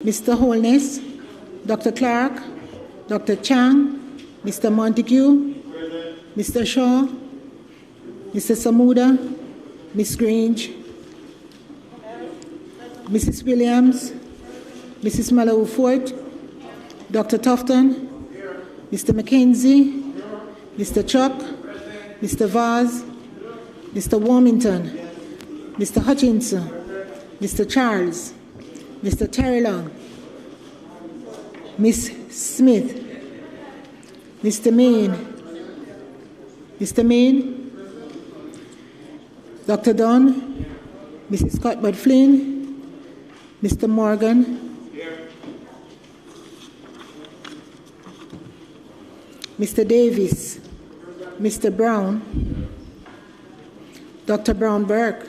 Mr. Holness, Dr. Clarke, Dr. Chang, Mr. Montague, Mr. Shaw, Mr. Samuda, Ms. Grange, Mrs. Williams, Mrs. Malawu-Fort, Dr. Tufton, Mr. McKenzie, Mr. Chuck, Mr. Vaz, Mr. Warmington, Mr. Hutchinson, Mr. Charles, Mr. Terry Long, Ms. Smith, Mr. Main, Dr. Dunn, Mrs. Cuthbert Flynn, Mr. Morgan, Mr. Davis, Mr. Brown, Dr. Brown Burke,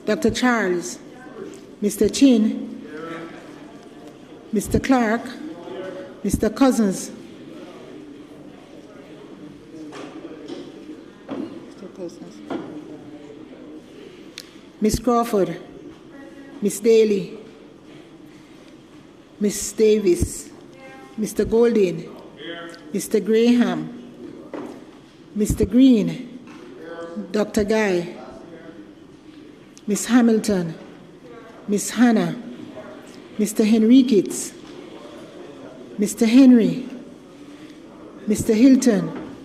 Dr. Charles, Mr. Chin, Mr. Clarke, Mr. Cousins, Ms. Crawford, Ms. Daly, Ms. Davis, Mr. Golding, Mr. Graham, Mr. Green, Dr. Guy, Ms. Hamilton, Ms. Hanna, Mr. Henriquez, Mr. Henry, Mr. Hilton,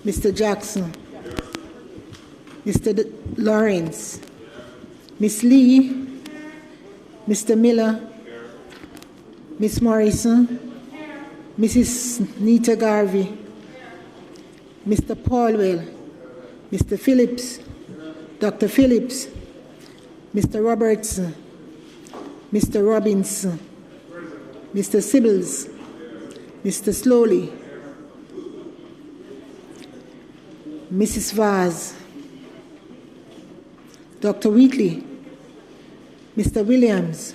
Mr. Jackson, Mr. Lawrence, Ms. Lee, Mr. Miller, Ms. Morrison, Mrs. Nita Garvey, Mr. Paulwell, Mr. Phillips, Dr. Phillips, Mr. Robertson, Mr. Robinson, Mr. Sibbles, Mr. Slowly, Mrs. Vaz, Dr. Wheatley, Mr. Williams,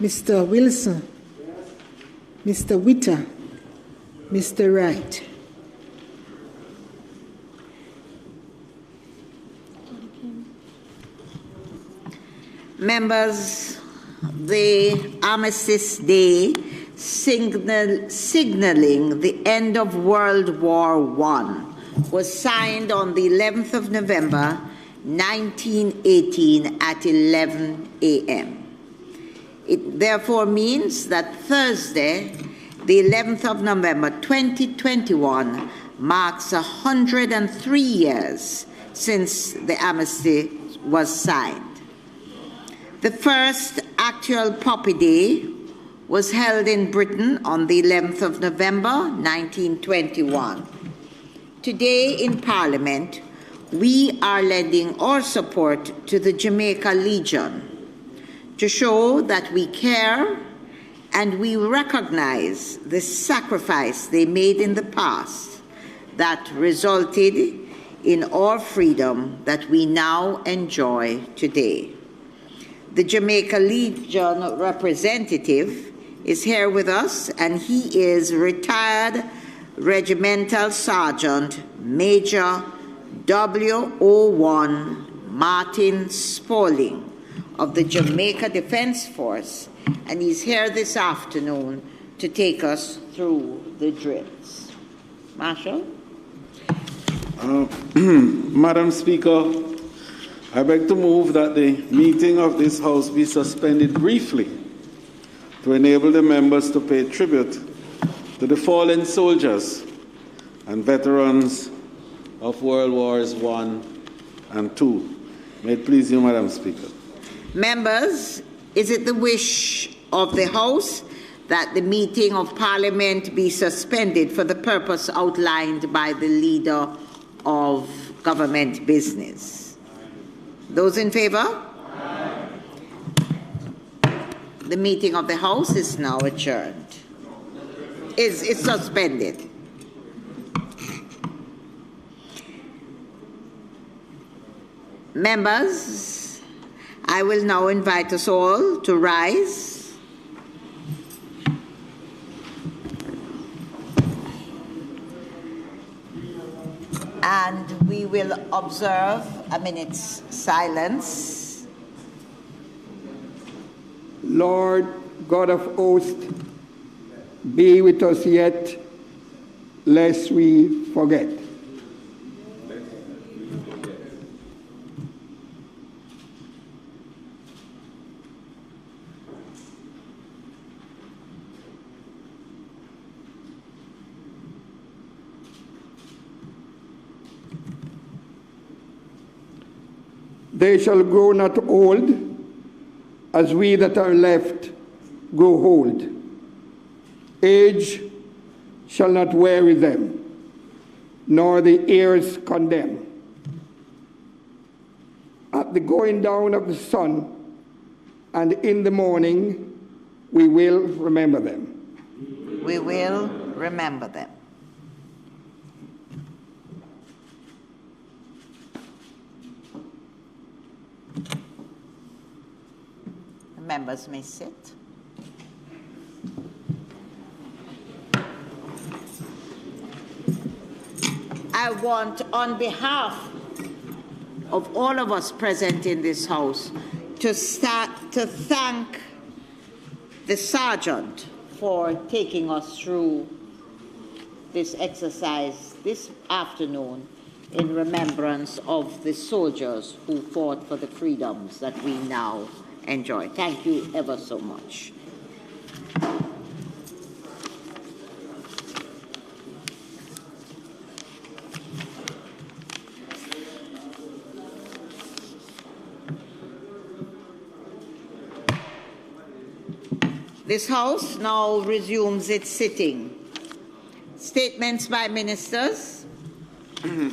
Mr. Wilson, Mr. Witter, Mr. Wright. Members, the Armistice Day signaling the end of World War I was signed on the 11th of November 1918 at 11 a.m. It therefore means that Thursday, the 11th of November 2021, marks 103 years since the armistice was signed. The first actual Poppy Day was held in Britain on the 11th of November 1921. Today in Parliament, we are lending our support to the Jamaica Legion to show that we care and we recognize the sacrifice they made in the past that resulted in our freedom that we now enjoy today. The Jamaica Legion representative is here with us, and he is retired Regimental Sergeant Major W.O.1 Martin Spaulding of the Jamaica Defense Force, and he's here this afternoon to take us through the drills. Marshal? Madam Speaker, I beg to move that the meeting of this House be suspended briefly to enable the members to pay tribute to the fallen soldiers and veterans of World Wars I and II. May it please you, Madam Speaker. Members, is it the wish of the House that the meeting of Parliament be suspended for the purpose outlined by the Leader of Government Business? Those in favor? Aye. The meeting of the House is now adjourned. Is suspended. Members, I will now invite us all to rise. And we will observe a minute's silence. Lord, God of hosts, be with us yet, lest we forget. They shall grow not old, as we that are left grow old. Age shall not weary them, nor the years condemn. At the going down of the sun and in the morning, we will remember them. We will remember them. The members may sit. I want, on behalf of all of us present in this house, to thank the sergeant for taking us through this exercise this afternoon in remembrance of the soldiers who fought for the freedoms that we now enjoy. Thank you ever so much. This House now resumes its sitting. Statements by ministers.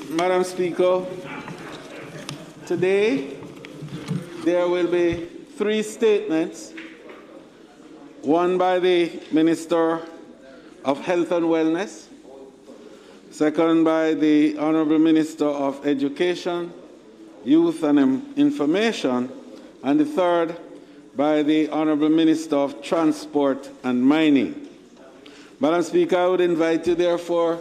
Madam Speaker, today there will be 3 statements, one by the Minister of Health and Wellness, second by the Honourable Minister of Education, Youth and Information, and the third by the Honourable Minister of Transport and Mining. Madam Speaker, I would invite you, therefore,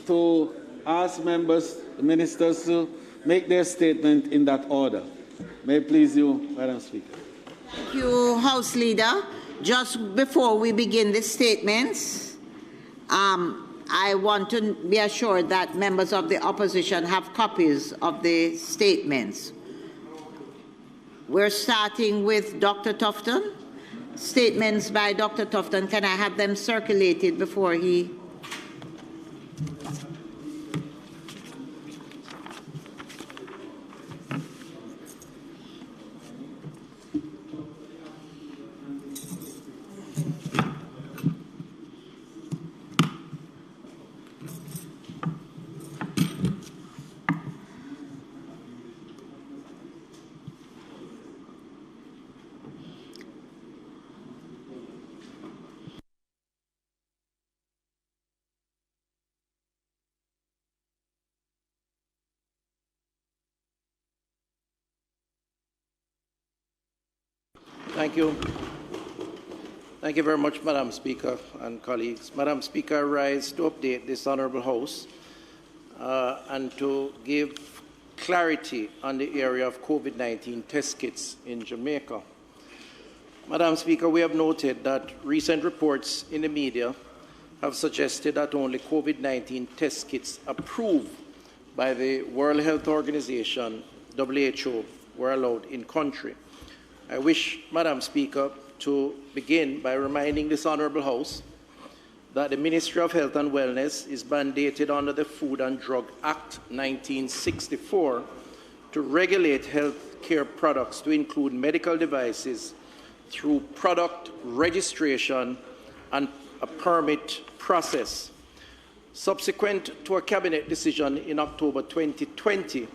to ask ministers to make their statement in that order. May it please you, Madam Speaker. Thank you, House Leader. Just before we begin the statements, I want to be assured that members of the opposition have copies of the statements. We're starting with Dr. Tufton. Statements by Dr. Tufton. Can I have them circulated before he... Thank you. Thank you very much, Madam Speaker and colleagues. Madam Speaker, I rise to update this Honourable House and to give clarity on the area of COVID-19 test kits in Jamaica. Madam Speaker, we have noted that recent reports in the media have suggested that only COVID-19 test kits approved by the World Health Organization, WHO, were allowed in country. I wish, Madam Speaker, to begin by reminding this Honourable House that the Ministry of Health and Wellness is mandated under the Food and Drug Act 1964 to regulate health care products to include medical devices through product registration and a permit process. Subsequent to a Cabinet decision in October 2020,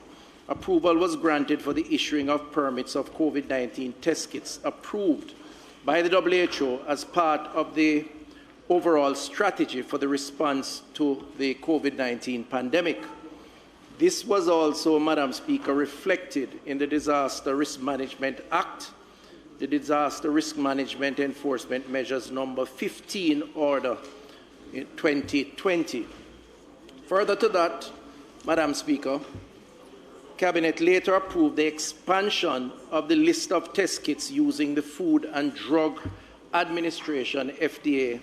approval was granted for the issuing of permits of COVID-19 test kits approved by the WHO as part of the overall strategy for the response to the COVID-19 pandemic. This was also, Madam Speaker, reflected in the Disaster Risk Management Act, the Disaster Risk Management Enforcement Measures number 15 order in 2020. Further to that, Madam Speaker, Cabinet later approved the expansion of the list of test kits using the Food and Drug Administration, FDA,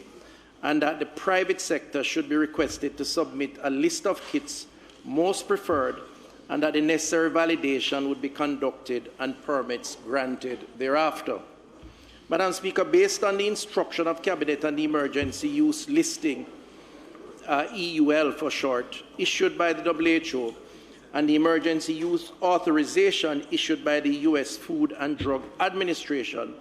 and that the private sector should be requested to submit a list of kits most preferred, and that the necessary validation would be conducted and permits granted thereafter. Madam Speaker, based on the instruction of Cabinet and the Emergency Use Listing, EUL for short, issued by the WHO, and the Emergency Use Authorization issued by the U.S. Food and Drug Administration,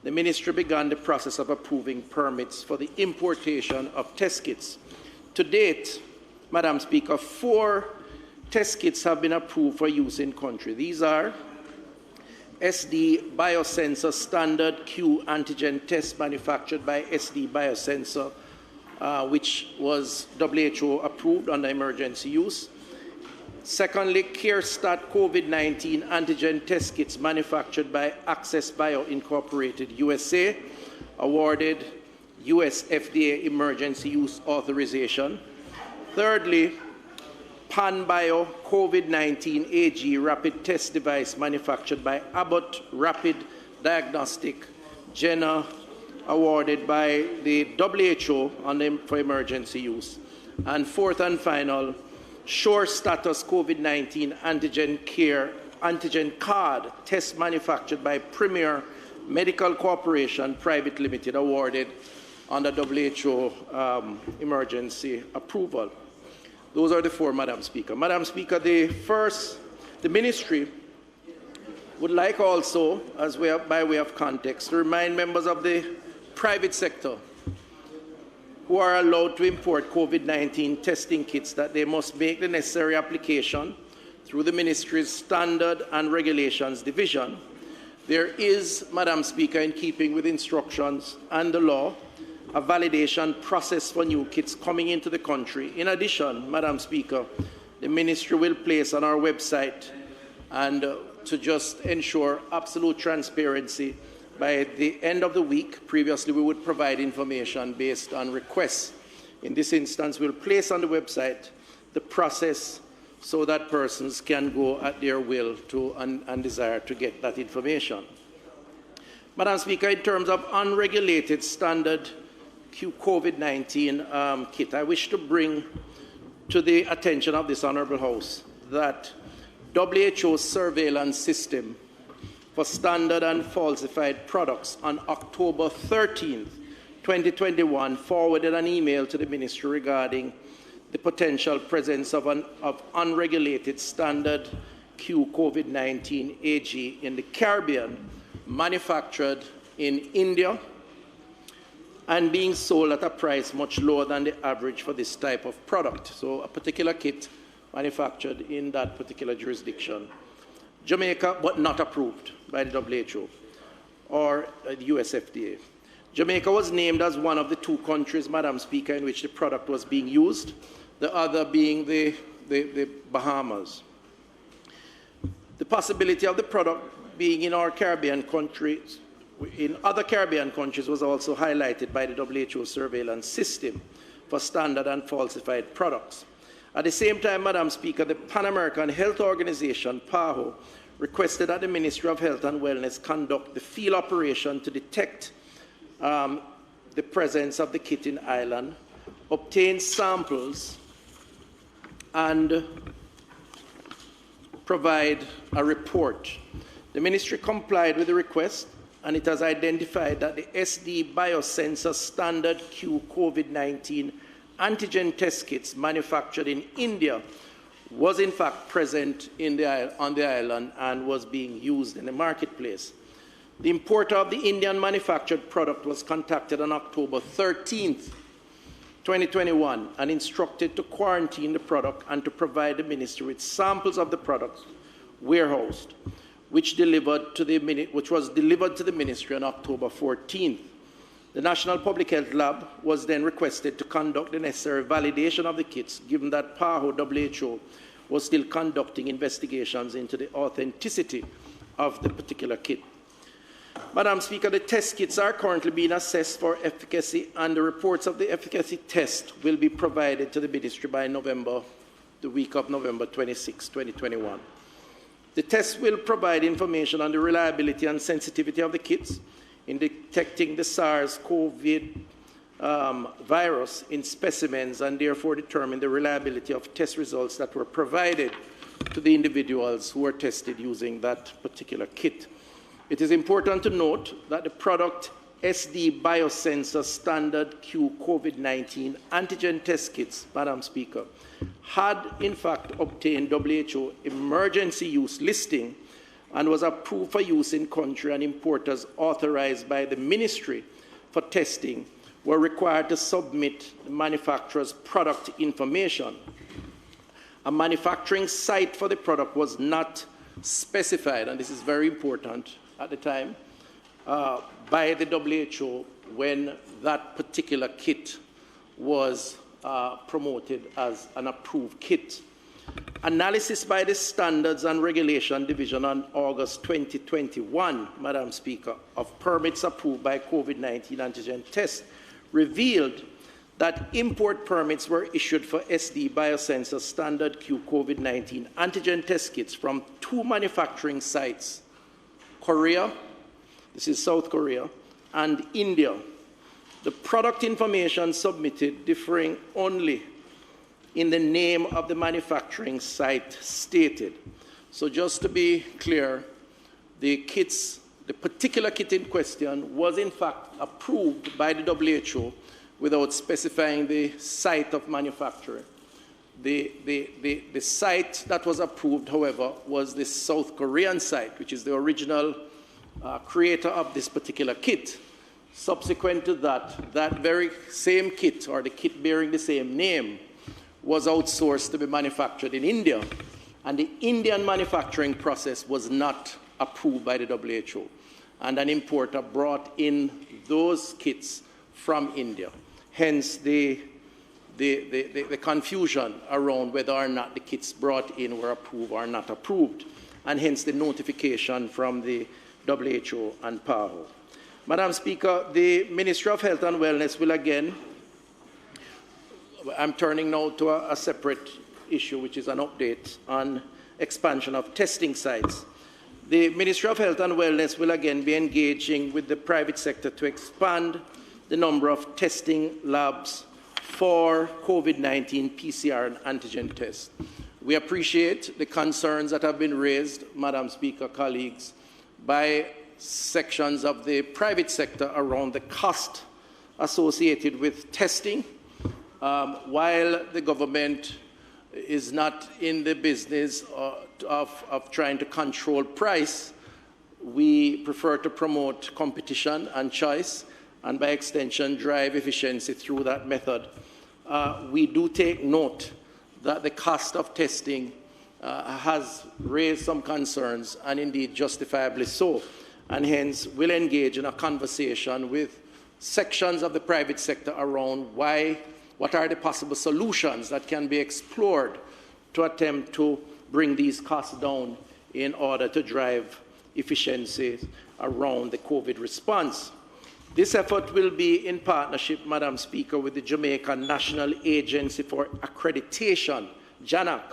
the Ministry began the process of approving permits for the importation of test kits. To date, Madam Speaker, 4 test kits have been approved for use in country. These are SD Biosensor Standard Q antigen test manufactured by SD Biosensor, which was WHO approved under emergency use. Secondly, CareStat COVID-19 antigen test kits manufactured by Access Bio Incorporated USA, awarded US FDA emergency use authorization. Thirdly, PanBio COVID-19 AG rapid test device manufactured by Abbott Rapid Diagnostic, Jenna, awarded by the WHO for emergency use. And fourth and final, Sure Status COVID-19 antigen card test manufactured by Premier Medical Corporation Private Limited, awarded under WHO emergency approval. Those are the 4, Madam Speaker. Madam Speaker, the Ministry would like also, by way of context, to remind members of the private sector who are allowed to import COVID-19 testing kits that they must make the necessary application through the Ministry's Standard and Regulations Division. There is, Madam Speaker, in keeping with instructions and the law, a validation process for new kits coming into the country. In addition, Madam Speaker, the Ministry will place on our website, and to just ensure absolute transparency, by the end of the week, previously we would provide information based on requests. In this instance, we'll place on the website the process so that persons can go at their will to and desire to get that information. Madam Speaker, in terms of unregulated standard COVID-19 kit, I wish to bring to the attention of this Honourable House that WHO's surveillance system for standard and falsified products on October 13th, 2021, forwarded an email to the Ministry regarding the potential presence of unregulated standard Q COVID-19 AG in the Caribbean, manufactured in India and being sold at a price much lower than the average for this type of product. So a particular kit manufactured in that particular jurisdiction. Jamaica, but not approved by the WHO or the US FDA. Jamaica was named as one of the 2 countries, Madam Speaker, in which the product was being used, the other being the Bahamas. The possibility of the product being in our Caribbean countries, in other Caribbean countries, was also highlighted by the WHO surveillance system for standard and falsified products. At the same time, Madam Speaker, the Pan American Health Organization, PAHO, requested that the Ministry of Health and Wellness conduct the field operation to detect the presence of the kit in Ireland, obtain samples, and provide a report. The Ministry complied with the request, and it has identified that the SD Biosensor Standard Q COVID-19 antigen test kits manufactured in India was in fact present on the island and was being used in the marketplace. The importer of the Indian manufactured product was contacted on October 13th, 2021, and instructed to quarantine the product and to provide the Ministry with samples of the products warehoused, which was delivered to the Ministry on October 14th. The National Public Health Lab was then requested to conduct the necessary validation of the kits, given that PAHO WHO was still conducting investigations into the authenticity of the particular kit. Madam Speaker, the test kits are currently being assessed for efficacy, and the reports of the efficacy test will be provided to the Ministry by the week of November 26, 2021. The test will provide information on the reliability and sensitivity of the kits, in detecting the SARS-CoV virus in specimens and therefore determine the reliability of test results that were provided to the individuals who were tested using that particular kit. It is important to note that the product SD Biosensor Standard Q COVID-19 antigen test kits, Madam Speaker, had in fact obtained WHO emergency use listing and was approved for use in country, and importers authorized by the Ministry for testing were required to submit the manufacturer's product information. A manufacturing site for the product was not specified, and this is very important at the time, by the WHO when that particular kit was promoted as an approved kit. Analysis by the Standards and Regulation Division on August 2021, Madam Speaker, of permits approved by COVID-19 antigen tests revealed that import permits were issued for SD Biosensor Standard Q COVID-19 antigen test kits from 2 manufacturing sites, Korea, this is South Korea, and India. The product information submitted differing only in the name of the manufacturing site stated. So just to be clear, the particular kit in question was in fact approved by the WHO without specifying the site of manufacture. The site that was approved, however, was the South Korean site, which is the original creator of this particular kit. Subsequent to that, that very same kit, or the kit bearing the same name, was outsourced to be manufactured in India, and the Indian manufacturing process was not approved by the WHO, and an importer brought in those kits from India. Hence the confusion around whether or not the kits brought in were approved or not approved, and hence the notification from the WHO and PAHO. Madam Speaker, the Ministry of Health and Wellness will again, I'm turning now to a separate issue, which is an update on expansion of testing sites. The Ministry of Health and Wellness will again be engaging with the private sector to expand the number of testing labs for COVID-19 PCR and antigen tests. We appreciate the concerns that have been raised, Madam Speaker, colleagues, by sections of the private sector around the cost associated with testing. While the government is not in the business of trying to control price, we prefer to promote competition and choice, and by extension drive efficiency through that method. We do take note that the cost of testing has raised some concerns, and indeed justifiably so, and hence will engage in a conversation with sections of the private sector around what are the possible solutions that can be explored to attempt to bring these costs down in order to drive efficiency around the COVID response. This effort will be in partnership, Madam Speaker, with the Jamaica National Agency for Accreditation, JANAC,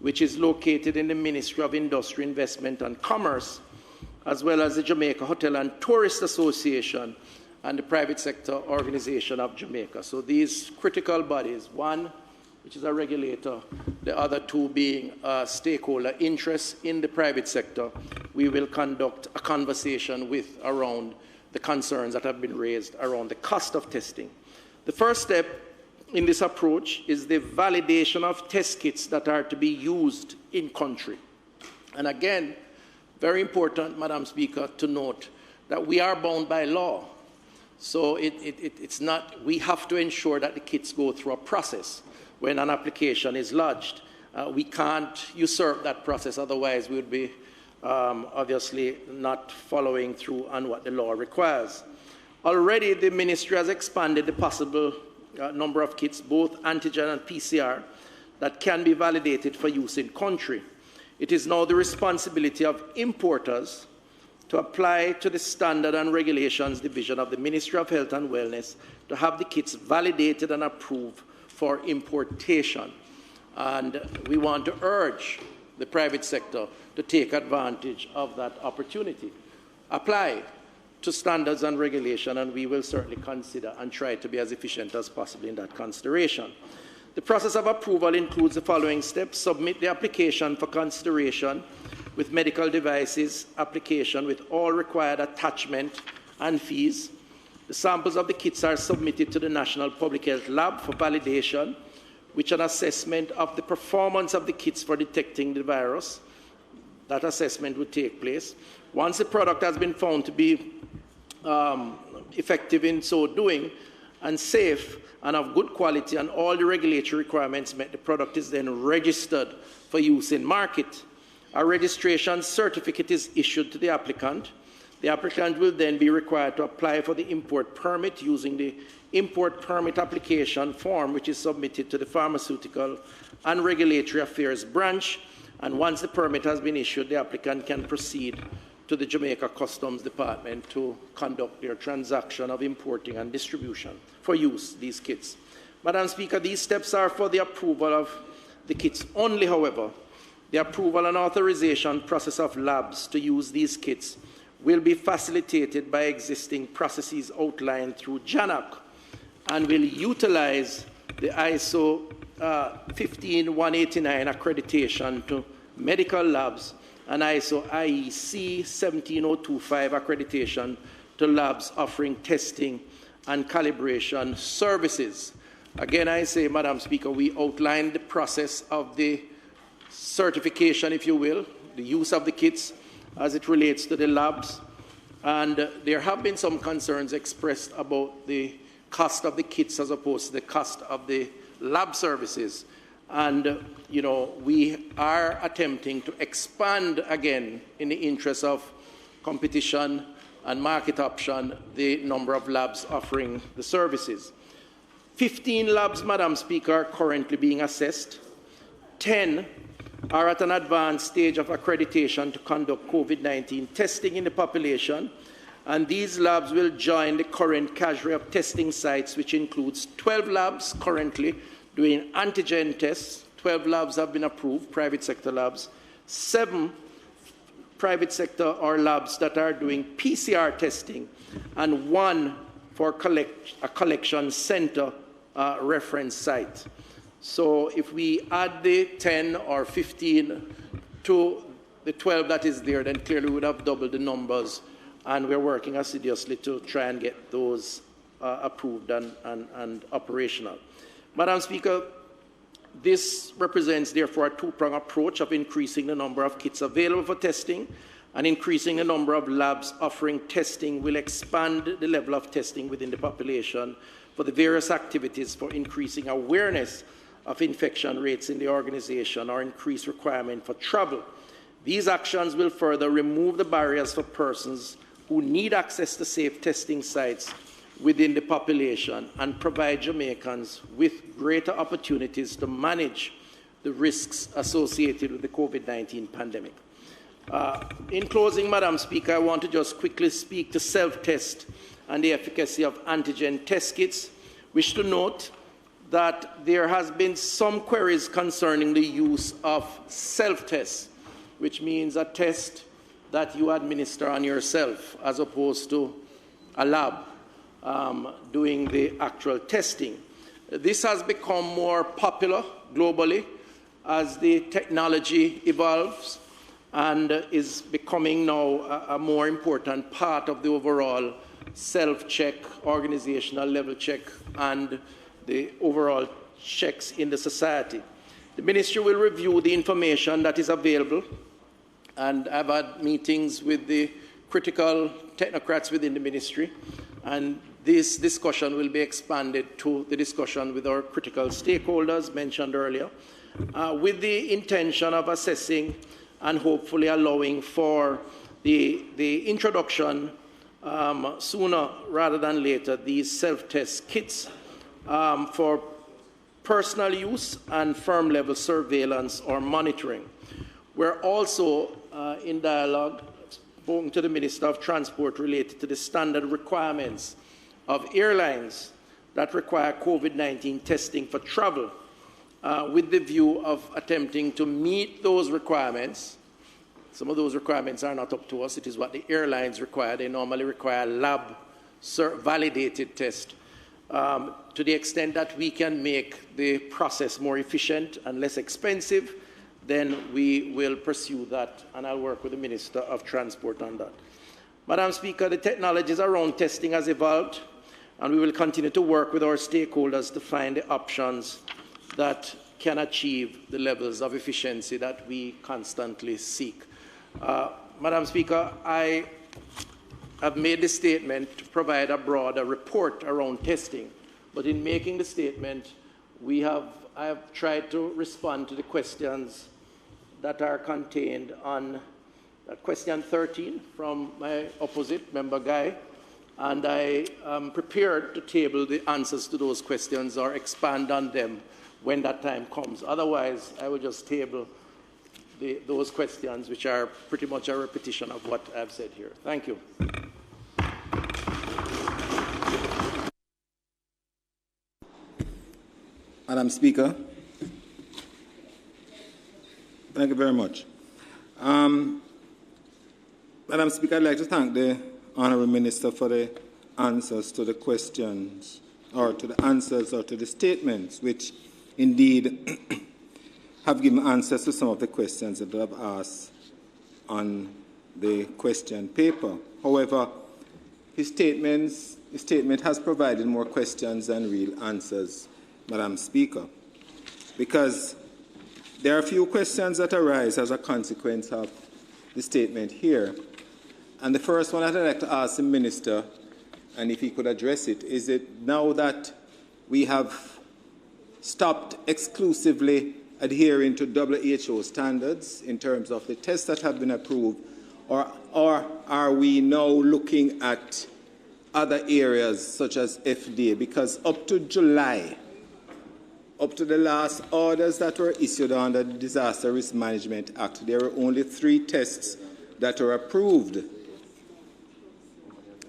which is located in the Ministry of Industry, Investment and Commerce, as well as the Jamaica Hotel and Tourist Association and the Private Sector Organization of Jamaica. So these critical bodies, one which is a regulator, the other two being stakeholder interests in the private sector, we will conduct a conversation with around the concerns that have been raised around the cost of testing. The first step in this approach is the validation of test kits that are to be used in country. And again, very important, Madam Speaker, to note that we are bound by law. So it's not, we have to ensure that the kits go through a process when an application is lodged. We can't usurp that process, otherwise we would be obviously not following through on what the law requires. Already the ministry has expanded the possible number of kits, both antigen and PCR, that can be validated for use in country. It is now the responsibility of importers to apply to the Standard and Regulations Division of the Ministry of Health and Wellness to have the kits validated and approved for importation. And we want to urge the private sector to take advantage of that opportunity. Apply to standards and regulation, and we will certainly consider and try to be as efficient as possible in that consideration. The process of approval includes the following steps: submit the application for consideration with medical devices application with all required attachment and fees. The samples of the kits are submitted to the National Public Health Lab for validation, which an assessment of the performance of the kits for detecting the virus. That assessment will take place. Once the product has been found to be effective in so doing and safe and of good quality and all the regulatory requirements met, the product is then registered for use in market. A registration certificate is issued to the applicant. The applicant will then be required to apply for the import permit using the import permit application form, which is submitted to the Pharmaceutical and Regulatory Affairs branch. And once the permit has been issued, the applicant can proceed to the Jamaica Customs Department to conduct their transaction of importing and distribution for use, these kits. Madam Speaker, these steps are for the approval of the kits only. However, the approval and authorization process of labs to use these kits will be facilitated by existing processes outlined through JANAC and will utilize the ISO 15189 accreditation to medical labs and ISO IEC 17025 accreditation to labs offering testing and calibration services. Again, I say, Madam Speaker, we outlined the process of the certification, if you will, the use of the kits as it relates to the labs. And there have been some concerns expressed about the cost of the kits as opposed to the cost of the lab services. And, you know, we are attempting to expand again in the interest of competition and market option the number of labs offering the services. 15 labs, Madam Speaker, are currently being assessed. 10 are at an advanced stage of accreditation to conduct COVID-19 testing in the population, and these labs will join the current cadre of testing sites, which includes 12 labs currently doing antigen tests. 12 labs have been approved, private sector labs. 7 private sector or labs that are doing PCR testing, and 1 for a collection center reference site. So if we add the 10 or 15 to the 12 that is there, then clearly we would have doubled the numbers, and we're working assiduously to try and get those approved and operational. Madam Speaker, this represents therefore a two-pronged approach of increasing the number of kits available for testing, and increasing the number of labs offering testing will expand the level of testing within the population for the various activities for increasing awareness of infection rates in the organization or increased requirement for travel. These actions will further remove the barriers for persons who need access to safe testing sites within the population and provide Jamaicans with greater opportunities to manage the risks associated with the COVID-19 pandemic. In closing, Madam Speaker, I want to just quickly speak to self-test and the efficacy of antigen test kits. Wish to note that there has been some queries concerning the use of self-tests, which means a test that you administer on yourself as opposed to a lab doing the actual testing. This has become more popular globally as the technology evolves and is becoming now a more important part of the overall self-check, organizational level check, and the overall checks in the society. The Ministry will review the information that is available, and I've had meetings with the critical technocrats within the Ministry, and this discussion will be expanded to the discussion with our critical stakeholders mentioned earlier, with the intention of assessing and hopefully allowing for the introduction sooner rather than later these self-test kits for personal use and firm-level surveillance or monitoring. We're also in dialogue spoken to the Minister of Transport related to the standard requirements of airlines that require COVID-19 testing for travel, with the view of attempting to meet those requirements Some of those requirements are not up to us. It is what the airlines require. They normally require lab-validated test. To the extent that we can make the process more efficient and less expensive, then we will pursue that, and I'll work with the Minister of Transport on that. Madam Speaker, the technologies around testing has evolved, and we will continue to work with our stakeholders to find the options that can achieve the levels of efficiency that we constantly seek. Madam Speaker, I have made the statement to provide a broader report around testing, but in making the statement, I have tried to respond to the questions that are contained on question 13 from my opposite, Member Guy, and I am prepared to table the answers to those questions or expand on them when that time comes. Otherwise, I will just table those questions, which are pretty much a repetition of what I've said here. Thank you. Madam Speaker, thank you very much. Madam Speaker, I'd like to thank the Honourable Minister for the answers to the questions, or to the answers or to the statements, which indeed have given answers to some of the questions that I've asked on the question paper. However, his statement has provided more questions than real answers, Madam Speaker, because there are a few questions that arise as a consequence of the statement here. And the first one that I'd like to ask the Minister, and if he could address it, is it now that we have stopped exclusively adhering to WHO standards in terms of the tests that have been approved, or are we now looking at other areas such as FDA? Because up to July, up to the last orders that were issued under the Disaster Risk Management Act, there were only 3 tests that were approved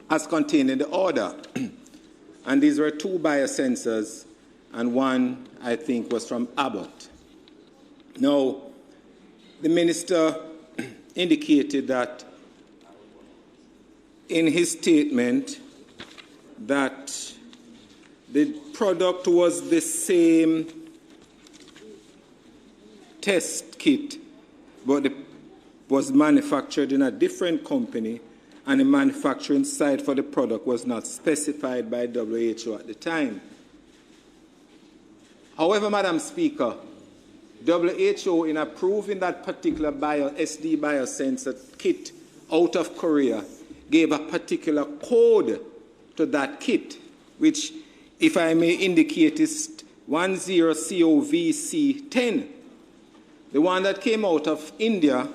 as contained in the order. And these were 2 biosensors, and 1, I think, was from Abbott. Now, the Minister indicated that in his statement that the product was the same test kit, but it was manufactured in a different company, and the manufacturing site for the product was not specified by WHO at the time. However, Madam Speaker, WHO, in approving that particular SD biosensor kit out of Korea, gave a particular code to that kit, which, if I may indicate, is 10COVC10. The one that came out of India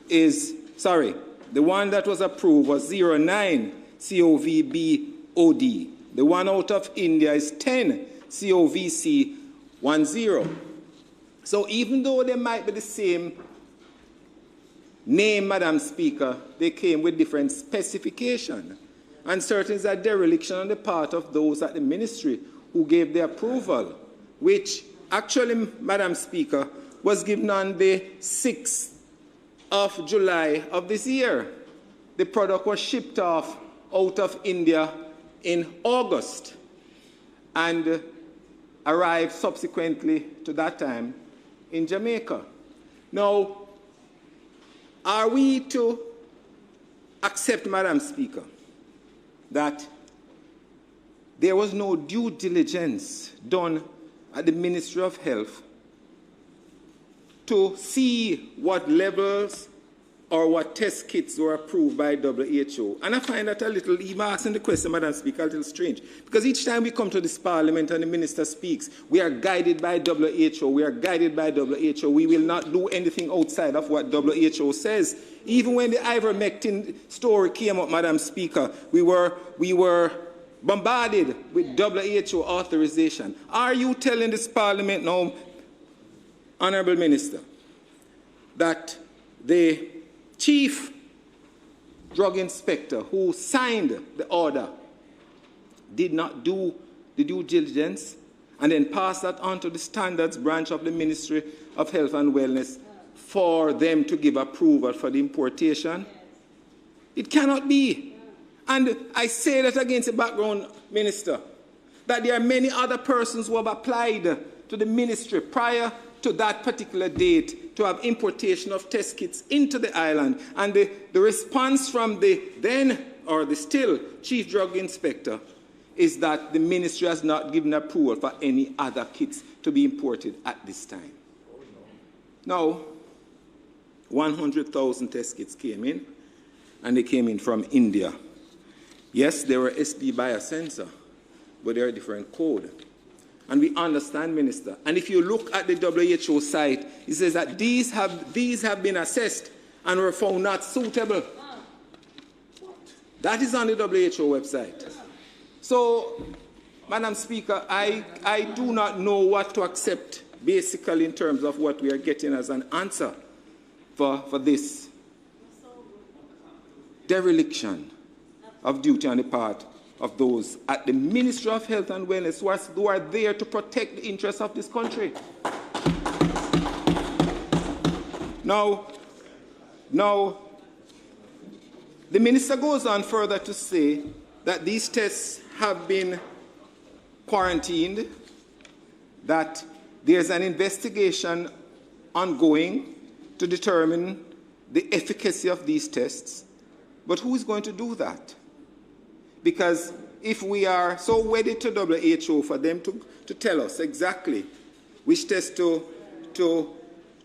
is, the one that was approved was 09COVBOD. The one out of India is 10COVC10. So even though they might be the same name, Madam Speaker, they came with different specifications. And certainly is a dereliction on the part of those at the ministry who gave the approval, which actually, Madam Speaker, was given on the 6th of July of this year. The product was shipped off out of India in August and arrived subsequently to that time in Jamaica. Now, are we to accept, Madam Speaker, that there was no due diligence done at the Ministry of Health to see what levels or what test kits were approved by WHO? And I find that a little, even asking the question, Madam Speaker, a little strange. Because each time we come to this Parliament and the Minister speaks, we are guided by WHO, we are guided by WHO. We will not do anything outside of what WHO says. Even when the ivermectin story came up, Madam Speaker, we were bombarded with WHO authorization. Are you telling this Parliament now, Honourable Minister, that the Chief Drug Inspector who signed the order did not do the due diligence and then pass that on to the Standards Branch of the Ministry of Health and Wellness for them to give approval for the importation? It cannot be. And I say that against the background, Minister, that there are many other persons who have applied to the ministry prior to that particular date to have importation of test kits into the island. And the response from the then, or the still, Chief Drug Inspector is that the ministry has not given approval for any other kits to be imported at this time. Now, 100,000 test kits came in, and they came in from India. Yes, they were SD biosensor, but they're a different code. And we understand, Minister. And if you look at the WHO site, it says that these have been assessed and were found not suitable. That is on the WHO website. So, Madam Speaker, I do not know what to accept, basically, in terms of what we are getting as an answer for this dereliction of duty on the part of those at the Ministry of Health and Wellness who are there to protect the interests of this country. Now, the minister goes on further to say that these tests have been quarantined, that there's an investigation ongoing to determine the efficacy of these tests. But who is going to do that? Because if we are so wedded to WHO for them to tell us exactly which test to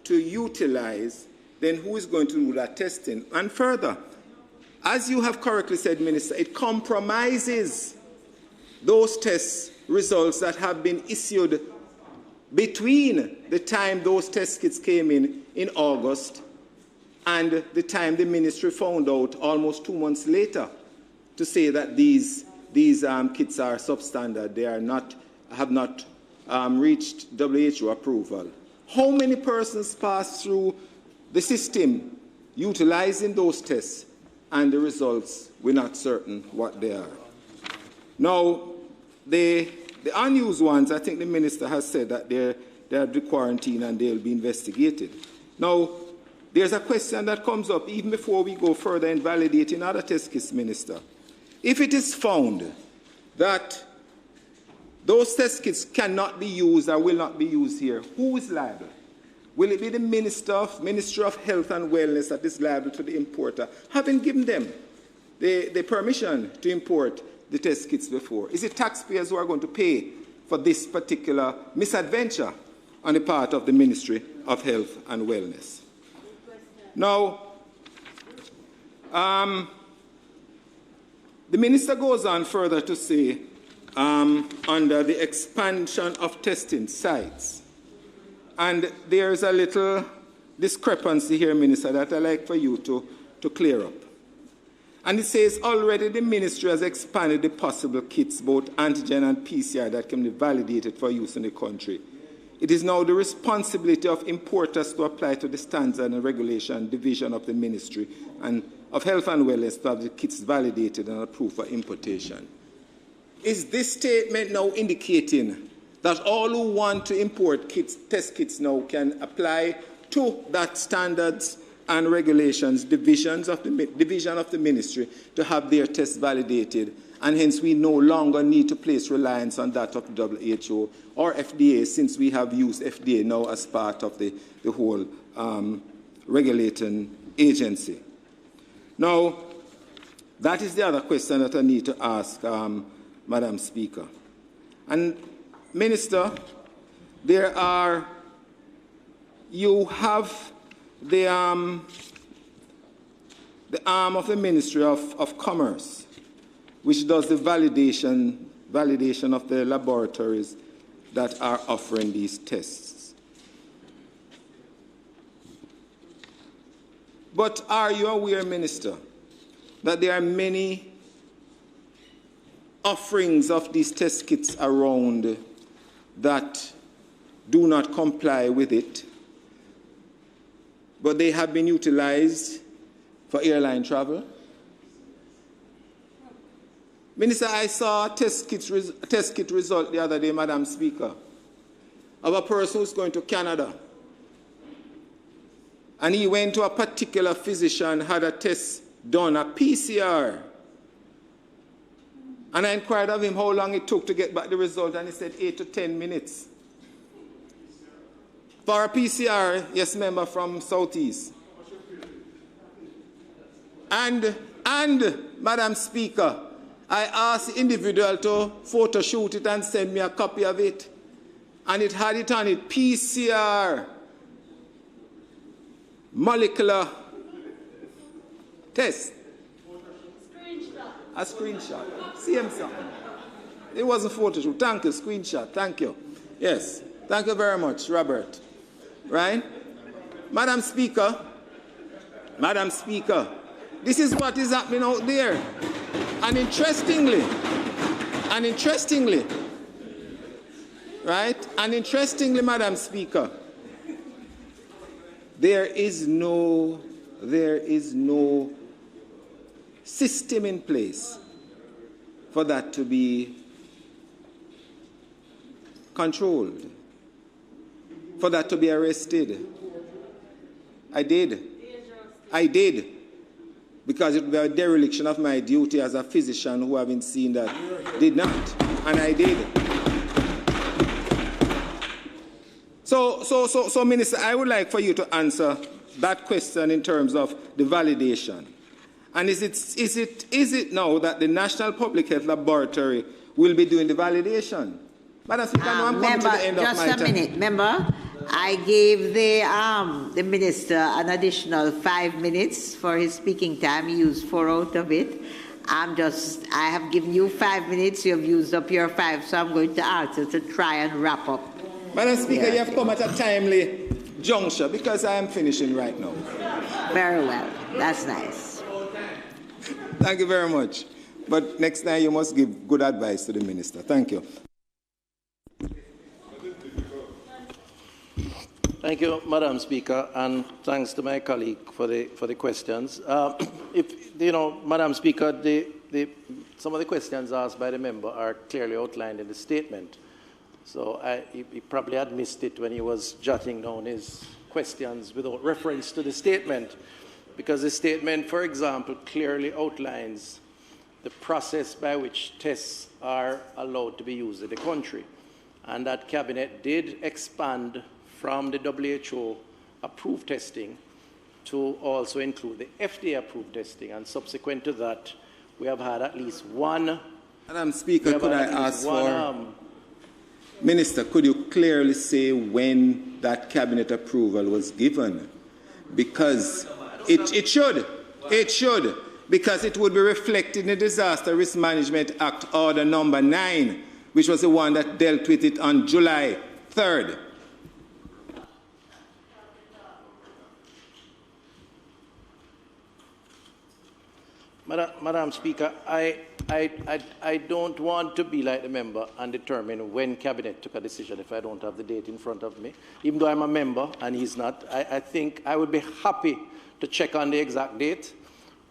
utilize, then who is going to do that testing? And further, as you have correctly said, Minister, it compromises those test results that have been issued between the time those test kits came in August and the time the ministry found out almost 2 months later to say that these kits are substandard. They have not reached WHO approval. How many persons pass through the system utilizing those tests, and the results, we're not certain what they are? Now, the unused ones, I think the minister has said that they're quarantined and they'll be investigated. Now, there's a question that comes up even before we go further in validating other test kits, Minister. If it is found that those test kits cannot be used or will not be used here, who is liable? Will it be the Ministry of Health and Wellness that is liable to the importer, having given them the permission to import the test kits before? Is it taxpayers who are going to pay for this particular misadventure on the part of the Ministry of Health and Wellness? Now, the minister goes on further to say, under the expansion of testing sites, and there's a little discrepancy here, Minister, that I'd like for you to clear up. And it says, already the ministry has expanded the possible kits, both antigen and PCR, that can be validated for use in the country. It is now the responsibility of importers to apply to the standards and regulation division of the Ministry and of Health and Wellness to have the kits validated and approved for importation. Is this statement now indicating that all who want to import test kits now can apply to that standards and regulations division of the ministry to have their tests validated, and hence we no longer need to place reliance on that of WHO or FDA, since we have used FDA now as part of the whole regulating agency? Now, that is the other question that I need to ask, Madam Speaker. And Minister, you have the arm of the Ministry of Commerce, which does the validation of the laboratories that are offering these tests. But are you aware, Minister, that there are many offerings of these test kits around that do not comply with it, but they have been utilized for airline travel? Minister, I saw a test kit result the other day, Madam Speaker, of a person who's going to Canada. and he went to a particular physician, had a test done, a PCR. And I inquired of him how long it took to get back the result, and he said 8 to 10 minutes. For a PCR, yes, member from Southeast. And Madam Speaker, I asked the individual to photo shoot it and send me a copy of it. And it had it on it, PCR, molecular test. A screenshot. Same something. It wasn't photo shoot. Thank you, screenshot. Thank you. Yes. Thank you very much, Robert. Right? Madam Speaker, this is what is happening out there. And interestingly, right? And interestingly, Madam Speaker, there is no system in place for that to be controlled, for that to be arrested. I did, because it would be a dereliction of my duty as a physician who having seen that did not, and I did. So, Minister, I would like for you to answer that question in terms of the validation. And is it now that the National Public Health Laboratory will be doing the validation? Madam Speaker, I'm coming to the end of my time. Just a minute, member. I gave the minister an additional 5 minutes for his speaking time. He used 4 out of it. I have given you 5 minutes. You have used up your 5, so I'm going to ask you to try and wrap up. Madam Speaker, you have come at a timely juncture because I am finishing right now. Very well. That's nice. Thank you very much. But next time you must give good advice to the minister. Thank you. Thank you, Madam Speaker, and thanks to my colleague for the questions. Madam Speaker, some of the questions asked by the member are clearly outlined in the statement. So he probably had missed it when he was jotting down his questions without reference to the statement, because the statement, for example, clearly outlines the process by which tests are allowed to be used in the country, and that Cabinet did expand from the WHO approved testing to also include the FDA approved testing, and subsequent to that, we have had at least one. Madam Speaker, could I ask for Minister, could you clearly say when that Cabinet approval was given? Because it should, because it would be reflected in the Disaster Risk Management Act Order number 9, which was the one that dealt with it on July 3rd. Madam Speaker, I don't want to be like the member and determine when Cabinet took a decision if I don't have the date in front of me. Even though I'm a member and he's not, I think I would be happy to check on the exact date.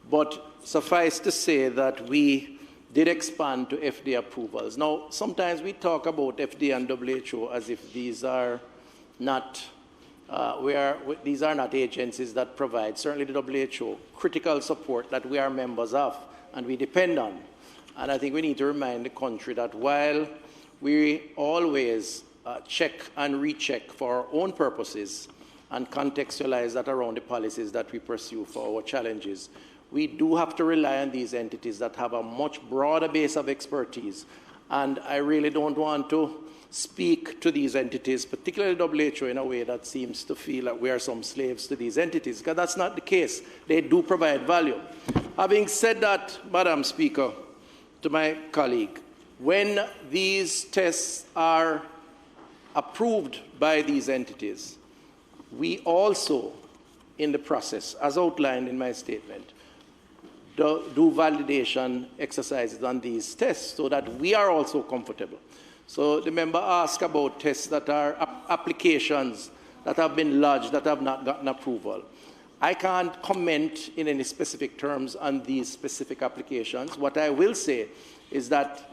But suffice to say that we did expand to FDA approvals. Now, sometimes we talk about FDA and WHO as if these are not these are not agencies that provide, certainly the WHO, critical support that we are members of and we depend on. And I think we need to remind the country that while we always check and recheck for our own purposes and contextualize that around the policies that we pursue for our challenges, we do have to rely on these entities that have a much broader base of expertise. And I really don't want to speak to these entities, particularly WHO, in a way that seems to feel that we are some slaves to these entities, because that's not the case. They do provide value. Having said that, Madam Speaker, to my colleague, when these tests are approved by these entities, we also, in the process, as outlined in my statement, do validation exercises on these tests so that we are also comfortable. So the member asked about tests that are applications that have been lodged that have not gotten approval. I can't comment in any specific terms on these specific applications. What I will say is that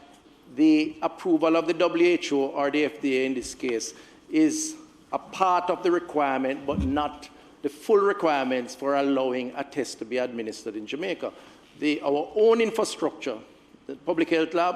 the approval of the WHO or the FDA in this case is a part of the requirement, but not the full requirements for allowing a test to be administered in Jamaica. Our own infrastructure, the Public Health Lab,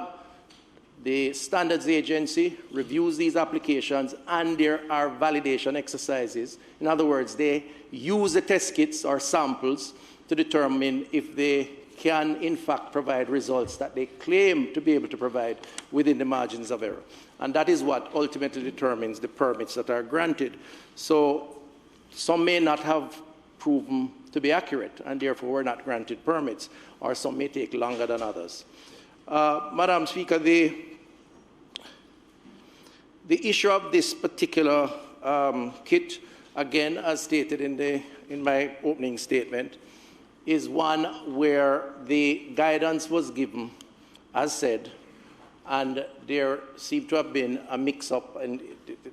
the Standards Agency reviews these applications, and there are validation exercises. In other words, they use the test kits or samples to determine if they can, in fact, provide results that they claim to be able to provide within the margins of error. And that is what ultimately determines the permits that are granted. So some may not have proven to be accurate, and therefore were not granted permits, or some may take longer than others. Madam Speaker, the issue of this particular kit, again, as stated in my opening statement, is one where the guidance was given, as said, and there seemed to have been a mix-up, and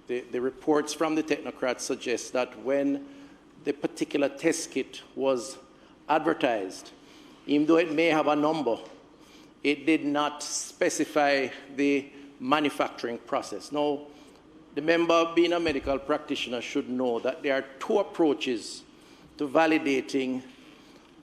the reports from the technocrats suggest that when the particular test kit was advertised, even though it may have a number, it did not specify the manufacturing process. Now, the member, being a medical practitioner, should know that there are two approaches to validating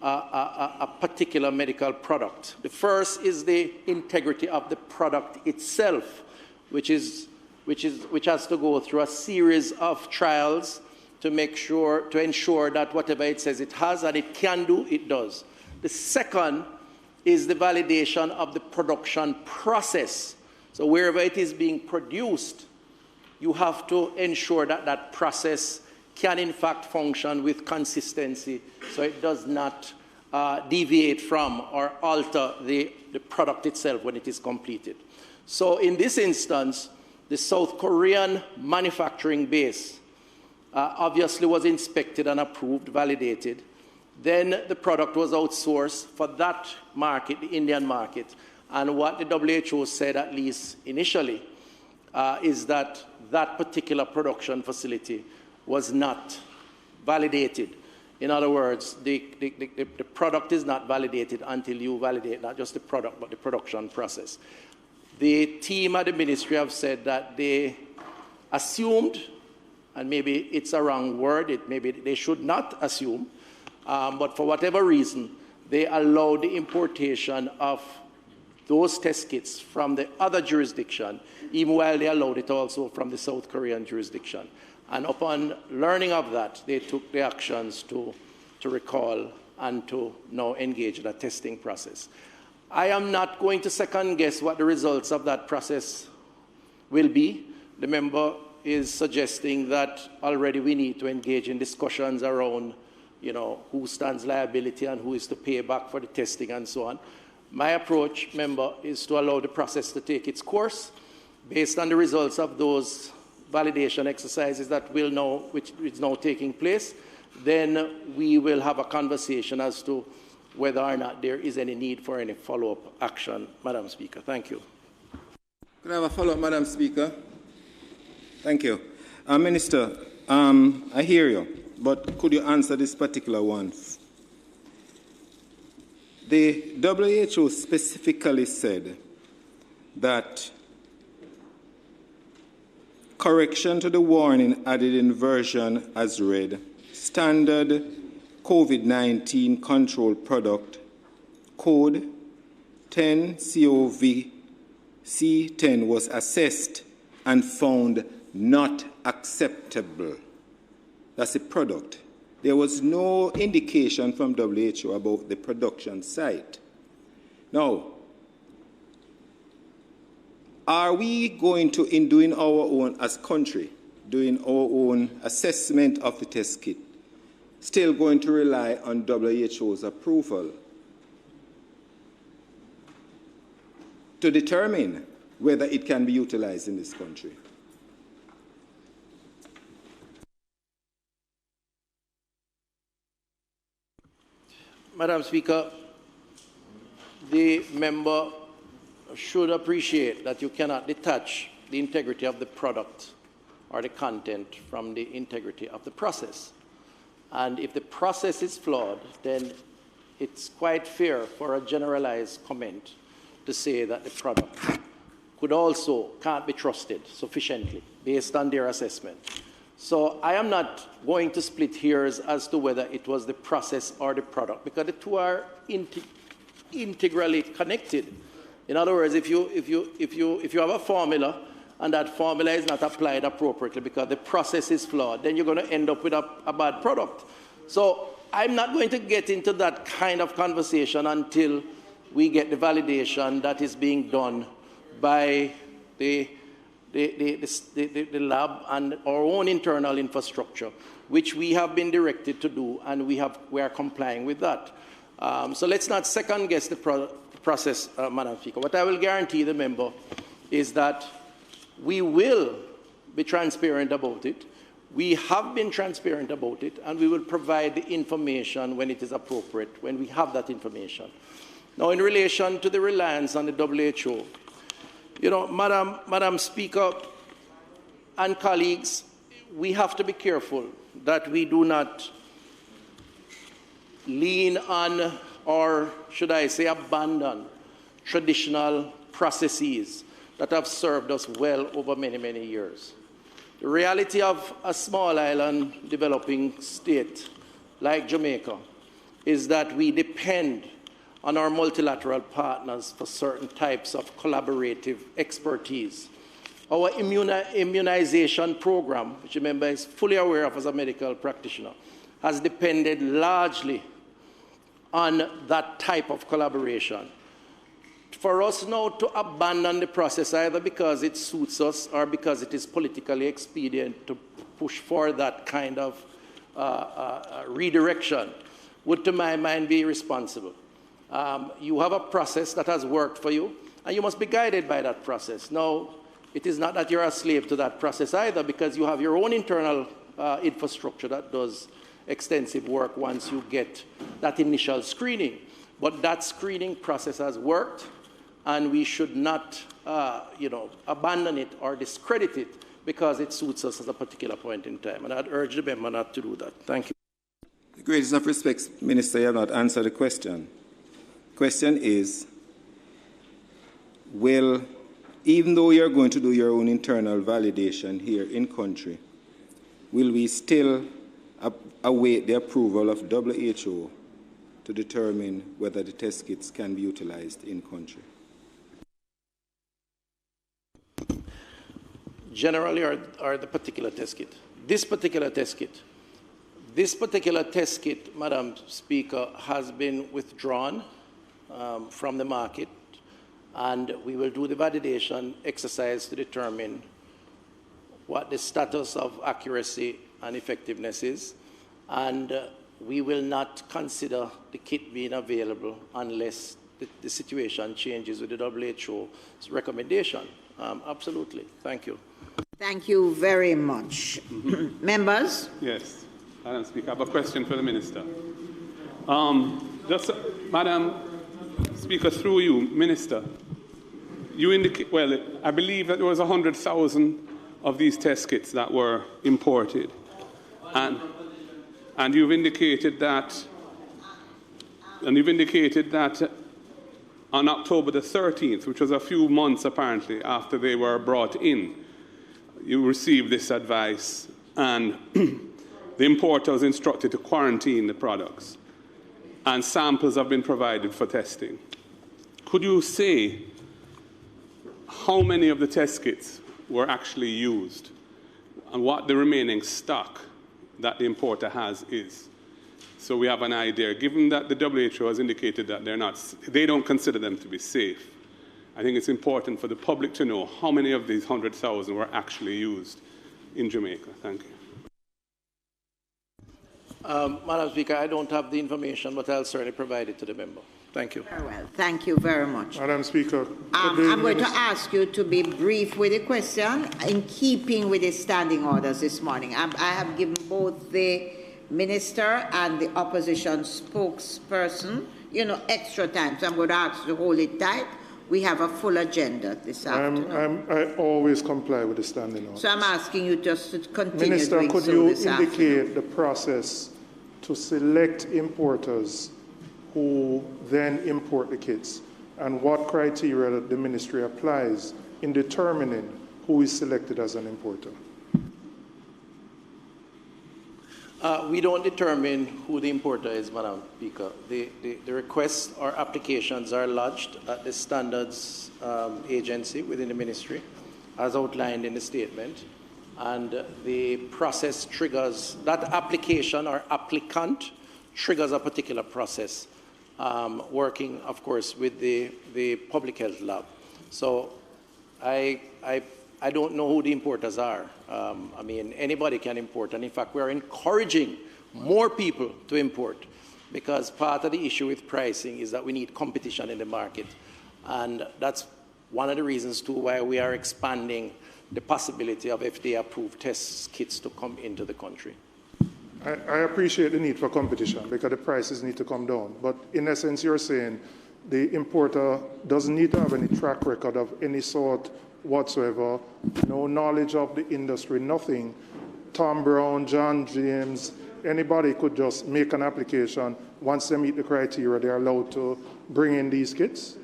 a particular medical product. The first is the integrity of the product itself, which has to go through a series of trials to ensure that whatever it says it has and it can do, it does. The second is the validation of the production process. So wherever it is being produced, you have to ensure that that process can in fact function with consistency, so it does not deviate from or alter the product itself when it is completed. So in this instance, the South Korean manufacturing base obviously was inspected and approved, validated. Then the product was outsourced for that market, the Indian market. And what the WHO said, at least initially, is that that particular production facility was not validated. In other words, the product is not validated until you validate not just the product, but the production process. The team at the ministry have said that they assumed, and maybe it's a wrong word, maybe they should not assume, but for whatever reason, they allowed the importation of those test kits from the other jurisdiction, even while they allowed it also from the South Korean jurisdiction. And upon learning of that, they took the actions to recall and to now engage in a testing process. I am not going to second guess what the results of that process will be. The member is suggesting that already we need to engage in discussions around, who stands liability and who is to pay back for the testing and so on. My approach, member, is to allow the process to take its course based on the results of those validation exercises which is now taking place. Then we will have a conversation as to whether or not there is any need for any follow-up action. Madam Speaker, thank you. Could I have a follow-up, Madam Speaker? Thank you. Minister, I hear you, but could you answer this particular one? The WHO specifically said that correction to the warning added in version as read, standard COVID-19 control product, code 10 COV-C10 was assessed and found not acceptable. That's a product. There was no indication from WHO about the production site. Now, are we going to, in doing our own, as country, doing our own assessment of the test kit, still going to rely on WHO's approval to determine whether it can be utilized in this country? Madam Speaker, the member should appreciate that you cannot detach the integrity of the product or the content from the integrity of the process. And if the process is flawed, then it's quite fair for a generalized comment to say that the product can't be trusted sufficiently based on their assessment. So I am not going to split hairs as to whether it was the process or the product, because the two are integrally connected. In other words, if you have a formula and that formula is not applied appropriately because the process is flawed, then you're going to end up with a bad product. So I'm not going to get into that kind of conversation until we get the validation that is being done by the lab and our own internal infrastructure, which we have been directed to do, and we are complying with that. So let's not second guess the process, Madam Speaker. What I will guarantee the member is that we will be transparent about it. We have been transparent about it, and we will provide the information when it is appropriate, when we have that information. Now, in relation to the reliance on the WHO, you know, Madam Speaker and colleagues, we have to be careful that we do not lean on, or should I say abandon, traditional processes that have served us well over many, many years. The reality of a small island developing state like Jamaica is that we depend on our multilateral partners for certain types of collaborative expertise. Our immunization program, which remember is fully aware of as a medical practitioner, has depended largely on that type of collaboration. For us now to abandon the process, either because it suits us or because it is politically expedient to push for that kind of redirection, would, to my mind, be irresponsible. You have a process that has worked for you, and you must be guided by that process. Now, it is not that you're a slave to that process either, because you have your own internal infrastructure that does extensive work once you get that initial screening. But that screening process has worked, and we should not abandon it or discredit it because it suits us at a particular point in time. And I'd urge the member not to do that. Thank you. The greatest of respects, Minister, you have not answered the question. Question is, even though you're going to do your own internal validation here in country, will we still await the approval of WHO to determine whether the test kits can be utilized in country? Generally, or the particular test kit? This particular test kit, Madam Speaker, has been withdrawn from the market, and we will do the validation exercise to determine what the status of accuracy and effectiveness is, and we will not consider the kit being available unless the situation changes with the WHO's recommendation. Absolutely. Thank you. Thank you very much. Members? Yes, Madam Speaker, I have a question for the Minister. Madam Speaker, through you, Minister, you indicate, well, I believe that there was 100,000 of these test kits that were imported, and you've indicated that on October the 13th, which was a few months apparently after they were brought in, you received this advice, and the importer was instructed to quarantine the products, and samples have been provided for testing. Could you say how many of the test kits were actually used and what the remaining stock that the importer has is? So we have an idea, given that the WHO has indicated that they don't consider them to be safe. I think it's important for the public to know how many of these 100,000 were actually used in Jamaica. Thank you. Madam Speaker, I don't have the information, but I'll certainly provide it to the member. Thank you. Very well. Thank you very much. Madam Speaker, I'm going to ask you to be brief with the question in keeping with the standing orders this morning. I have given both the Minister and the opposition spokesperson, extra time. So I'm going to ask you to hold it tight. We have a full agenda this afternoon. I always comply with the standing orders. So I'm asking you just to continue Minister, doing could so you this indicate afternoon. the process to select importers who then import the kits, and what criteria that the ministry applies in determining who is selected as an importer? We don't determine who the importer is, Madam Speaker. The requests or applications are lodged at the standards agency within the ministry, as outlined in the statement, and the process triggers, that application or applicant triggers a particular process, working, of course, with the public health lab. So I don't know who the importers are. I mean, anybody can import, and in fact, we're encouraging more people to import, because part of the issue with pricing is that we need competition in the market, and that's one of the reasons too why we are expanding the possibility of FDA-approved test kits to come into the country. I appreciate the need for competition because the prices need to come down. But in essence, you're saying the importer doesn't need to have any track record of any sort whatsoever, no knowledge of the industry, nothing. Tom Brown, John James, anybody could just make an application. Once they meet the criteria, they're allowed to bring in these kits?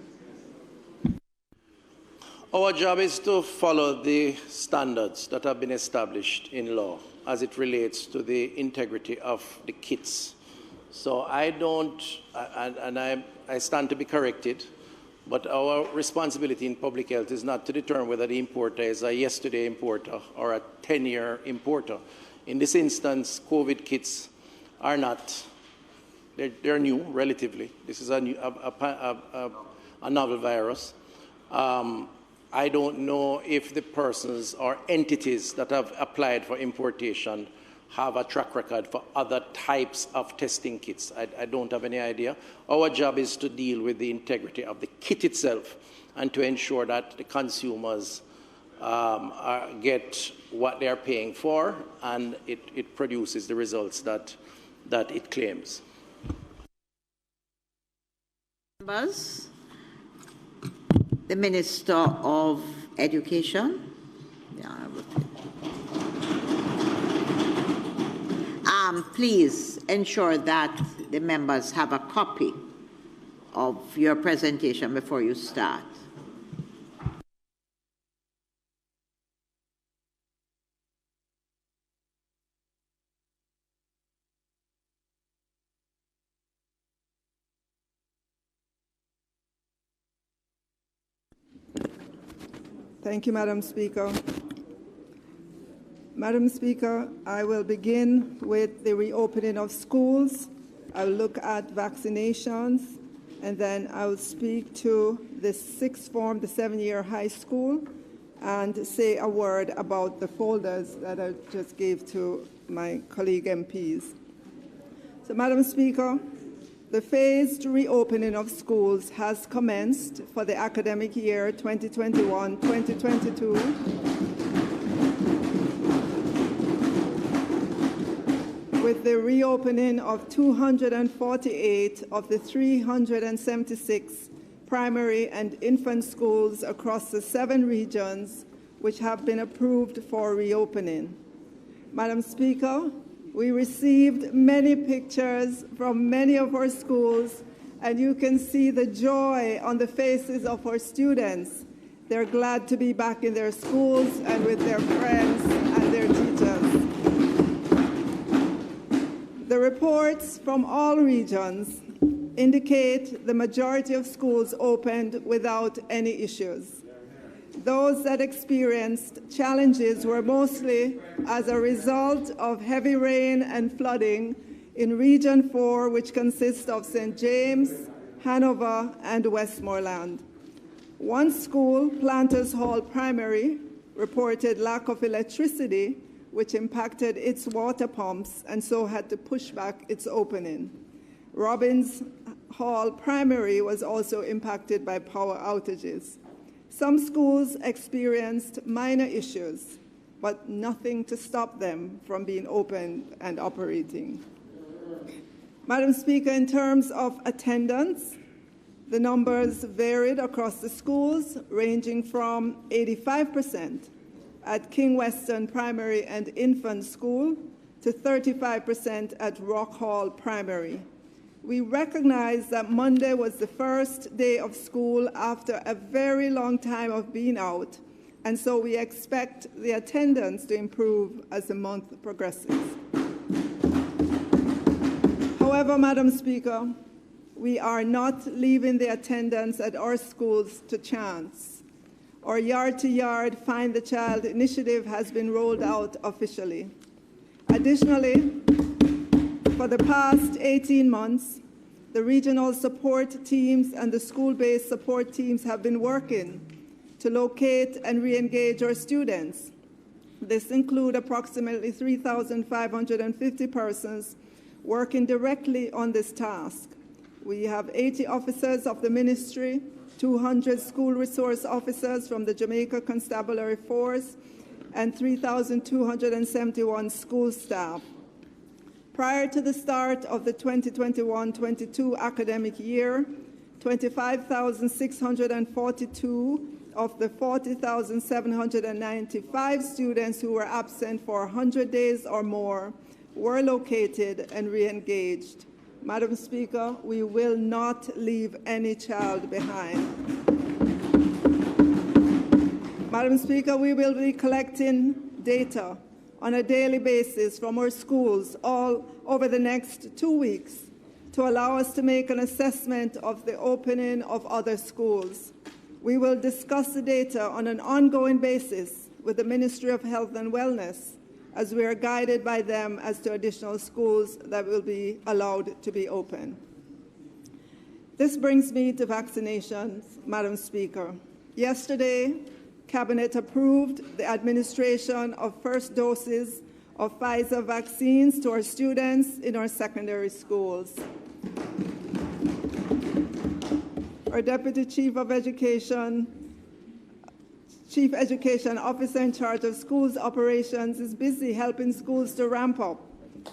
Our job is to follow the standards that have been established in law as it relates to the integrity of the kits. So I don't, and I stand to be corrected, but our responsibility in public health is not to determine whether the importer is a yesterday importer or a 10-year importer. In this instance, COVID kits are not, they're new, relatively. This is a novel virus. I don't know if the persons or entities that have applied for importation have a track record for other types of testing kits. I don't have any idea. Our job is to deal with the integrity of the kit itself and to ensure that the consumers get what they're paying for and it produces the results that it claims. Members, the Minister of Education. Please ensure that the members have a copy of your presentation before you start. Thank you, Madam Speaker. Madam Speaker, I will begin with the reopening of schools. I'll look at vaccinations, and then I'll speak to the sixth form, the 7-year high school, and say a word about the folders that I just gave to my colleague MPs. So, Madam Speaker, the phased reopening of schools has commenced for the academic year 2021-2022 with the reopening of 248 of the 376 primary and infant schools across the 7 regions which have been approved for reopening. Madam Speaker, we received many pictures from many of our schools, and you can see the joy on the faces of our students. They're glad to be back in their schools and with their friends and their teachers. The reports from all regions indicate the majority of schools opened without any issues. Those that experienced challenges were mostly as a result of heavy rain and flooding in Region 4, which consists of St. James, Hanover, and Westmoreland. One school, Planters Hall Primary, reported lack of electricity, which impacted its water pumps and so had to push back its opening. Robbins Hall Primary was also impacted by power outages. Some schools experienced minor issues, but nothing to stop them from being open and operating. Madam Speaker, in terms of attendance, the numbers varied across the schools, ranging from 85% at King Western Primary and Infant School to 35% at Rock Hall Primary. We recognize that Monday was the first day of school after a very long time of being out, and so we expect the attendance to improve as the month progresses. However, Madam Speaker, we are not leaving the attendance at our schools to chance. Our yard-to-yard Find the Child initiative has been rolled out officially. Additionally, for the past 18 months, the regional support teams and the school-based support teams have been working to locate and re-engage our students. This includes approximately 3,550 persons working directly on this task. We have 80 officers of the ministry, 200 school resource officers from the Jamaica Constabulary Force, and 3,271 school staff. Prior to the start of the 2021-22 academic year, 25,642 of the 40,795 students who were absent for 100 days or more were located and re-engaged. Madam Speaker, we will not leave any child behind. Madam Speaker, we will be collecting data on a daily basis from our schools all over the next 2 weeks to allow us to make an assessment of the opening of other schools. We will discuss the data on an ongoing basis with the Ministry of Health and Wellness as we are guided by them as to additional schools that will be allowed to be open. This brings me to vaccinations, Madam Speaker. Yesterday, Cabinet approved the administration of first doses of Pfizer vaccines to our students in our secondary schools. Our Deputy Chief Education Officer in charge of schools operations is busy helping schools to ramp up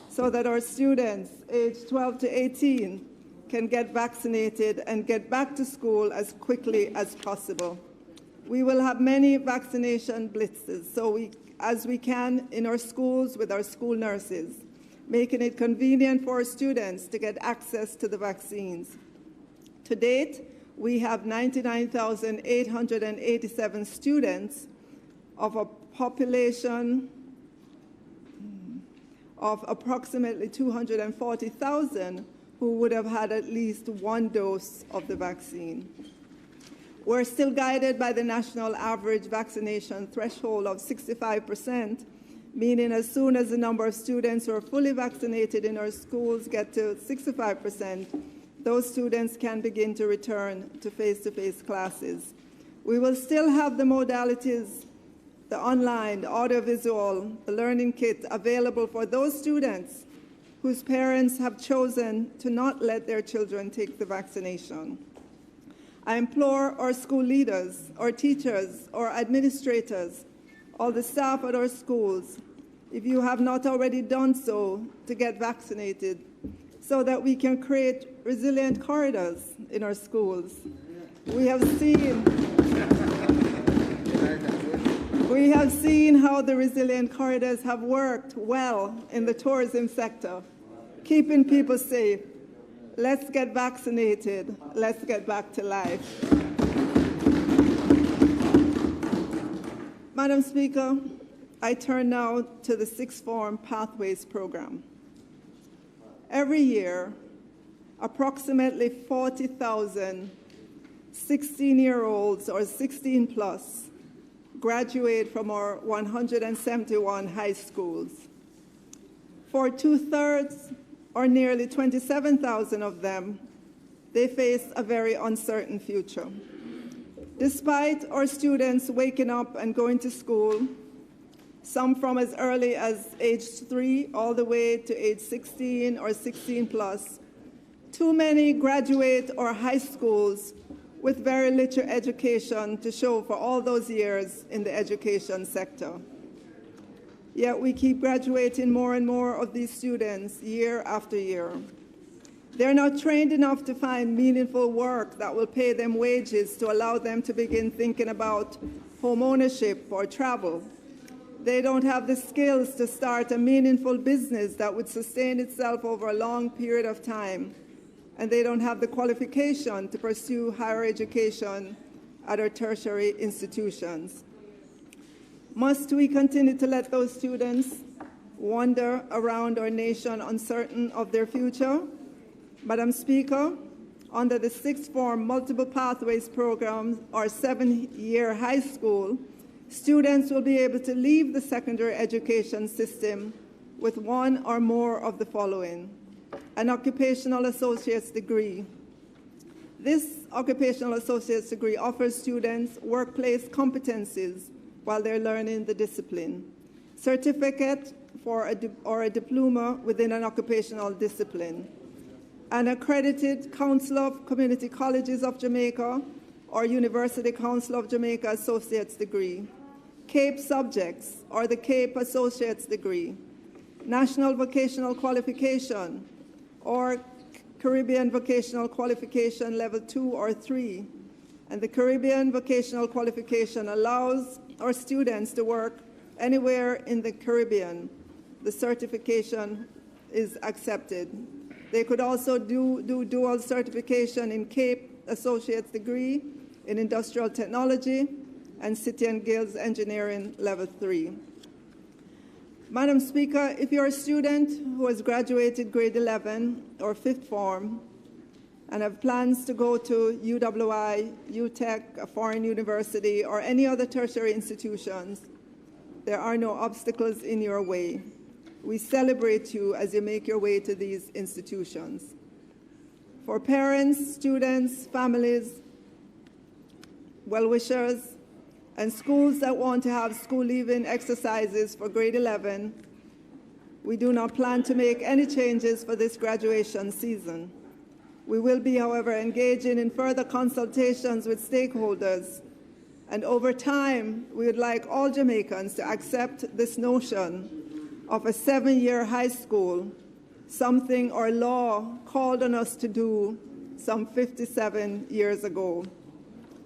so that our students aged 12 to 18 can get vaccinated and get back to school as quickly as possible. We will have many vaccination blitzes as we can in our schools with our school nurses, making it convenient for our students to get access to the vaccines. To date, we have 99,887 students of a population of approximately 240,000 who would have had at least one dose of the vaccine. We're still guided by the national average vaccination threshold of 65%, meaning as soon as the number of students who are fully vaccinated in our schools get to 65%, those students can begin to return to face-to-face classes. We will still have the modalities, the online, the audiovisual, the learning kit available for those students whose parents have chosen to not let their children take the vaccination. I implore our school leaders, our teachers, our administrators, all the staff at our schools, if you have not already done so, to get vaccinated so that we can create resilient corridors in our schools. We have seen how the resilient corridors have worked well in the tourism sector, keeping people safe. Let's get vaccinated. Let's get back to life. Madam Speaker, I turn now to the Sixth Form Pathways Program. Every year, approximately 40,000 16-year-olds or 16 plus graduate from our 171 high schools. For 2/3 or nearly 27,000 of them, they face a very uncertain future. Despite our students waking up and going to school, some from as early as age 3 all the way to age 16 or 16 plus, too many graduate our high schools with very little education to show for all those years in the education sector. Yet we keep graduating more and more of these students year after year. They're not trained enough to find meaningful work that will pay them wages to allow them to begin thinking about home ownership or travel. They don't have the skills to start a meaningful business that would sustain itself over a long period of time. And they don't have the qualification to pursue higher education at our tertiary institutions. Must we continue to let those students wander around our nation uncertain of their future? Madam Speaker, under the sixth form multiple pathways program or 7-year high school, students will be able to leave the secondary education system with one or more of the following: an occupational associate's degree. This occupational associate's degree offers students workplace competencies while they're learning the discipline, certificate or a diploma within an occupational discipline, an accredited Council of Community Colleges of Jamaica or University Council of Jamaica associate's degree, CAPE subjects or the CAPE associate's degree, National Vocational Qualification or Caribbean Vocational Qualification Level 2 or 3. And the Caribbean Vocational Qualification allows our students to work anywhere in the Caribbean. The certification is accepted. They could also do dual certification in CAPE Associate's degree in Industrial Technology and City and Guilds Engineering Level 3. Madam Speaker, if you're a student who has graduated grade 11 or 5th form and have plans to go to UWI, UTech, a foreign university, or any other tertiary institutions, there are no obstacles in your way. We celebrate you as you make your way to these institutions. For parents, students, families, well-wishers, and schools that want to have school leaving exercises for grade 11, we do not plan to make any changes for this graduation season. We will be, however, engaging in further consultations with stakeholders, and over time, we would like all Jamaicans to accept this notion of a 7-year high school, something our law called on us to do some 57 years ago.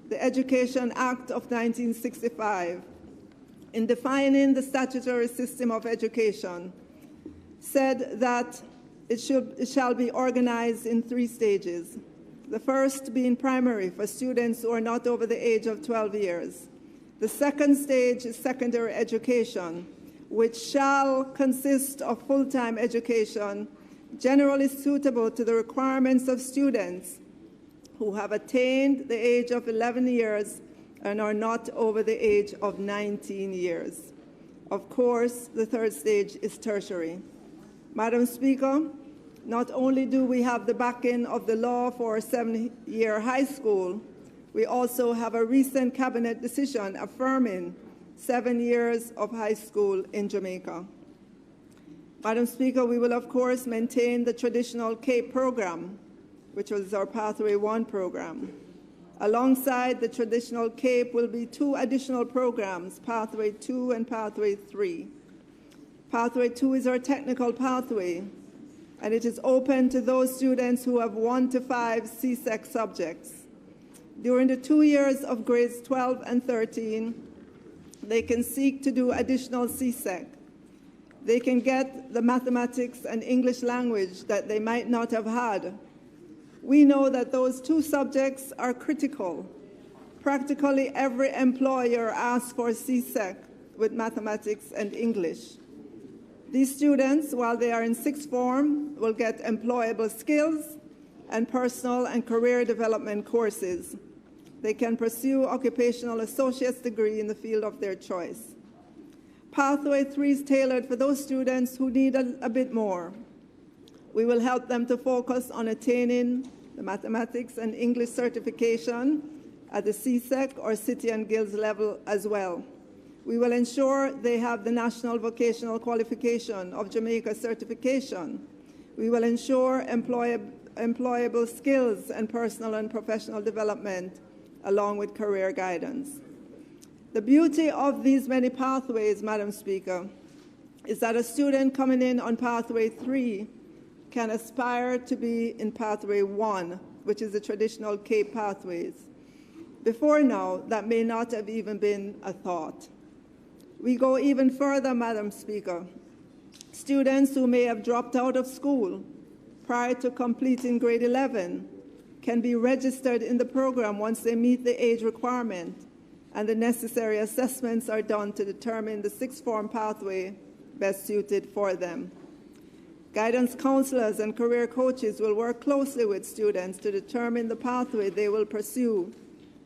The Education Act of 1965, in defining the statutory system of education, said that it shall be organized in 3 stages. The first being primary for students who are not over the age of 12 years. The second stage is secondary education, which shall consist of full-time education generally suitable to the requirements of students who have attained the age of 11 years and are not over the age of 19 years. Of course, the third stage is tertiary. Madam Speaker, not only do we have the backing of the law for a 7-year high school, we also have a recent cabinet decision affirming 7 years of high school in Jamaica. Madam Speaker, we will of course maintain the traditional CAPE program, which was our Pathway 1 program. Alongside the traditional CAPE will be 2 additional programs, Pathway 2 and Pathway 3. Pathway 2 is our technical pathway, and it is open to those students who have 1 to 5 CSEC subjects. During the 2 years of grades 12 and 13, they can seek to do additional CSEC. They can get the mathematics and English language that they might not have had. We know that those 2 subjects are critical. Practically every employer asks for CSEC with mathematics and English. These students, while they are in 6th form, will get employable skills and personal and career development courses. They can pursue occupational associate's degree in the field of their choice. Pathway 3 is tailored for those students who need a bit more. We will help them to focus on attaining the mathematics and English certification at the CSEC or City and Guilds level as well. We will ensure they have the National Vocational Qualification of Jamaica certification. We will ensure employable skills and personal and professional development along with career guidance. The beauty of these many pathways, Madam Speaker, is that a student coming in on Pathway 3 can aspire to be in Pathway 1, which is the traditional CAPE pathways. Before now, that may not have even been a thought. We go even further, Madam Speaker. Students who may have dropped out of school prior to completing grade 11 can be registered in the program once they meet the age requirement and the necessary assessments are done to determine the 6th form pathway best suited for them. Guidance counselors and career coaches will work closely with students to determine the pathway they will pursue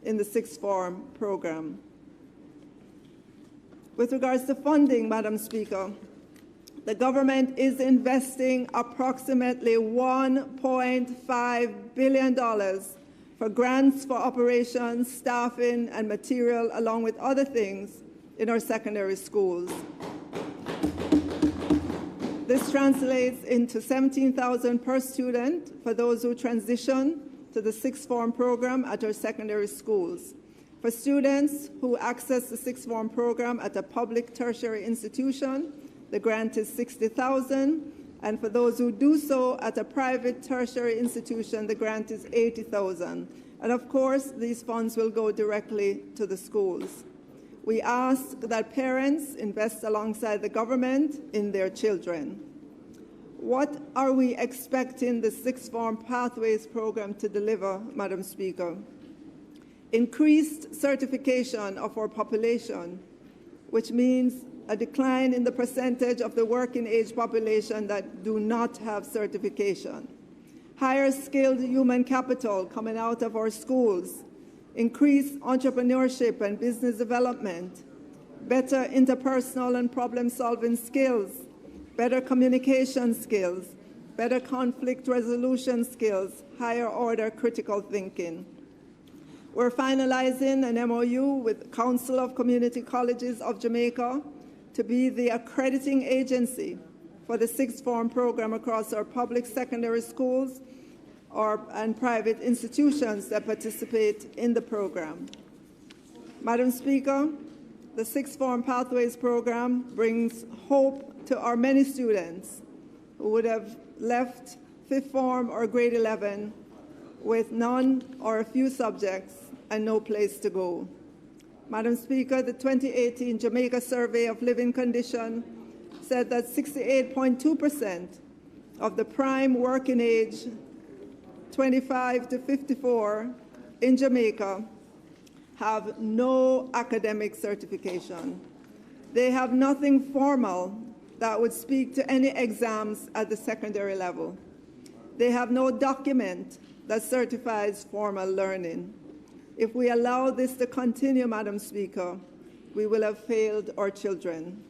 in the sixth form program. With regards to funding, Madam Speaker, the government is investing approximately $1.5 billion for grants for operations, staffing, and material, along with other things, in our secondary schools. This translates into $17,000 per student for those who transition to the sixth form program at our secondary schools. For students who access the sixth form program at a public tertiary institution, the grant is $60,000, and for those who do so at a private tertiary institution, the grant is $80,000. And of course, these funds will go directly to the schools. We ask that parents invest alongside the government in their children. What are we expecting the sixth form pathways program to deliver, Madam Speaker? Increased certification of our population, which means a decline in the percentage of the working age population that do not have certification. Higher skilled human capital coming out of our schools. Increased entrepreneurship and business development. Better interpersonal and problem-solving skills. Better communication skills. Better conflict resolution skills. Higher order critical thinking. We're finalizing an MOU with Council of Community Colleges of Jamaica to be the accrediting agency for the sixth form program across our public secondary schools and private institutions that participate in the program. Madam Speaker, the sixth form pathways program brings hope to our many students who would have left fifth form or grade 11 with none or a few subjects and no place to go. Madam Speaker, the 2018 Jamaica Survey of Living Condition said that 68.2% of the prime working age 25 to 54 in Jamaica have no academic certification. They have nothing formal that would speak to any exams at the secondary level. They have no document that certifies formal learning. If we allow this to continue, Madam Speaker, we will have failed our children.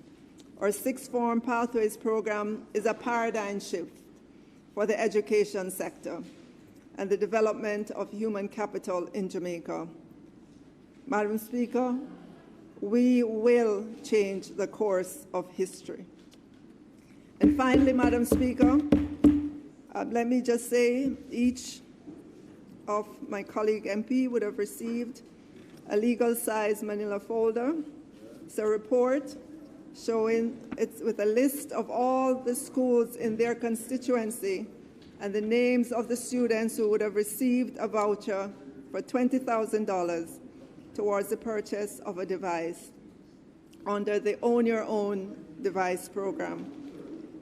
Our sixth form pathways program is a paradigm shift for the education sector and the development of human capital in Jamaica. Madam Speaker, we will change the course of history. And finally, Madam Speaker, let me just say each of my colleague MP would have received a legal-size manila folder. It's a report showing it's with a list of all the schools in their constituency and the names of the students who would have received a voucher for $20,000 towards the purchase of a device under the Own Your Own device program.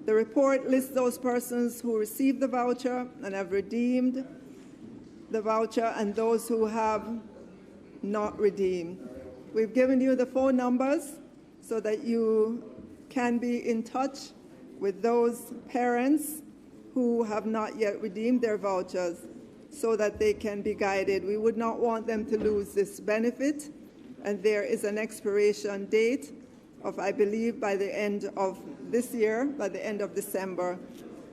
The report lists those persons who received the voucher and have redeemed the voucher and those who have not redeemed. We've given you the phone numbers so that you can be in touch with those parents who have not yet redeemed their vouchers so that they can be guided. We would not want them to lose this benefit, and there is an expiration date of, I believe, by the end of this year, by the end of December,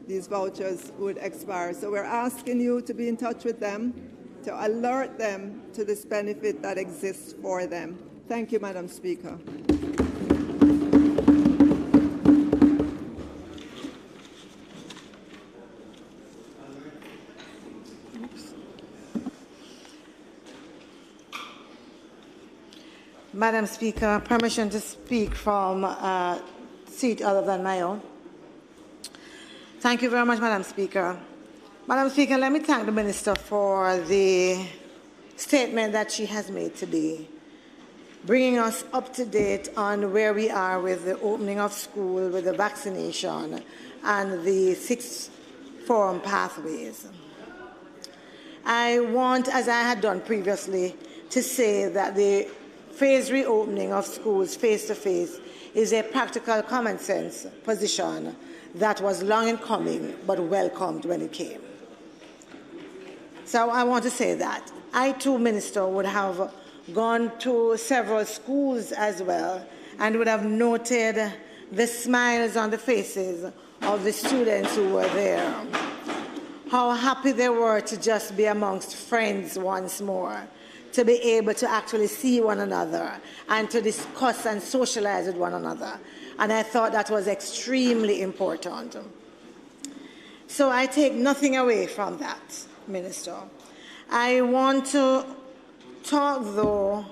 these vouchers would expire. So we're asking you to be in touch with them, to alert them to this benefit that exists for them. Thank you, Madam Speaker. Madam Speaker, permission to speak from a seat other than my own. Thank you very much, Madam Speaker. Madam Speaker, let me thank the Minister for the statement that she has made today, bringing us up to date on where we are with the opening of school, with the vaccination, and the sixth form pathways. I want, as I had done previously, to say that the phased reopening of schools face-to-face is a practical common sense position that was long in coming but welcomed when it came. So I want to say that. I too, Minister, would have gone to several schools as well and would have noted the smiles on the faces of the students who were there. How happy they were to just be amongst friends once more, to be able to actually see one another and to discuss and socialize with one another. And I thought that was extremely important. So I take nothing away from that, Minister. I want to talk, though,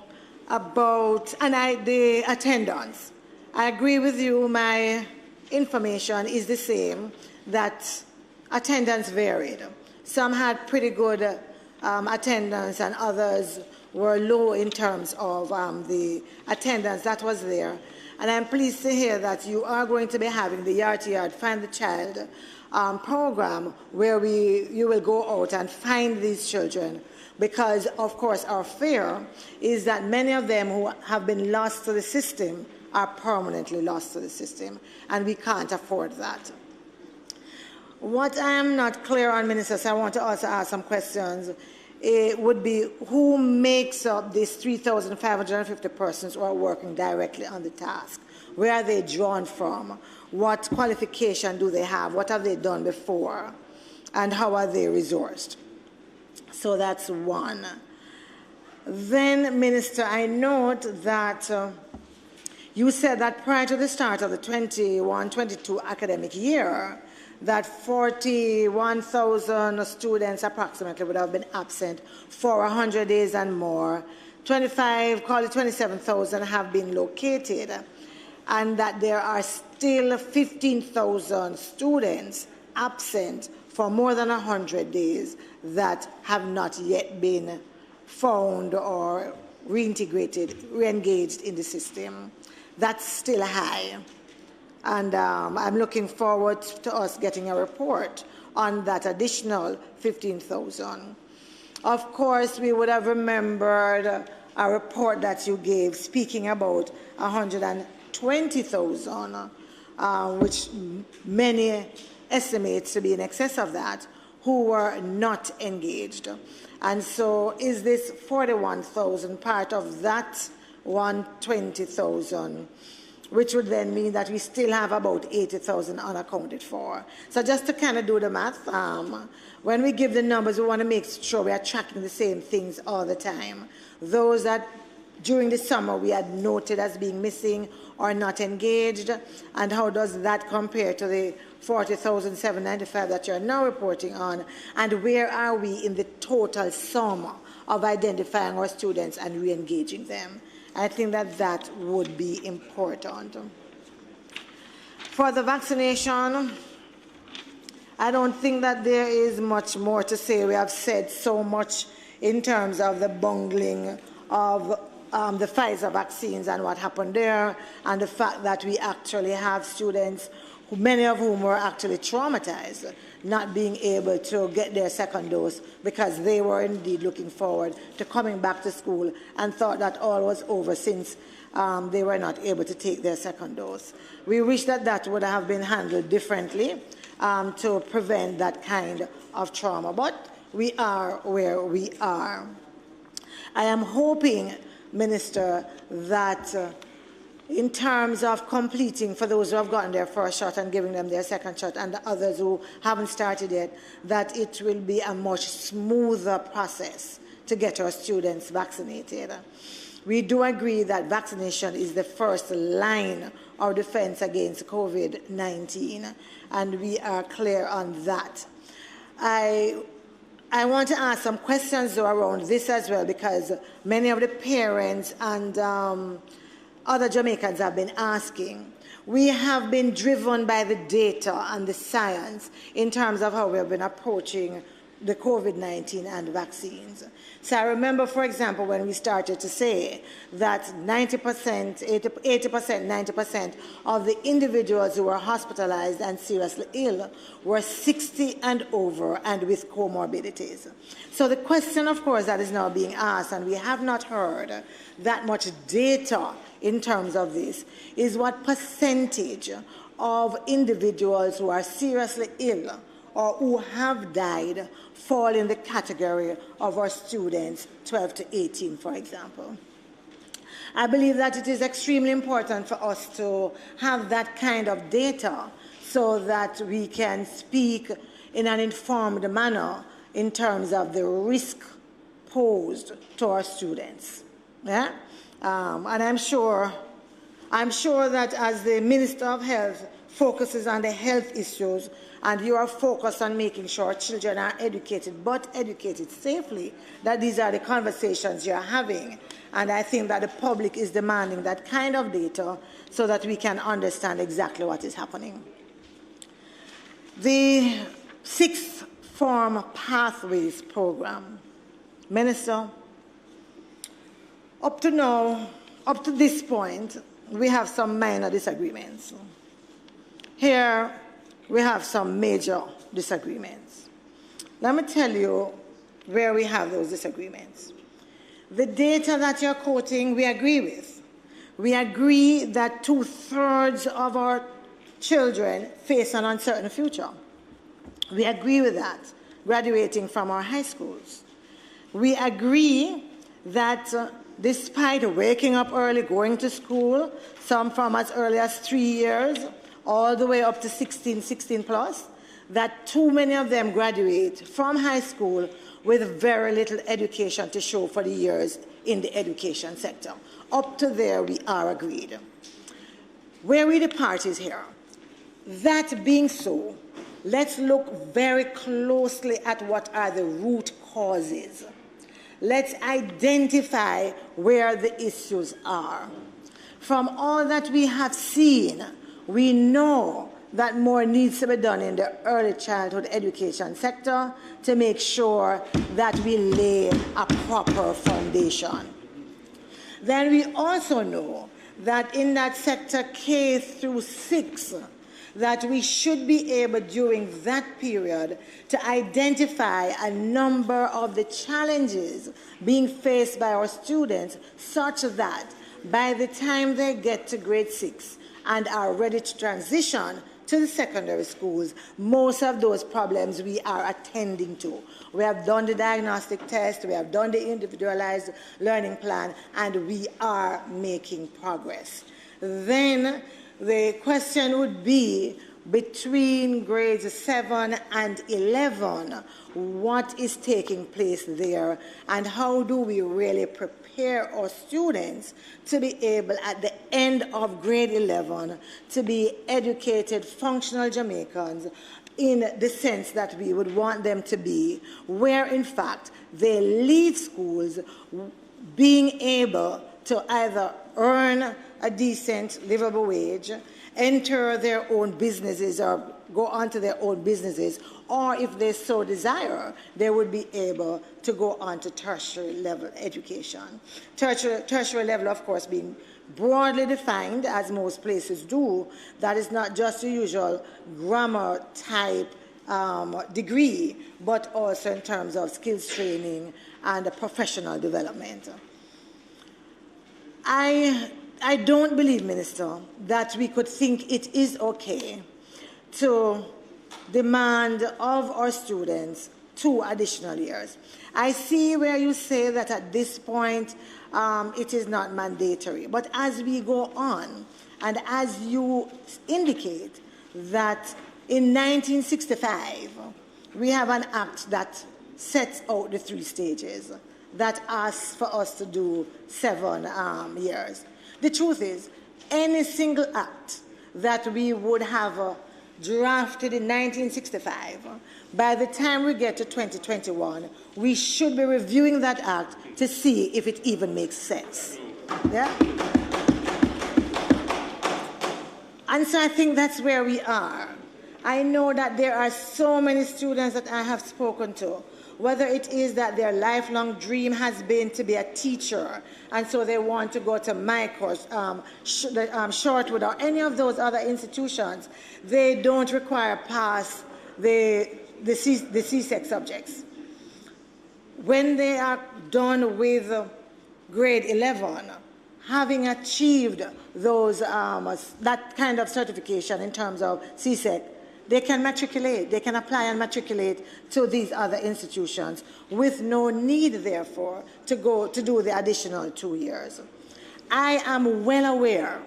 about the attendance. I agree with you. My information is the same, that attendance varied. Some had pretty good attendance and others were low in terms of the attendance that was there. And I'm pleased to hear that you are going to be having the Yard-to-Yard Find the Child program where you will go out and find these children, because, of course, our fear is that many of them who have been lost to the system are permanently lost to the system, and we can't afford that. What I am not clear on, Minister, so I want to also ask some questions, would be who makes up these 3,550 persons who are working directly on the task? Where are they drawn from? What qualification do they have? What have they done before? And how are they resourced? So that's one. Then, Minister, I note that you said that prior to the start of the 21-22 academic year, that 41,000 students approximately would have been absent for 100 days and more. 27,000 have been located, and that there are still 15,000 students absent for more than 100 days that have not yet been found or re-engaged in the system. That's still high. And I'm looking forward to us getting a report on that additional 15,000. Of course, we would have remembered a report that you gave speaking about 120,000, which many estimate to be in excess of that, who were not engaged. And so is this 41,000 part of that 120,000? Which would then mean that we still have about 80,000 unaccounted for. So just to kind of do the math, when we give the numbers, we want to make sure we are tracking the same things all the time. Those that during the summer we had noted as being missing or not engaged, and how does that compare to the 40,795 that you're now reporting on, and where are we in the total sum of identifying our students and re-engaging them? I think that that would be important. For the vaccination, I don't think that there is much more to say. We have said so much in terms of the bungling of the Pfizer vaccines and what happened there, and the fact that we actually have students, many of whom were actually traumatized, not being able to get their second dose because they were indeed looking forward to coming back to school and thought that all was over since they were not able to take their second dose. We wish that that would have been handled differently to prevent that kind of trauma, but we are where we are. I am hoping, Minister, that in terms of completing for those who have gotten their first shot and giving them their second shot, and the others who haven't started yet, that it will be a much smoother process to get our students vaccinated. We do agree that vaccination is the first line of defense against COVID-19, and we are clear on that. I want to ask some questions around this as well, because many of the parents and other Jamaicans have been asking. We have been driven by the data and the science in terms of how we have been approaching the COVID-19 and vaccines. So I remember, for example, when we started to say that 90%, 80%, 90% of the individuals who were hospitalized and seriously ill were 60 and over and with comorbidities. So the question, of course, that is now being asked, and we have not heard that much data in terms of this, is what percentage of individuals who are seriously ill or who have died fall in the category of our students 12 to 18, for example. I believe that it is extremely important for us to have that kind of data so that we can speak in an informed manner in terms of the risk posed to our students. Yeah? And I'm sure that as the Minister of Health focuses on the health issues, and you are focused on making sure children are educated, but educated safely, that these are the conversations you're having. And I think that the public is demanding that kind of data so that we can understand exactly what is happening. The Sixth Form Pathways Program. Minister, up to now, up to this point, we have some minor disagreements. Here, we have some major disagreements. Let me tell you where we have those disagreements. The data that you're quoting, we agree with. We agree that 2/3 of our children face an uncertain future. We agree with that, graduating from our high schools. We agree that despite waking up early, going to school, some from as early as 3 years, all the way up to 16 plus, that too many of them graduate from high school with very little education to show for the years in the education sector. Up to there, we are agreed. Where we depart is here. That being so, let's look very closely at what are the root causes. Let's identify where the issues are. From all that we have seen, we know that more needs to be done in the early childhood education sector to make sure that we lay a proper foundation. Then we also know that in that sector K through 6, that we should be able during that period to identify a number of the challenges being faced by our students such that by the time they get to grade 6 and are ready to transition to the secondary schools, most of those problems we are attending to. We have done the diagnostic test, we have done the individualized learning plan, and we are making progress. Then the question would be, between grades 7 and 11, what is taking place there, and how do we really prepare our students to be able, at the end of grade 11, to be educated, functional Jamaicans in the sense that we would want them to be, where in fact they leave schools being able to either earn a decent, livable wage, enter their own businesses or go on to their own businesses, or if they so desire, they would be able to go on to tertiary level education. Tertiary level, of course, being broadly defined, as most places do. That is not just the usual grammar type degree, but also in terms of skills training and professional development. I don't believe, Minister, that we could think it is okay to demand of our students 2 additional years. I see where you say that at this point it is not mandatory, but as we go on, and as you indicate that in 1965 we have an act that sets out the 3 stages that asks for us to do 7 years. The truth is, any single act that we would have drafted in 1965, by the time we get to 2021, we should be reviewing that act to see if it even makes sense. Yeah? And so I think that's where we are. I know that there are so many students that I have spoken to whether it is that their lifelong dream has been to be a teacher, and so they want to go to my course, Shortwood, or any of those other institutions, they don't require pass the CSEC subjects. When they are done with grade 11, having achieved those that kind of certification in terms of CSEC, they can matriculate, they can apply and matriculate to these other institutions with no need, therefore, to go to do the additional 2 years. I am well aware,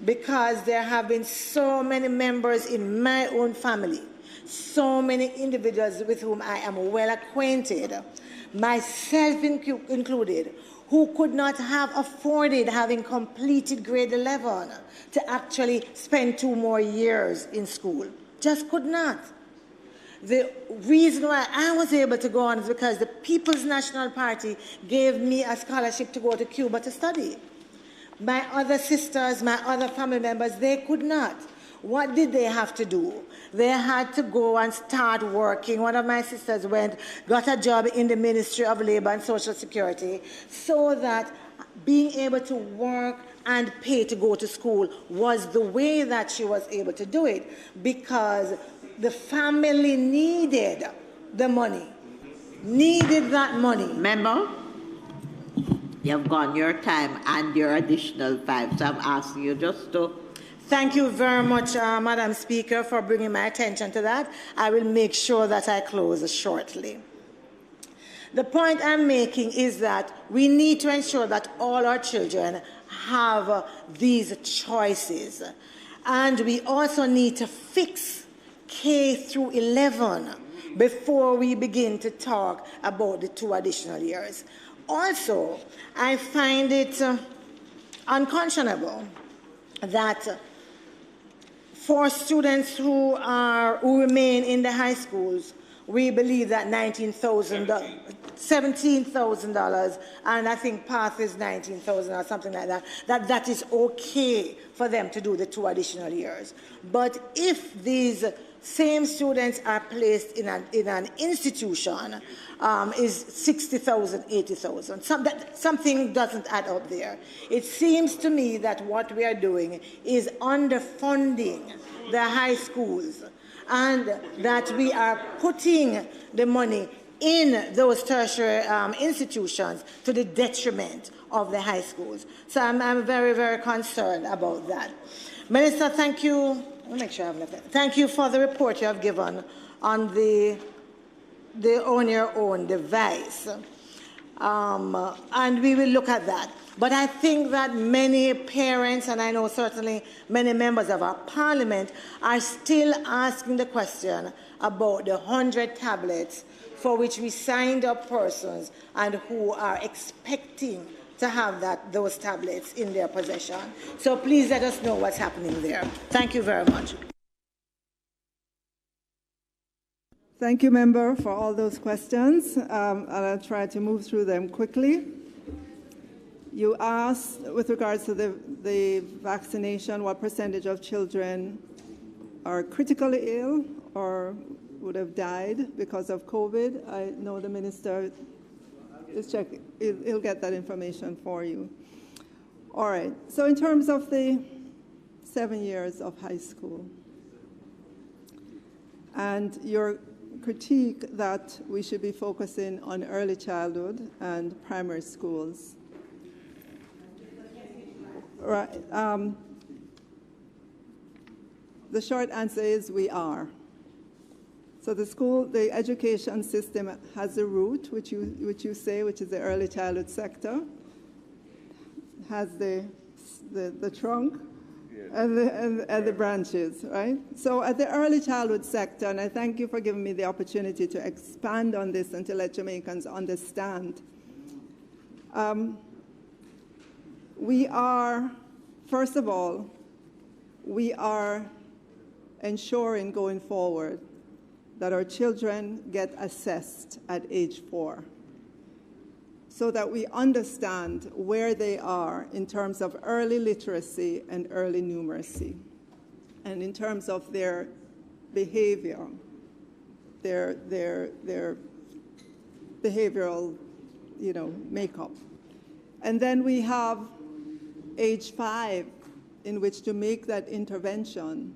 because there have been so many members in my own family, so many individuals with whom I am well acquainted, myself included, who could not have afforded having completed grade 11 to actually spend 2 more years in school. Just could not. The reason why I was able to go on is because the People's National Party gave me a scholarship to go to Cuba to study. My other sisters, my other family members, they could not. What did they have to do? They had to go and start working. One of my sisters got a job in the Ministry of Labor and Social Security, so that being able to work and pay to go to school was the way that she was able to do it, because the family needed the money, needed that money. Member, you have gone your time and your additional 5, so I'm asking you just to... Thank you very much, Madam Speaker, for bringing my attention to that. I will make sure that I close shortly. The point I'm making is that we need to ensure that all our children have these choices. And we also need to fix K through 11 before we begin to talk about the 2 additional years. Also, I find it unconscionable that for students who remain in the high schools, we believe that $17,000, and I think PATH is $19,000 or something like that, that is okay for them to do the 2 additional years. But if these same students are placed in an institution, is $60,000, $80,000. Something doesn't add up there. It seems to me that what we are doing is underfunding the high schools, and that we are putting the money in those tertiary institutions to the detriment of the high schools. So I'm very, very concerned about that. Minister, thank you. Let me make sure I have left that. Thank you for the report you have given on the on your own device. And we will look at that. But I think that many parents, and I know certainly many members of our parliament, are still asking the question about the 100 tablets for which we signed up persons and who are expecting to have those tablets in their possession. So please let us know what's happening there. Thank you very much. Thank you, Member, for all those questions. And I'll try to move through them quickly. You asked, with regards to the vaccination, what percentage of children are critically ill or would have died because of COVID. I know the Minister is checking. He'll get that information for you. All right. So in terms of the 7 years of high school and your critique that we should be focusing on early childhood and primary schools. Right. The short answer is we are. So the education system has a root, which you say, which is the early childhood sector, has the trunk and the branches, right? So at the early childhood sector, and I thank you for giving me the opportunity to expand on this and to let Jamaicans understand. We are, first of all, we are ensuring going forward that our children get assessed at age 4 so that we understand where they are in terms of early literacy and early numeracy, and in terms of their behavior, their behavioral, makeup. And then we have age 5 in which to make that intervention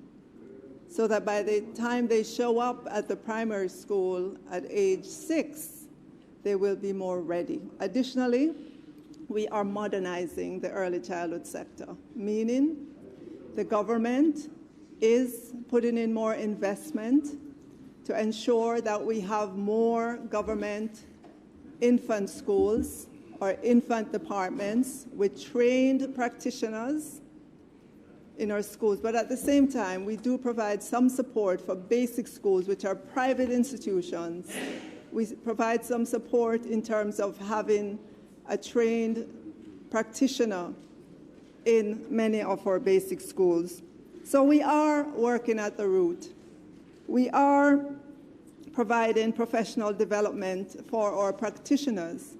so that by the time they show up at the primary school at age 6, they will be more ready. Additionally, we are modernizing the early childhood sector, meaning the government is putting in more investment to ensure that we have more government infant schools or infant departments with trained practitioners in our schools. But at the same time, we do provide some support for basic schools, which are private institutions. We provide some support in terms of having a trained practitioner in many of our basic schools. So we are working at the root. We are providing professional development for our practitioners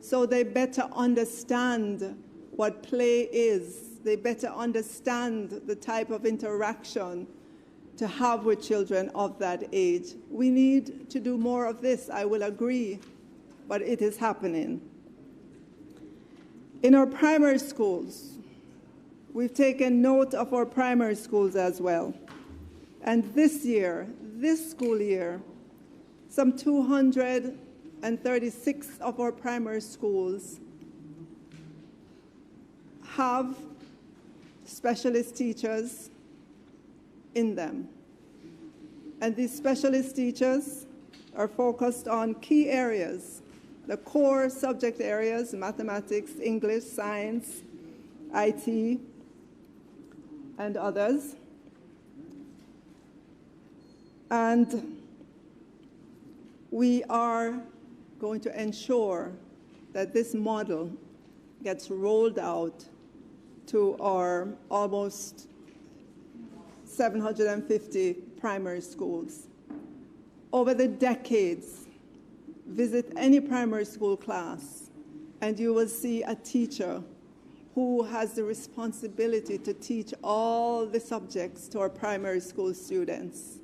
so they better understand what play is. They better understand the type of interaction to have with children of that age. We need to do more of this, I will agree, but it is happening. In our primary schools, we've taken note of our primary schools as well. And this school year, some 236 of our primary schools have specialist teachers in them. And these specialist teachers are focused on key areas, the core subject areas, mathematics, English, science, IT, and others. And we are going to ensure that this model gets rolled out to our almost 750 primary schools. Over the decades, visit any primary school class, and you will see a teacher who has the responsibility to teach all the subjects to our primary school students.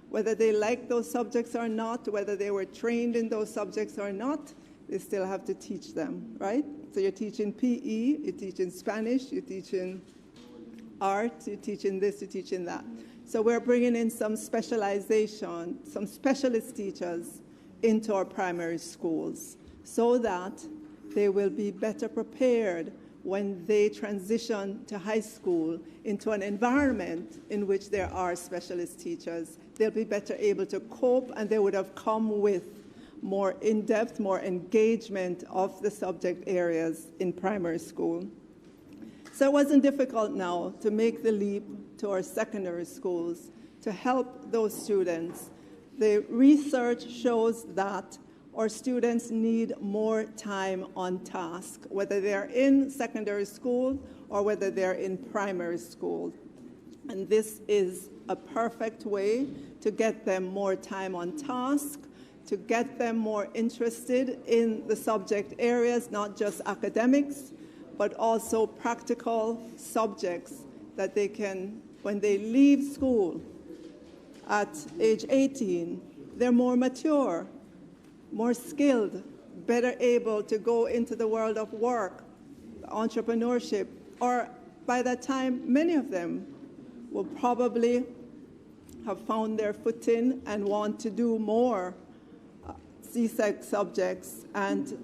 Whether they like those subjects or not, whether they were trained in those subjects or not, they still have to teach them, right? So you're teaching PE, you're teaching Spanish, you're teaching art, you're teaching this, you're teaching that. So we're bringing in some specialization, some specialist teachers into our primary schools so that they will be better prepared when they transition to high school into an environment in which there are specialist teachers. They'll be better able to cope, and they would have come with more in-depth, more engagement of the subject areas in primary school. So it wasn't difficult now to make the leap to our secondary schools to help those students. The research shows that our students need more time on task, whether they're in secondary school or whether they're in primary school. And this is a perfect way to get them more time on task, to get them more interested in the subject areas, not just academics, but also practical subjects that they can, when they leave school at age 18, they're more mature, more skilled, better able to go into the world of work, entrepreneurship, or by that time, many of them will probably have found their footing and want to do more CSEC subjects. And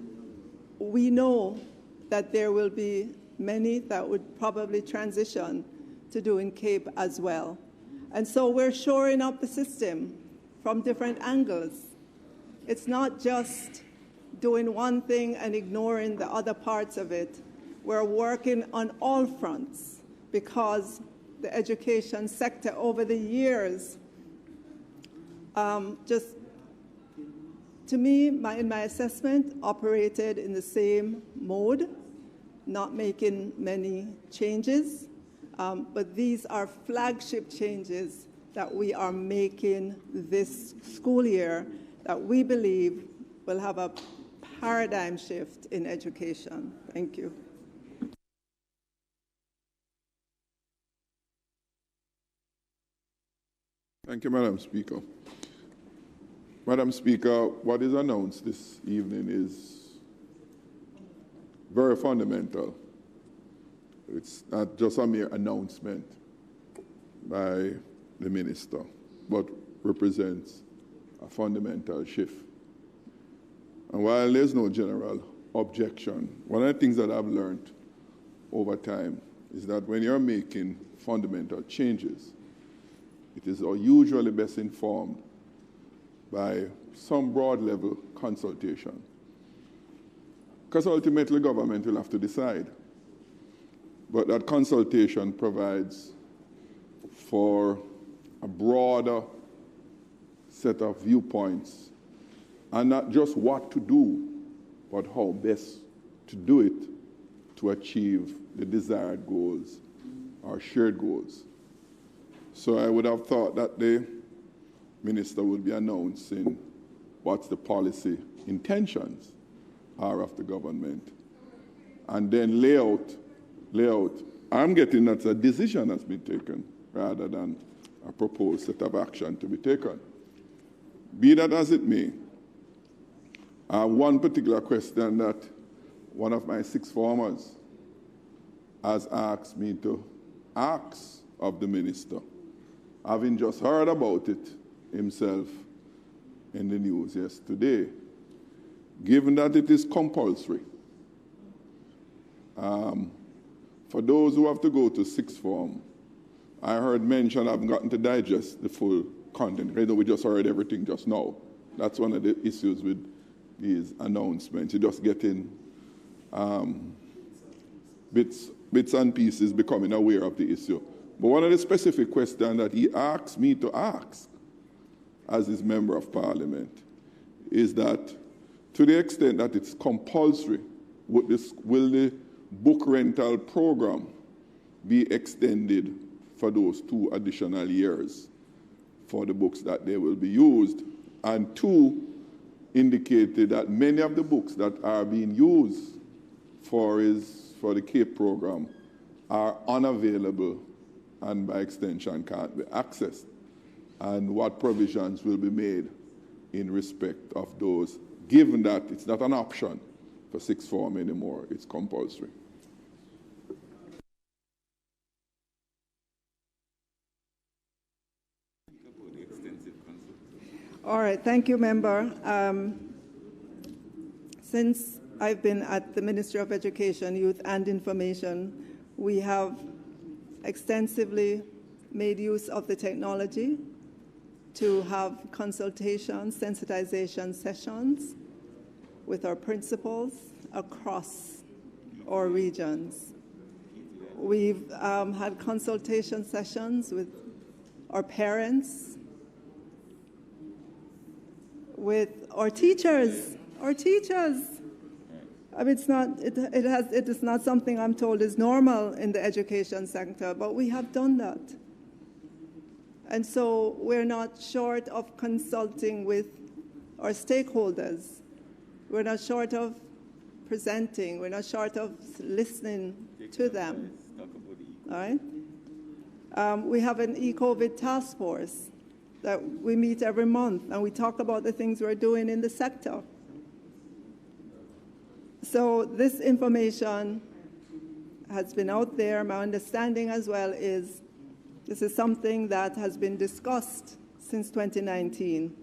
we know that there will be many that would probably transition to doing CAPE as well. And so we're shoring up the system from different angles. It's not just doing one thing and ignoring the other parts of it. We're working on all fronts because the education sector over the years, just to me, in my assessment, operated in the same mode, not making many changes. But these are flagship changes that we are making this school year that we believe will have a paradigm shift in education. Thank you. Thank you, Madam Speaker. Madam Speaker, what is announced this evening is very fundamental. It's not just a mere announcement by the Minister, but represents a fundamental shift. And while there's no general objection, one of the things that I've learned over time is that when you're making fundamental changes, it is usually best informed by some broad level consultation. Because ultimately government will have to decide. But that consultation provides for a broader set of viewpoints, and not just what to do, but how best to do it to achieve the desired goals or shared goals. So I would have thought that the Minister would be announcing what's the policy intentions are of the government, and then lay out. I'm getting that a decision has been taken rather than a proposed set of action to be taken. Be that as it may, one particular question that one of my sixth formers has asked me to ask of the Minister, having just heard about it himself in the news yesterday, given that it is compulsory. For those who have to go to sixth form, I heard mention I haven't gotten to digest the full content. I know we just heard everything just now. That's one of the issues with these announcements. You're just getting bits and pieces, becoming aware of the issue. But one of the specific questions that he asked me to ask as his Member of Parliament is that to the extent that it's compulsory, will the book rental program be extended for those 2 additional years for the books that they will be used? And 2, indicated that many of the books that are being used for the CAPE program are unavailable and by extension can't be accessed, and what provisions will be made in respect of those, given that it's not an option for sixth form anymore, it's compulsory. All right, thank you, Member. Since I've been at the Ministry of Education, Youth and Information, we have extensively made use of the technology to have consultations, sensitization sessions with our principals across our regions. We've had consultation sessions with our parents, with our teachers. I mean, it is not something I'm told is normal in the education sector, but we have done that. And so we're not short of consulting with our stakeholders. We're not short of presenting. We're not short of listening to them. All right? We have an e-COVID task force that we meet every month, and we talk about the things we're doing in the sector. So this information has been out there. My understanding as well is this is something that has been discussed since 2019.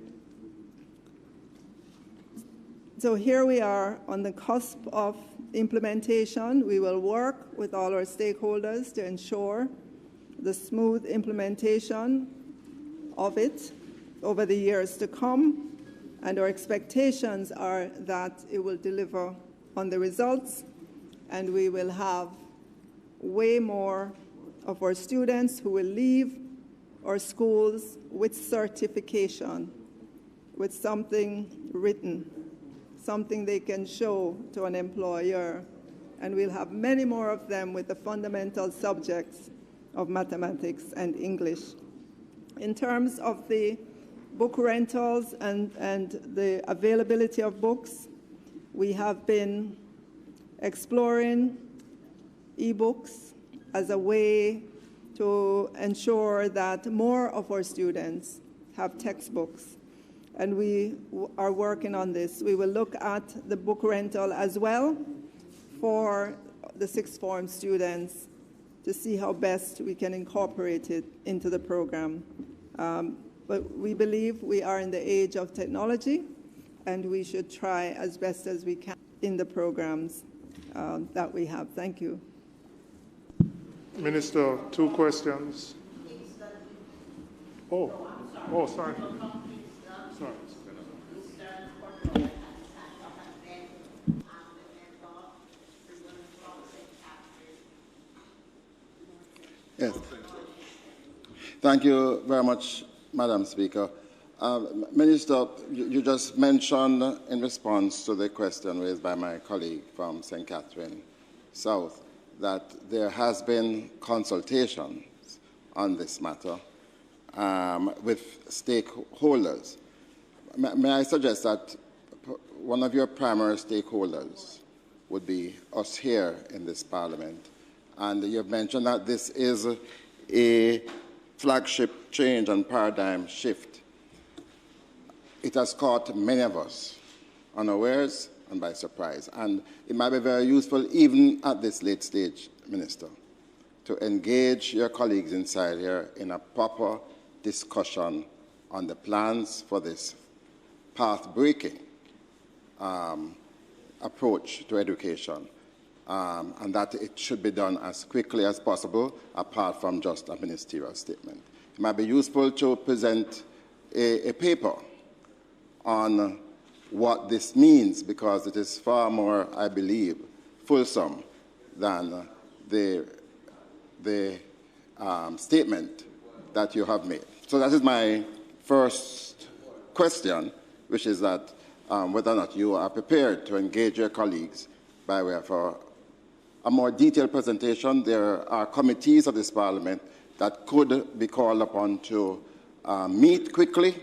So here we are on the cusp of implementation. We will work with all our stakeholders to ensure the smooth implementation of it over the years to come, and our expectations are that it will deliver on the results, and we will have way more of our students who will leave our schools with certification, with something written, something they can show to an employer, and we'll have many more of them with the fundamental subjects of mathematics and English. In terms of the book rentals and the availability of books, we have been exploring e-books as a way to ensure that more of our students have textbooks. and we are working on this. We will look at the book rental as well for the sixth form students to see how best we can incorporate it into the program. But we believe we are in the age of technology, and we should try as best as we can in the programs that we have. Thank you. Minister, 2 questions. Oh, sorry. Sorry. Yes. Thank you very much, Madam Speaker. Minister, you just mentioned in response to the question raised by my colleague from St. Catherine South that there has been consultations on this matter with stakeholders. May I suggest that one of your primary stakeholders would be us here in this Parliament? And you've mentioned that this is a flagship change and paradigm shift. It has caught many of us unawares and by surprise. And it might be very useful, even at this late stage, Minister, to engage your colleagues inside here in a proper discussion on the plans for this path-breaking approach to education, and that it should be done as quickly as possible, apart from just a ministerial statement. It might be useful to present a paper on what this means, because it is far more, I believe, fulsome than the statement that you have made. So that is my first question, which is that whether or not you are prepared to engage your colleagues by way of a more detailed presentation. There are committees of this Parliament that could be called upon to meet quickly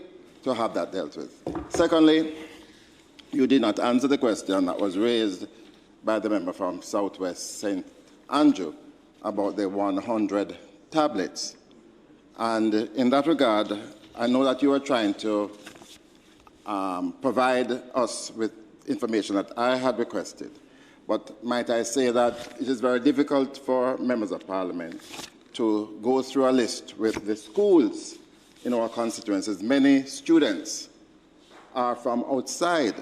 to have that dealt with. Secondly, you did not answer the question that was raised by the member from Southwest St. Andrew about the 100 tablets. And in that regard, I know that you are trying to provide us with information that I had requested. But might I say that it is very difficult for members of Parliament to go through a list with the schools in our constituencies. Many students are from outside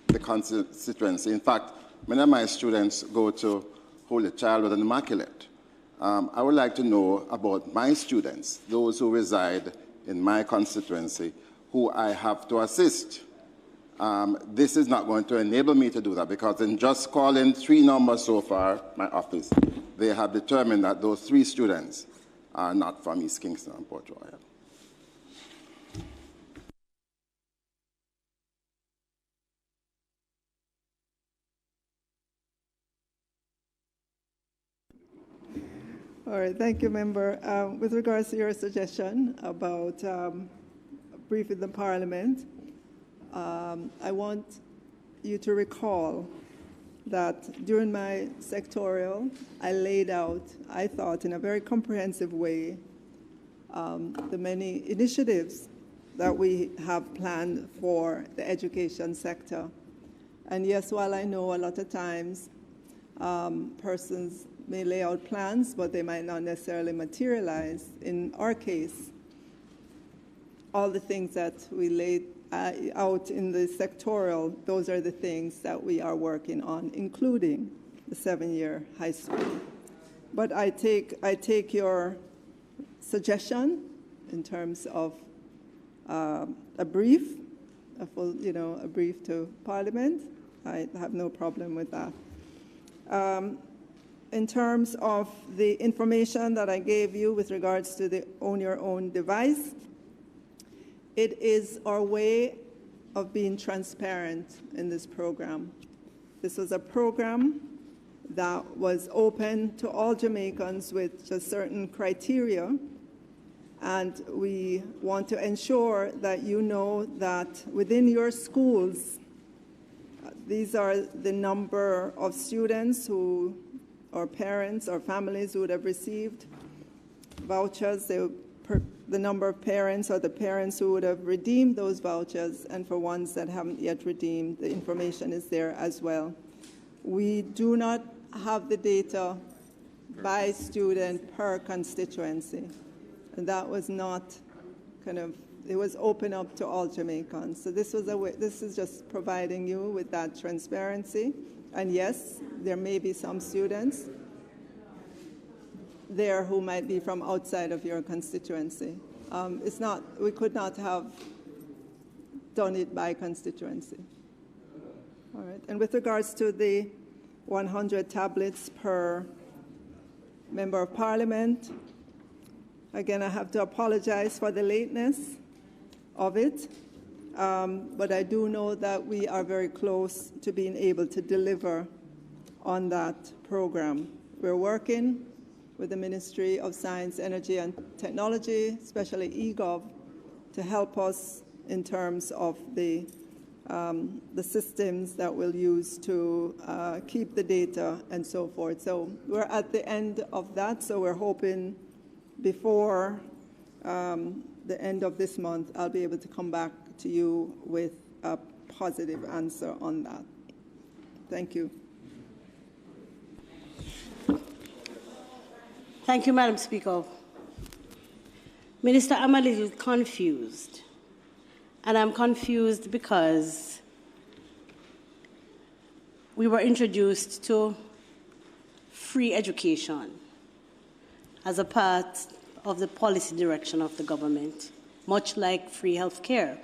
the constituency. In fact, many of my students go to Holy Child and Immaculate. I would like to know about my students, those who reside in my constituency, who I have to assist. This is not going to enable me to do that, because in just calling 3 numbers so far, my office, they have determined that those 3 students are not from East Kingston and Port Royal. All right, thank you, Member. With regards to your suggestion about briefing the Parliament, I want you to recall that during my sectorial, I laid out, I thought, in a very comprehensive way, the many initiatives that we have planned for the education sector. And yes, while I know a lot of times persons may lay out plans, but they might not necessarily materialize, in our case, all the things that we laid out in the sectorial, those are the things that we are working on, including the 7-year high school. But I take your suggestion in terms of a brief, a full, a brief to Parliament. I have no problem with that. In terms of the information that I gave you with regards to the own your own device, it is our way of being transparent in this program. This was a program that was open to all Jamaicans with just certain criteria, and we want to ensure that you know that within your schools, these are the number of students who, or parents or families who would have received vouchers. They the number of parents or the parents who would have redeemed those vouchers, and for ones that haven't yet redeemed, the information is there as well. We do not have the data by student per constituency, and that was not it was open up to all Jamaicans. So this is just providing you with that transparency. And yes, there may be some students there who might be from outside of your constituency. We could not have done it by constituency. All right. And with regards to the 100 tablets per member of parliament, again, I have to apologize for the lateness of it, but I do know that we are very close to being able to deliver on that program. We're working with the Ministry of Science, Energy and Technology, especially eGov, to help us in terms of the systems that we'll use to keep the data and so forth. So we're at the end of that, so we're hoping before the end of this month, I'll be able to come back to you with a positive answer on that. Thank you. Thank you, Madam Speaker. Minister, I'm a little confused. And I'm confused because we were introduced to free education as a part of the policy direction of the government, much like free health care.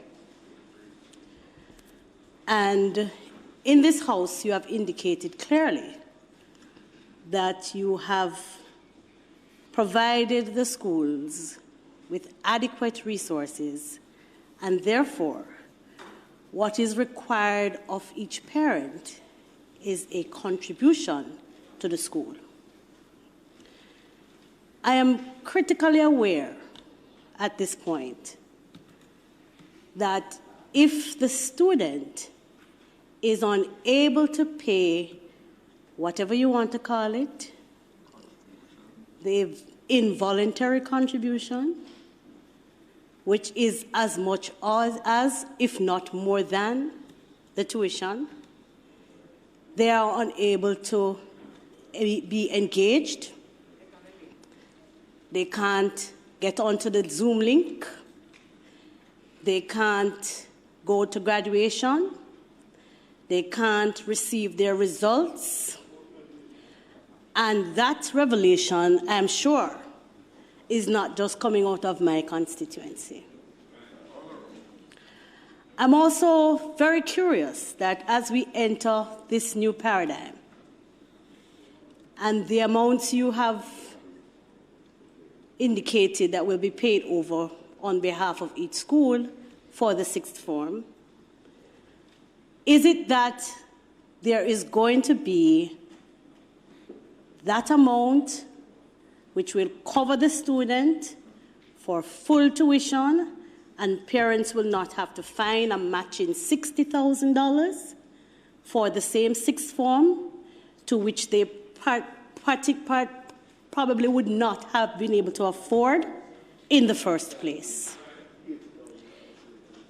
And in this House, you have indicated clearly that you have provided the schools with adequate resources, and therefore, what is required of each parent is a contribution to the school. I am critically aware at this point that if the student is unable to pay whatever you want to call it, the involuntary contribution, which is as much as, if not more than, the tuition, they are unable to be engaged. They can't get onto the Zoom link. They can't go to graduation. They can't receive their results. And that revelation, I'm sure, is not just coming out of my constituency. I'm also very curious that as we enter this new paradigm, and the amounts you have indicated that will be paid over on behalf of each school for the sixth form, is it that there is going to be that amount which will cover the student for full tuition, and parents will not have to find a matching $60,000 for the same sixth form, to which they probably would not have been able to afford in the first place?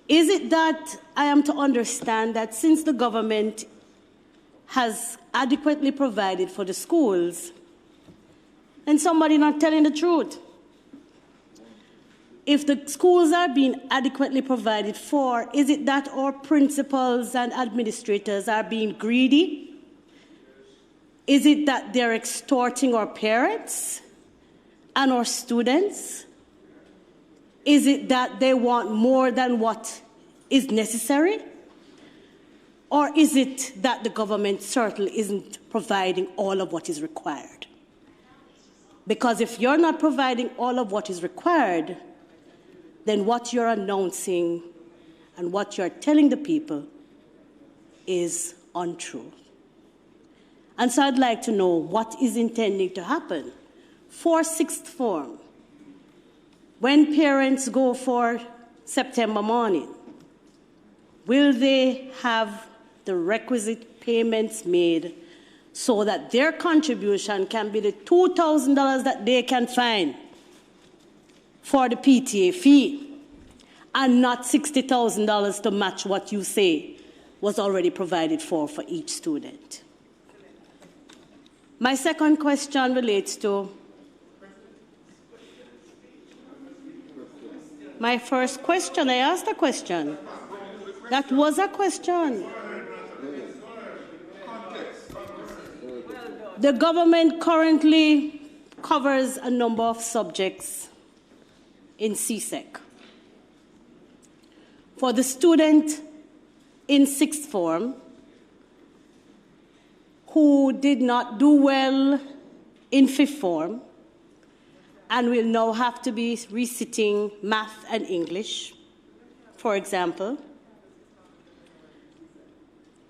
Is it that I am to understand that since the government has adequately provided for the schools, then somebody not telling the truth? If the schools are being adequately provided for, is it that our principals and administrators are being greedy? Is it that they're extorting our parents and our students? Is it that they want more than what is necessary? Or is it that the government certainly isn't providing all of what is required? Because if you're not providing all of what is required, then what you're announcing and what you're telling the people is untrue. And so I'd like to know what is intending to happen for sixth form. When parents go for September morning, will they have the requisite payments made so that their contribution can be the $2,000 that they can find for the PTA fee and not $60,000 to match what you say was already provided for each student. My second question relates to my first question. I asked a question. That was a question. The government currently covers a number of subjects in CSEC. For the student in sixth form who did not do well in fifth form and will now have to be resitting math and English, for example,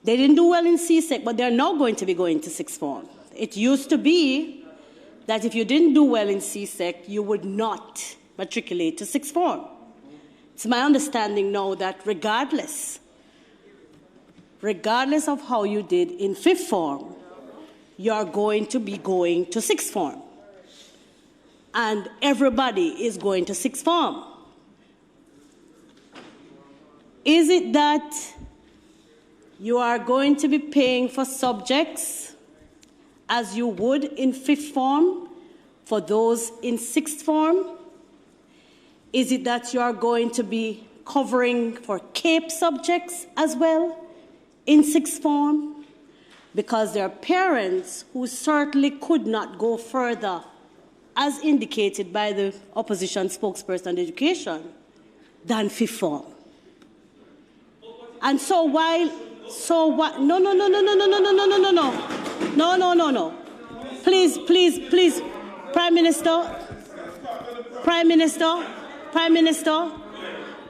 they didn't do well in CSEC, but they're now going to be going to sixth form. It used to be that if you didn't do well in CSEC, you would not matriculate to sixth form. It's my understanding now that regardless of how you did in fifth form, you're going to be going to sixth form. And everybody is going to sixth form. Is it that you are going to be paying for subjects as you would in fifth form for those in sixth form? Is it that you are going to be covering for CAPE subjects as well in sixth form? Because there are parents who certainly could not go further, as indicated by the opposition spokesperson on education, than fifth form. And so while, no. Please, Prime Minister,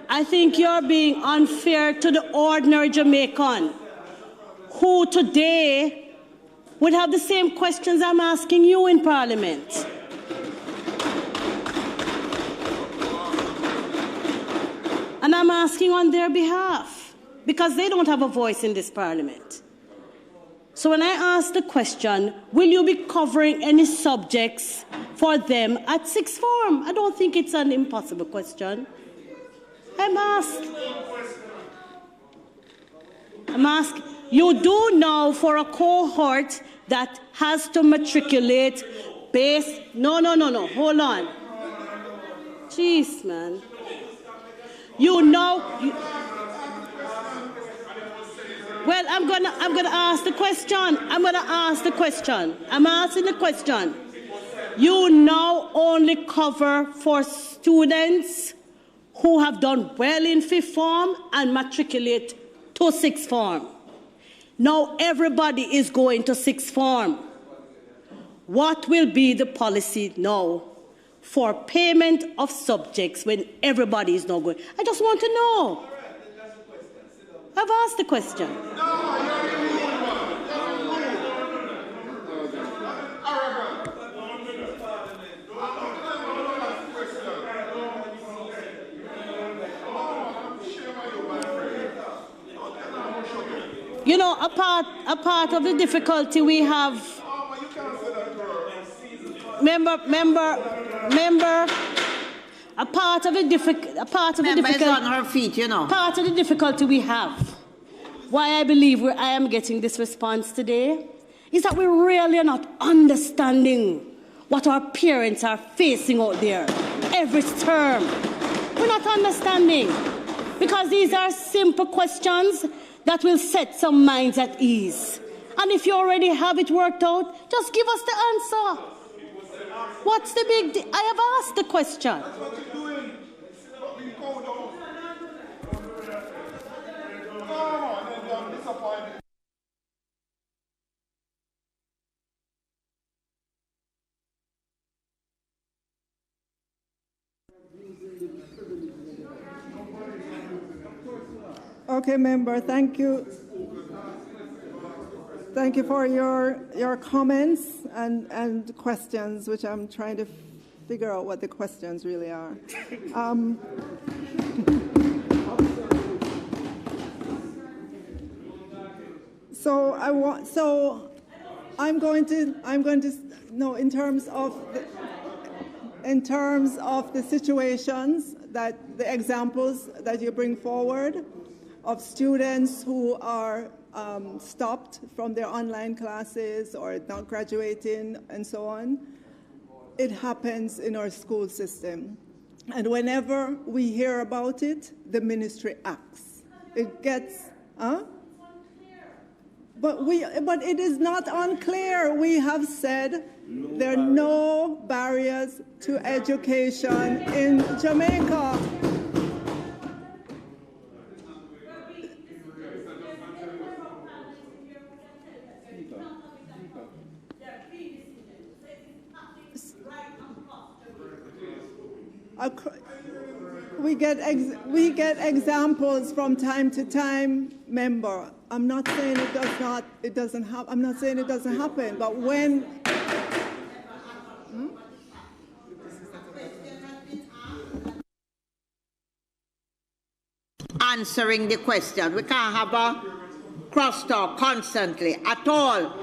I think you're being unfair to the ordinary Jamaican who today would have the same questions I'm asking you in Parliament. And I'm asking on their behalf, because they don't have a voice in this Parliament. So when I ask the question, will you be covering any subjects for them at sixth form? I don't think it's an impossible question. I'm asking. You do now for a cohort that has to matriculate based. No. Hold on. Jeez, man. Well, I'm gonna ask the question. I'm asking the question. You now only cover for students who have done well in fifth form and matriculate to sixth form. Now everybody is going to sixth form. What will be the policy now for payment of subjects when everybody is now going? I just want to know. I've asked the question. You know, a part of the difficulty we have. Member. A part of the difficulty we have, why I believe I am getting this response today, is that we really are not understanding what our parents are facing out there every term. We're not understanding, because these are simple questions that will set some minds at ease. And if you already have it worked out, just give us the answer. What's the big deal? I have asked the question. Okay, member, thank you. Thank you for your comments and questions, which I'm trying to figure out what the questions really are. I'm going to no, in terms of in terms of the situations that the examples that you bring forward of students who are stopped from their online classes or not graduating and so on, it happens in our school system. And whenever we hear about it, the ministry acts. It gets, But it is not unclear. We have said there are no barriers to education in Jamaica. We get examples from time to time, member. I'm not saying it doesn't happen, but when answering the question, we can't have a crosstalk constantly at all.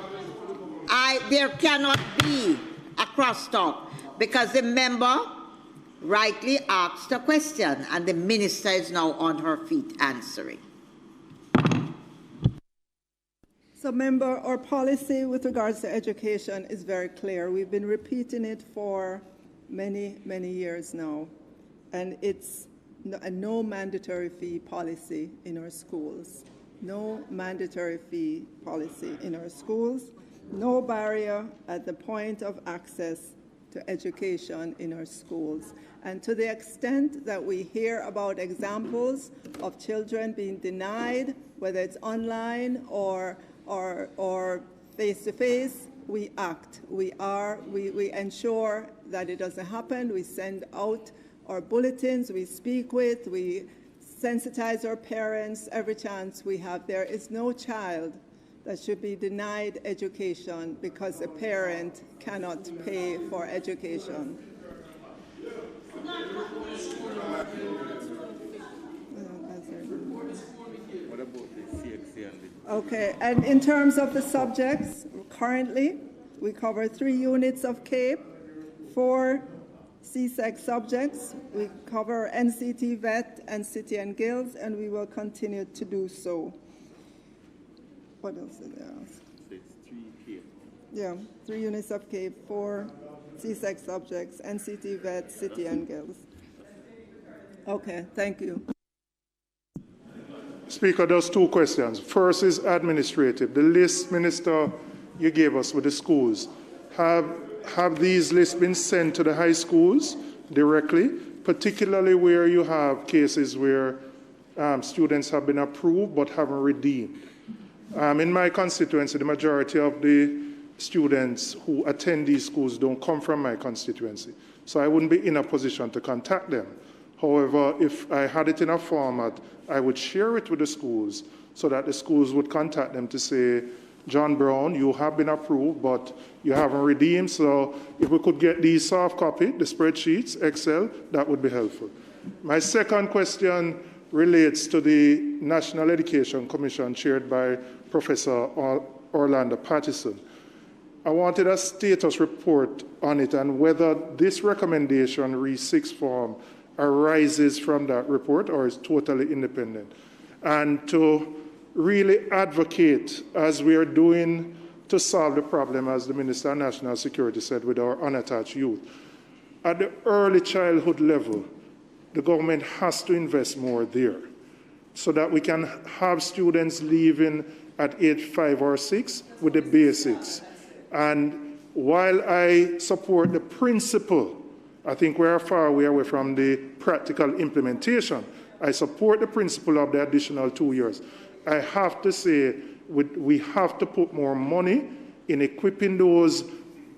There cannot be a crosstalk because the member rightly asked a question and the minister is now on her feet answering. So, member, our policy with regards to education is very clear. We've been repeating it for many, many years now. And it's a no mandatory fee policy in our schools. No mandatory fee policy in our schools. No barrier at the point of access to education in our schools. And to the extent that we hear about examples of children being denied, whether it's online or face-to-face, we act. We ensure that it doesn't happen. We send out our bulletins, we speak with, we sensitize our parents every chance we have. There is no child that should be denied education because a parent cannot pay for education. Okay, and in terms of the subjects, currently we cover 3 units of CAPE, 4 CSEC subjects. We cover NCT, VET, and City and Guilds, and we will continue to do so. What else is there? It's 3 CAPE. Yeah, 3 units of CAPE, 4 CSEC subjects, NCT, VET, City and Guilds. Okay, thank you. Speaker, there's 2 questions. First is administrative. The list, Minister, you gave us with the schools, have these lists been sent to the high schools directly, particularly where you have cases where students have been approved but haven't redeemed? In my constituency, the majority of the students who attend these schools don't come from my constituency, so I wouldn't be in a position to contact them. However, if I had it in a format, I would share it with the schools so that the schools would contact them to say, John Brown, you have been approved, but you haven't redeemed. So if we could get these soft copy, the spreadsheets, Excel, that would be helpful. My second question relates to the National Education Commission chaired by Professor Orlando Pattison. I wanted a status report on it and whether this recommendation, Re-6 form, arises from that report or is totally independent. And to really advocate, as we are doing, to solve the problem, as the Minister of National Security said, with our unattached youth. At the early childhood level, the government has to invest more there so that we can have students leaving at age 5 or 6 with the basics. And while I support the principle, I think we are far away from the practical implementation. I support the principle of the additional 2 years. I have to say we have to put more money in equipping those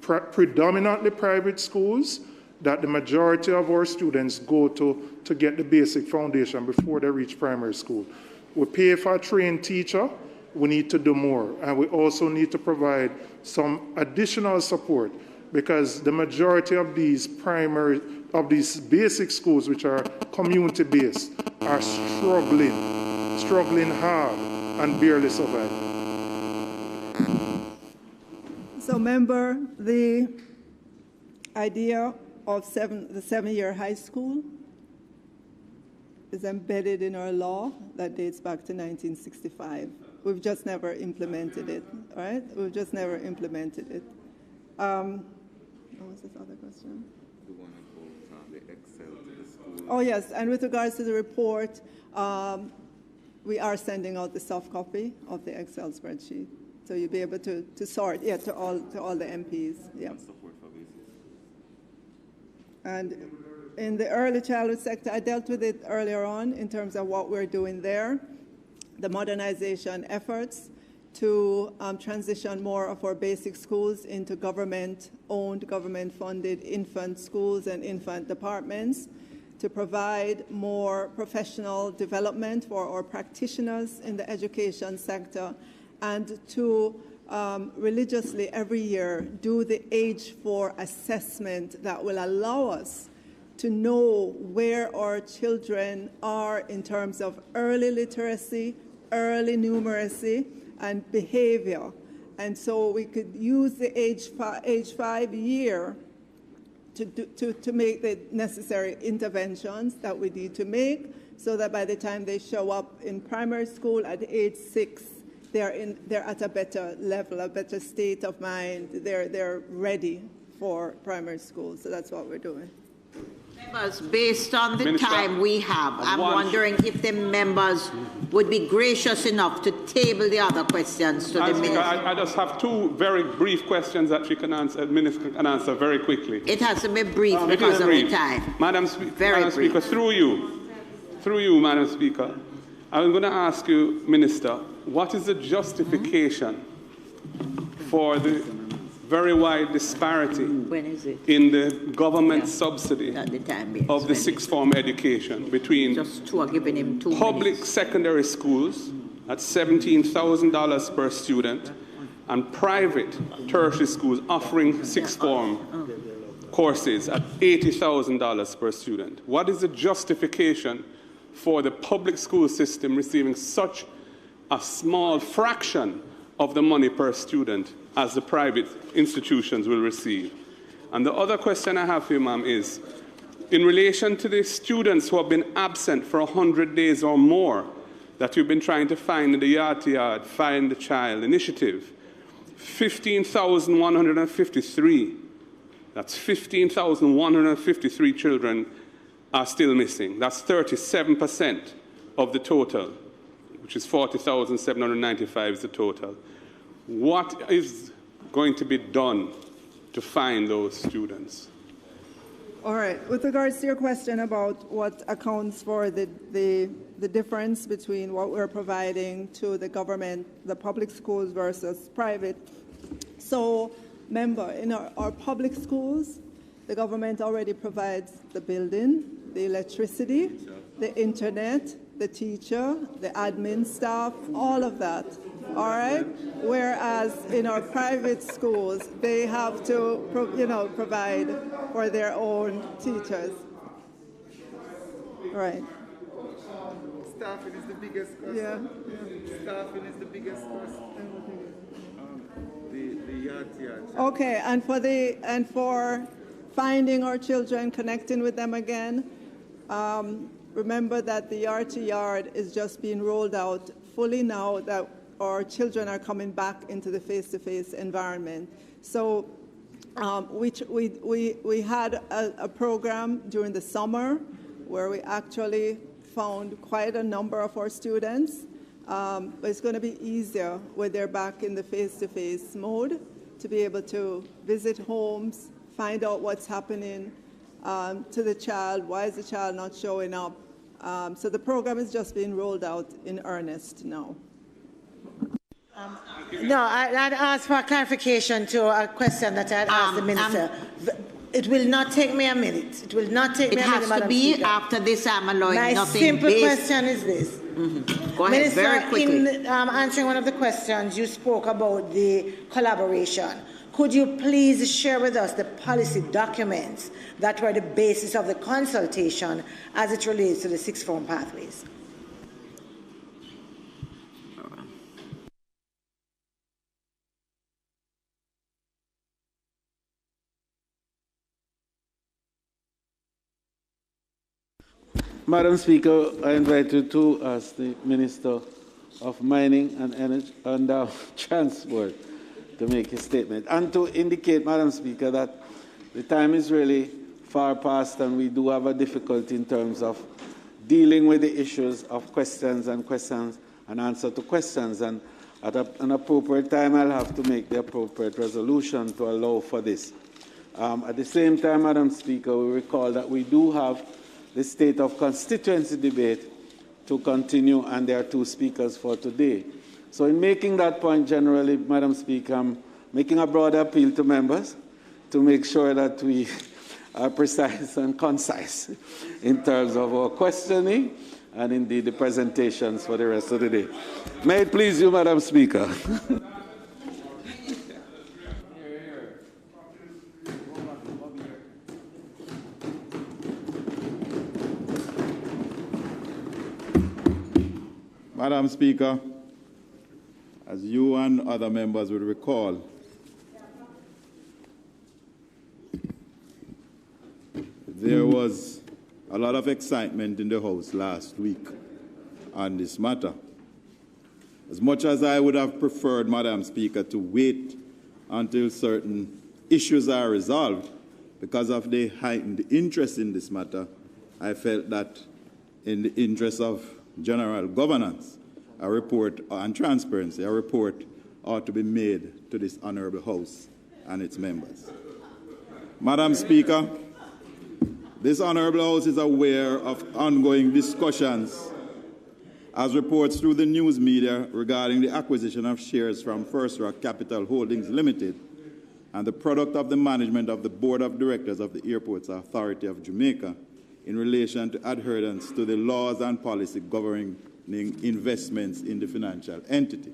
predominantly private schools that the majority of our students go to get the basic foundation before they reach primary school. We pay for a trained teacher. We need to do more. And we also need to provide some additional support because the majority of these basic schools, which are community-based, are struggling hard and barely surviving. So, member, the idea of the seven-year high school is embedded in our law that dates back to 1965. We've just never implemented it, all right? We've just never implemented it. What was this other question? The one about the Excel to the school. Oh, yes, and with regards to the report, we are sending out the soft copy of the Excel spreadsheet. So you'll be able to sort, to all the MPs, yeah. And in the early childhood sector, I dealt with it earlier on in terms of what we're doing there, the modernization efforts to transition more of our basic schools into government-owned, government-funded infant schools and infant departments, to provide more professional development for our practitioners in the education sector, and to religiously every year do the age 4 assessment that will allow us to know where our children are in terms of early literacy, early numeracy, and behavior. And so we could use the age 5 year to make the necessary interventions that we need to make, so that by the time they show up in primary school at age 6, they're at a better level, a better state of mind. They're ready for primary school. So that's what we're doing. Members, based on the Minister, time we have, I'm wondering if the members would be gracious enough to table the other questions to the Minister. I just have two very brief questions that she can answer, Minister can answer very quickly. It has to be brief because of the time. Madam Speaker, through you, Madam Speaker, I'm going to ask you, Minister, what is the justification for the very wide disparity in the government subsidy of the sixth form education between public secondary schools at $17,000 per student and private tertiary schools offering sixth form courses at $80,000 per student? What is the justification for the public school system receiving such a small fraction of the money per student as the private institutions will receive? And the other question I have for you, ma'am, is in relation to the students who have been absent for 100 days or more that you've been trying to find in the yard-to-yard, Find the Child initiative, 15,153, that's 15,153 children are still missing. That's 37% of the total, which is 40,795 is the total. What is going to be done to find those students? All right. With regards to your question about what accounts for the difference between what we're providing to the government, the public schools versus private. So, remember, in our public schools, the government already provides the building, the electricity, the internet, the teacher, the admin staff, all of that. All right? Whereas in our private schools, they have to, provide for their own teachers. Right. Staffing is the biggest cost. Yeah. Staffing is the biggest cost. The yard. Okay, and for finding our children, connecting with them again, remember that the yard-to-yard is just being rolled out fully now that our children are coming back into the face-to-face environment. So we had a program during the summer where we actually found quite a number of our students, but it's going to be easier when they're back in the face-to-face mode to be able to visit homes, find out what's happening to the child, why is the child not showing up. So the program is just being rolled out in earnest now. No, I'd ask for clarification to a question that I'd asked the Minister. It will not take me a minute. It will not take me a minute, Madam Speaker. It has to be after this, I'm allowing My nothing simple question is this. Go ahead, Minister, very quickly. in answering one of the questions, you spoke about the collaboration. Could you please share with us the policy documents that were the basis of the consultation as it relates to the sixth form pathways? Madam Speaker, I invite you to ask the Minister of Mining and Energy and Transport to make a statement and to indicate, Madam Speaker, that the time is really far past and we do have a difficulty in terms of dealing with the issues of questions and answer to questions. And at an appropriate time, I'll have to make the appropriate resolution to allow for this. At the same time, Madam Speaker, we recall that we do have the State of Constituency debate to continue, and there are 2 speakers for today. So in making that point generally, Madam Speaker, I'm making a broad appeal to members to make sure that we are precise and concise in terms of our questioning and indeed the presentations for the rest of the day. May it please you, Madam Speaker. Madam Speaker, as you and other members will recall, there was a lot of excitement in the House last week on this matter. As much as I would have preferred, Madam Speaker, to wait until certain issues are resolved because of the heightened interest in this matter, I felt that in the interest of general governance, a report and transparency, a report ought to be made to this honourable House and its members. Madam Speaker, this honourable House is aware of ongoing discussions as reports through the news media regarding the acquisition of shares from First Rock Capital Holdings Limited and the product of the management of the Board of Directors of the Airports Authority of Jamaica in relation to adherence to the laws and policy governing investments in the financial entity.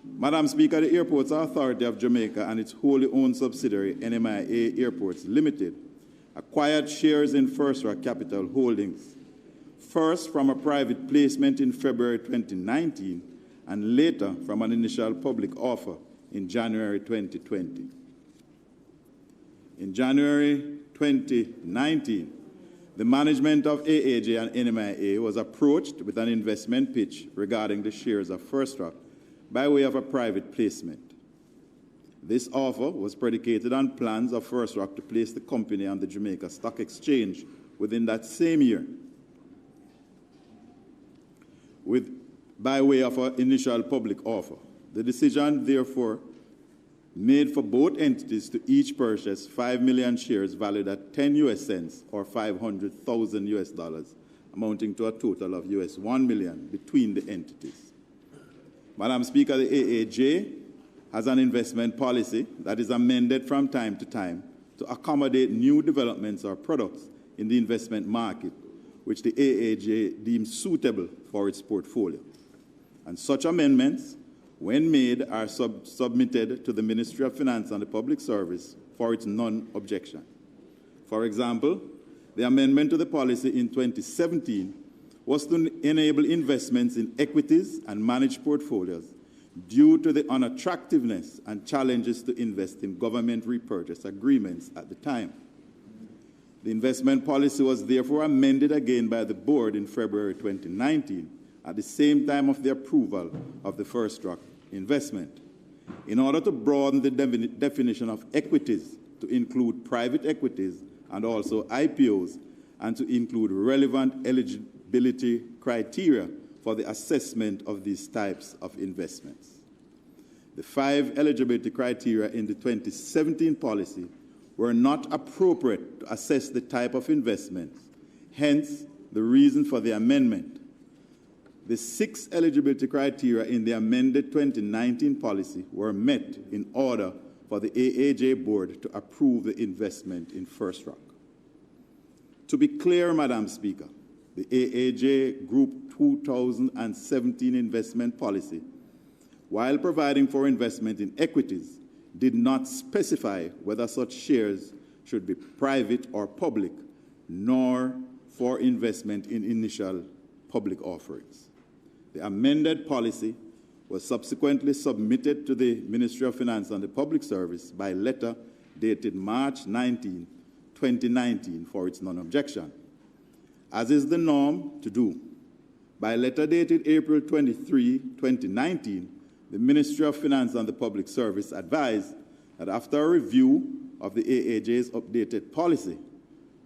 Madam Speaker, the Airports Authority of Jamaica and its wholly owned subsidiary, NMIA Airports Limited, acquired shares in First Rock Capital Holdings, first from a private placement in February 2019 and later from an initial public offer in January 2020. In January 2019, the management of AAJ and NMIA was approached with an investment pitch regarding the shares of First Rock by way of a private placement. This offer was predicated on plans of First Rock to place the company on the Jamaica Stock Exchange within that same year, by way of an initial public offer. The decision, therefore, made for both entities to each purchase 5 million shares valued at 10 US cents or $500,000 US, amounting to a total of US 1 million between the entities. Madam Speaker, the AAJ has an investment policy that is amended from time to time to accommodate new developments or products in the investment market, which the AAJ deems suitable for its portfolio. And such amendments, when made, are submitted to the Ministry of Finance and the Public Service for its non-objection. For example, the amendment to the policy in 2017 was to enable investments in equities and managed portfolios due to the unattractiveness and challenges to invest in government repurchase agreements at the time. The investment policy was therefore amended again by the board in February 2019 at the same time of the approval of the First Rock investment, in order to broaden the definition of equities to include private equities and also IPOs, and to include relevant eligibility criteria for the assessment of these types of investments. The 5 eligibility criteria in the 2017 policy were not appropriate to assess the type of investments, hence the reason for the amendment. The 6 eligibility criteria in the amended 2019 policy were met in order for the AAJ board to approve the investment in First Rock. To be clear, Madam Speaker, the AAJ Group 2017 investment policy, while providing for investment in equities, did not specify whether such shares should be private or public, nor for investment in initial public offerings. The amended policy was subsequently submitted to the Ministry of Finance and the Public Service by letter dated March 19, 2019 for its non-objection. as is the norm to do. By letter dated April 23, 2019, the Ministry of Finance and the Public Service advised that after a review of the AAJ's updated policy,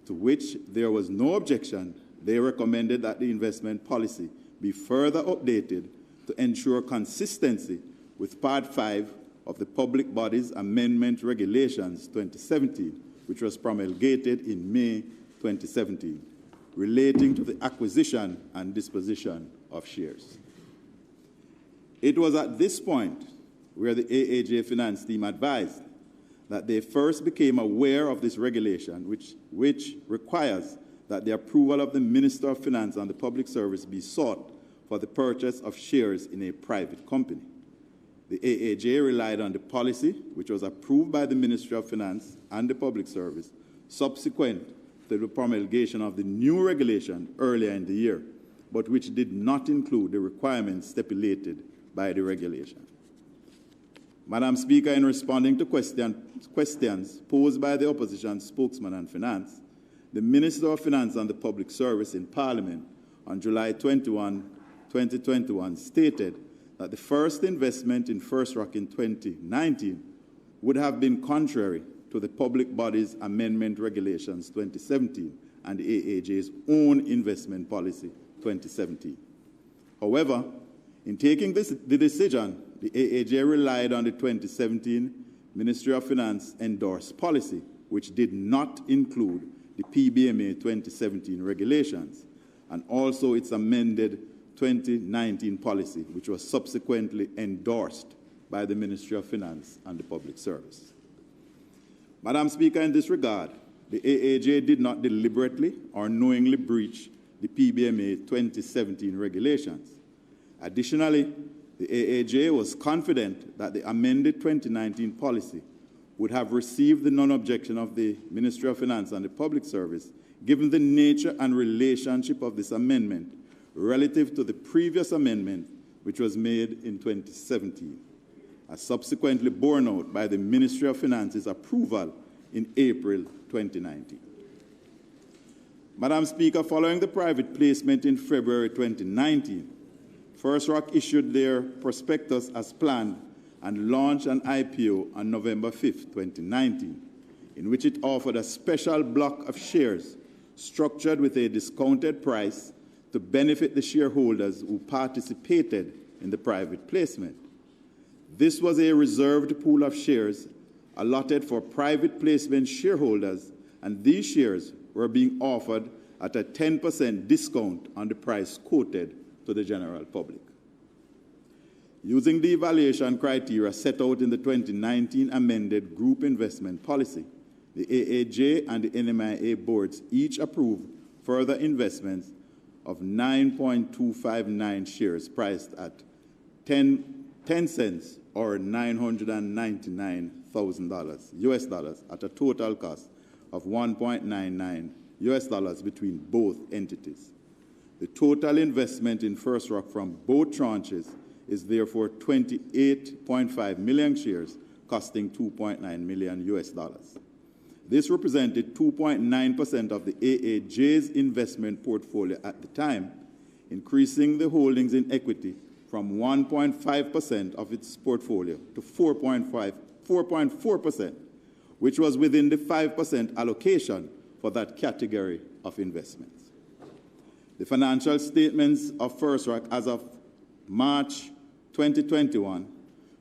to which there was no objection, they recommended that the investment policy be further updated to ensure consistency with Part 5 of the Public Bodies Amendment Regulations 2017, which was promulgated in May 2017, relating to the acquisition and disposition of shares. It was at this point where the AAJ finance team advised that they first became aware of this regulation, which requires that the approval of the Minister of Finance and the Public Service be sought for the purchase of shares in a private company. The AAJ relied on the policy, which was approved by the Ministry of Finance and the Public Service, subsequent to the promulgation of the new regulation earlier in the year, but which did not include the requirements stipulated by the regulation. Madam Speaker, in responding to questions posed by the opposition spokesman on finance, the Minister of Finance and the Public Service in Parliament on July 21, 2021 stated that the first investment in First Rock in 2019 would have been contrary to the Public Bodies Amendment Regulations 2017 and the AAJ's own investment policy 2017. However, in taking the decision, the AAJ relied on the 2017 Ministry of Finance endorsed policy, which did not include the PBMA 2017 regulations, and also its amended 2019 policy, which was subsequently endorsed by the Ministry of Finance and the Public Service. Madam Speaker, in this regard, the AAJ did not deliberately or knowingly breach the PBMA 2017 regulations. Additionally, the AAJ was confident that the amended 2019 policy would have received the non-objection of the Ministry of Finance and the Public Service, given the nature and relationship of this amendment relative to the previous amendment, which was made in 2017, as subsequently borne out by the Ministry of Finance's approval in April 2019. Madam Speaker, following the private placement in February 2019, First Rock issued their prospectus as planned and launched an IPO on November 5, 2019, in which it offered a special block of shares structured with a discounted price to benefit the shareholders who participated in the private placement. This was a reserved pool of shares allotted for private placement shareholders, and these shares were being offered at a 10% discount on the price quoted to the general public. Using the evaluation criteria set out in the 2019 amended group investment policy, the AAJ and the NMIA boards each approved further investments of 9.259 shares priced at 10 cents or $999,000 US dollars at a total cost of $1.99 US dollars between both entities. The total investment in First Rock from both tranches is therefore 28.5 million shares, costing $2.9 million US dollars. This represented 2.9% of the AAJ's investment portfolio at the time, increasing the holdings in equity from 1.5% of its portfolio to 4.4%, which was within the 5% allocation for that category of investments. The financial statements of First Rock as of March 2021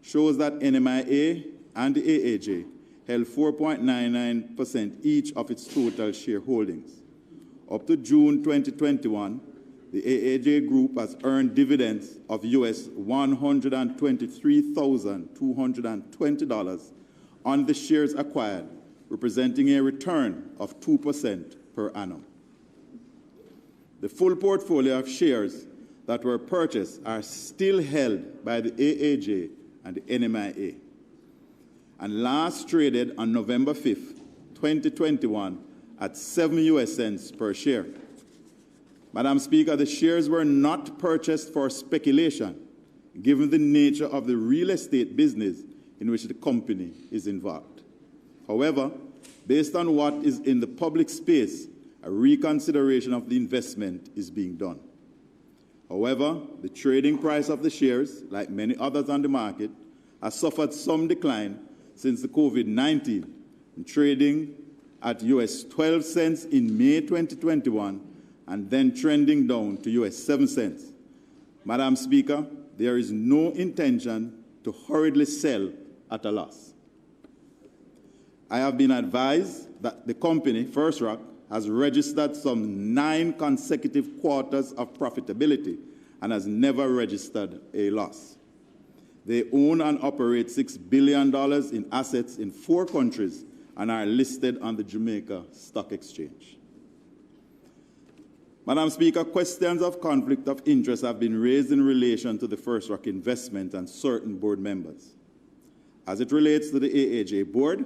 shows that NMIA and the AAJ held 4.99% each of its total shareholdings. Up to June 2021, the AAJ Group has earned dividends of $123,220 on the shares acquired, representing a return of 2% per annum. The full portfolio of shares that were purchased are still held by the AAJ and the NMIA, and last traded on November 5th, 2021 at 7 US cents per share. Madam Speaker, the shares were not purchased for speculation, given the nature of the real estate business in which the company is involved. However, based on what is in the public space a reconsideration of the investment is being done. However, the trading price of the shares, like many others on the market, has suffered some decline since the COVID-19, trading at US 12 cents in May 2021 and then trending down to US 7 cents. Madam Speaker, there is no intention to hurriedly sell at a loss. I have been advised that the company, First Rock, has registered some 9 consecutive quarters of profitability and has never registered a loss. They own and operate $6 billion in assets in 4 countries and are listed on the Jamaica Stock Exchange. Madam Speaker, questions of conflict of interest have been raised in relation to the First Rock investment and certain board members. As it relates to the AAJ board,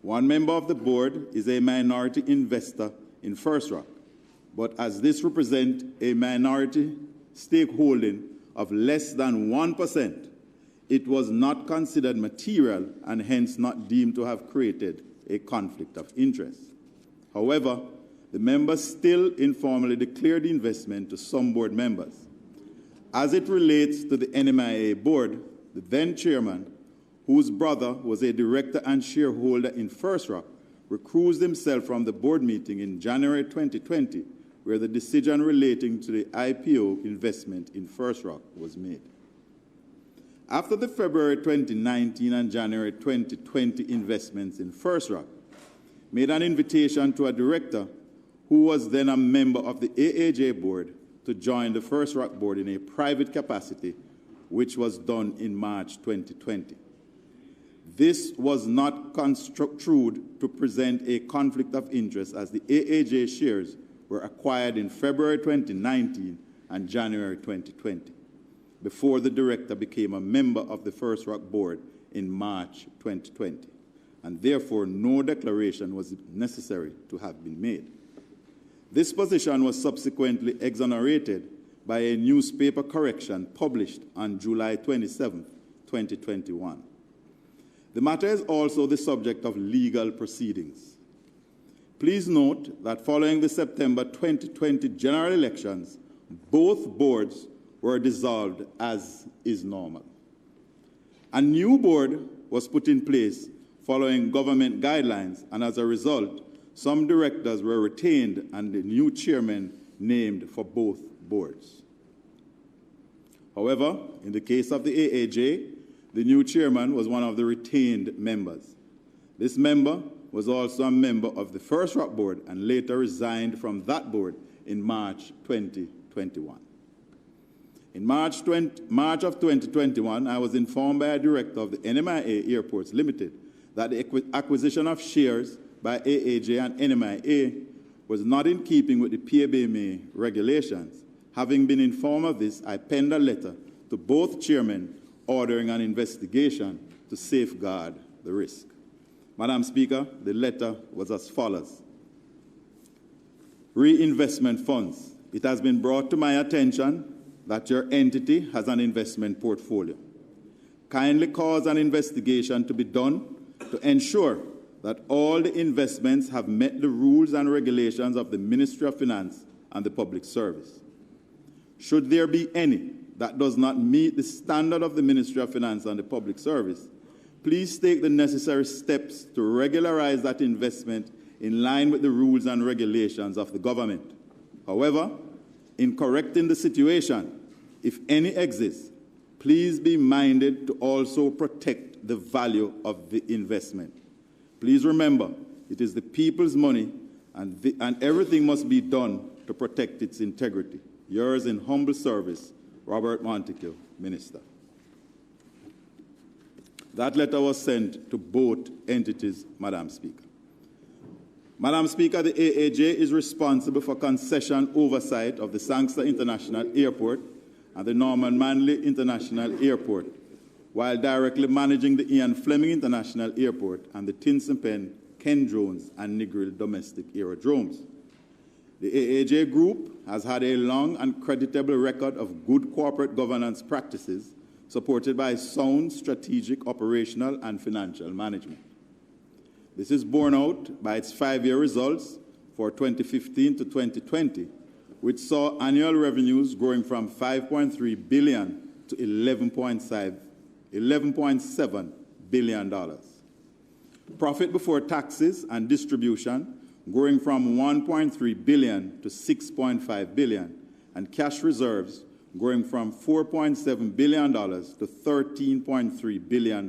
one member of the board is a minority investor in First Rock, but as this represents a minority stakeholding of less than 1%, it was not considered material and hence not deemed to have created a conflict of interest. However, the members still informally declared the investment to some board members. As it relates to the NMIA board, the then chairman, whose brother was a director and shareholder in First Rock, recused himself from the board meeting in January 2020, where the decision relating to the IPO investment in First Rock was made. After the February 2019 and January 2020 investments in First Rock, made an invitation to a director who was then a member of the AAJ board to join the First Rock board in a private capacity, which was done in March 2020. This was not construed to present a conflict of interest as the AAJ shares were acquired in February 2019 and January 2020, before the director became a member of the First Rock board in March 2020, and therefore no declaration was necessary to have been made. This position was subsequently exonerated by a newspaper correction published on July 27, 2021. The matter is also the subject of legal proceedings. Please note that following the September 2020 general elections, both boards were dissolved as is normal. A new board was put in place following government guidelines, and as a result, some directors were retained and the new chairman named for both boards. However, in the case of the AAJ, the new chairman was one of the retained members. This member was also a member of the First Rock board and later resigned from that board in March 2021. In March of 2021, I was informed by a director of the NMIA Airports Limited that the acquisition of shares by AAJ and NMIA was not in keeping with the PABMA regulations. Having been informed of this, I penned a letter to both chairmen ordering an investigation to safeguard the risk. Madam Speaker, the letter was as follows. Reinvestment funds. It has been brought to my attention that your entity has an investment portfolio. Kindly cause an investigation to be done to ensure that all the investments have met the rules and regulations of the Ministry of Finance and the Public Service. Should there be any that does not meet the standard of the Ministry of Finance and the Public Service, please take the necessary steps to regularize that investment in line with the rules and regulations of the government. However, in correcting the situation, if any exists, please be minded to also protect the value of the investment. Please remember, it is the people's money and everything must be done to protect its integrity. Yours in humble service, Robert Montague, Minister. That letter was sent to both entities, Madam Speaker. Madam Speaker, the AAJ is responsible for concession oversight of the Sangster International Airport and the Norman Manley International Airport, while directly managing the Ian Fleming International Airport and the Tinsipen, Ken Jones, and Negril domestic aerodromes. The AAJ Group has had a long and creditable record of good corporate governance practices, supported by sound strategic, operational, and financial management. This is borne out by its 5-year results for 2015 to 2020, which saw annual revenues growing from $5.3 billion to $11.7 billion. Profit before taxes and distribution growing from $1.3 billion to $6.5 billion, and cash reserves growing from $4.7 billion to $13.3 billion.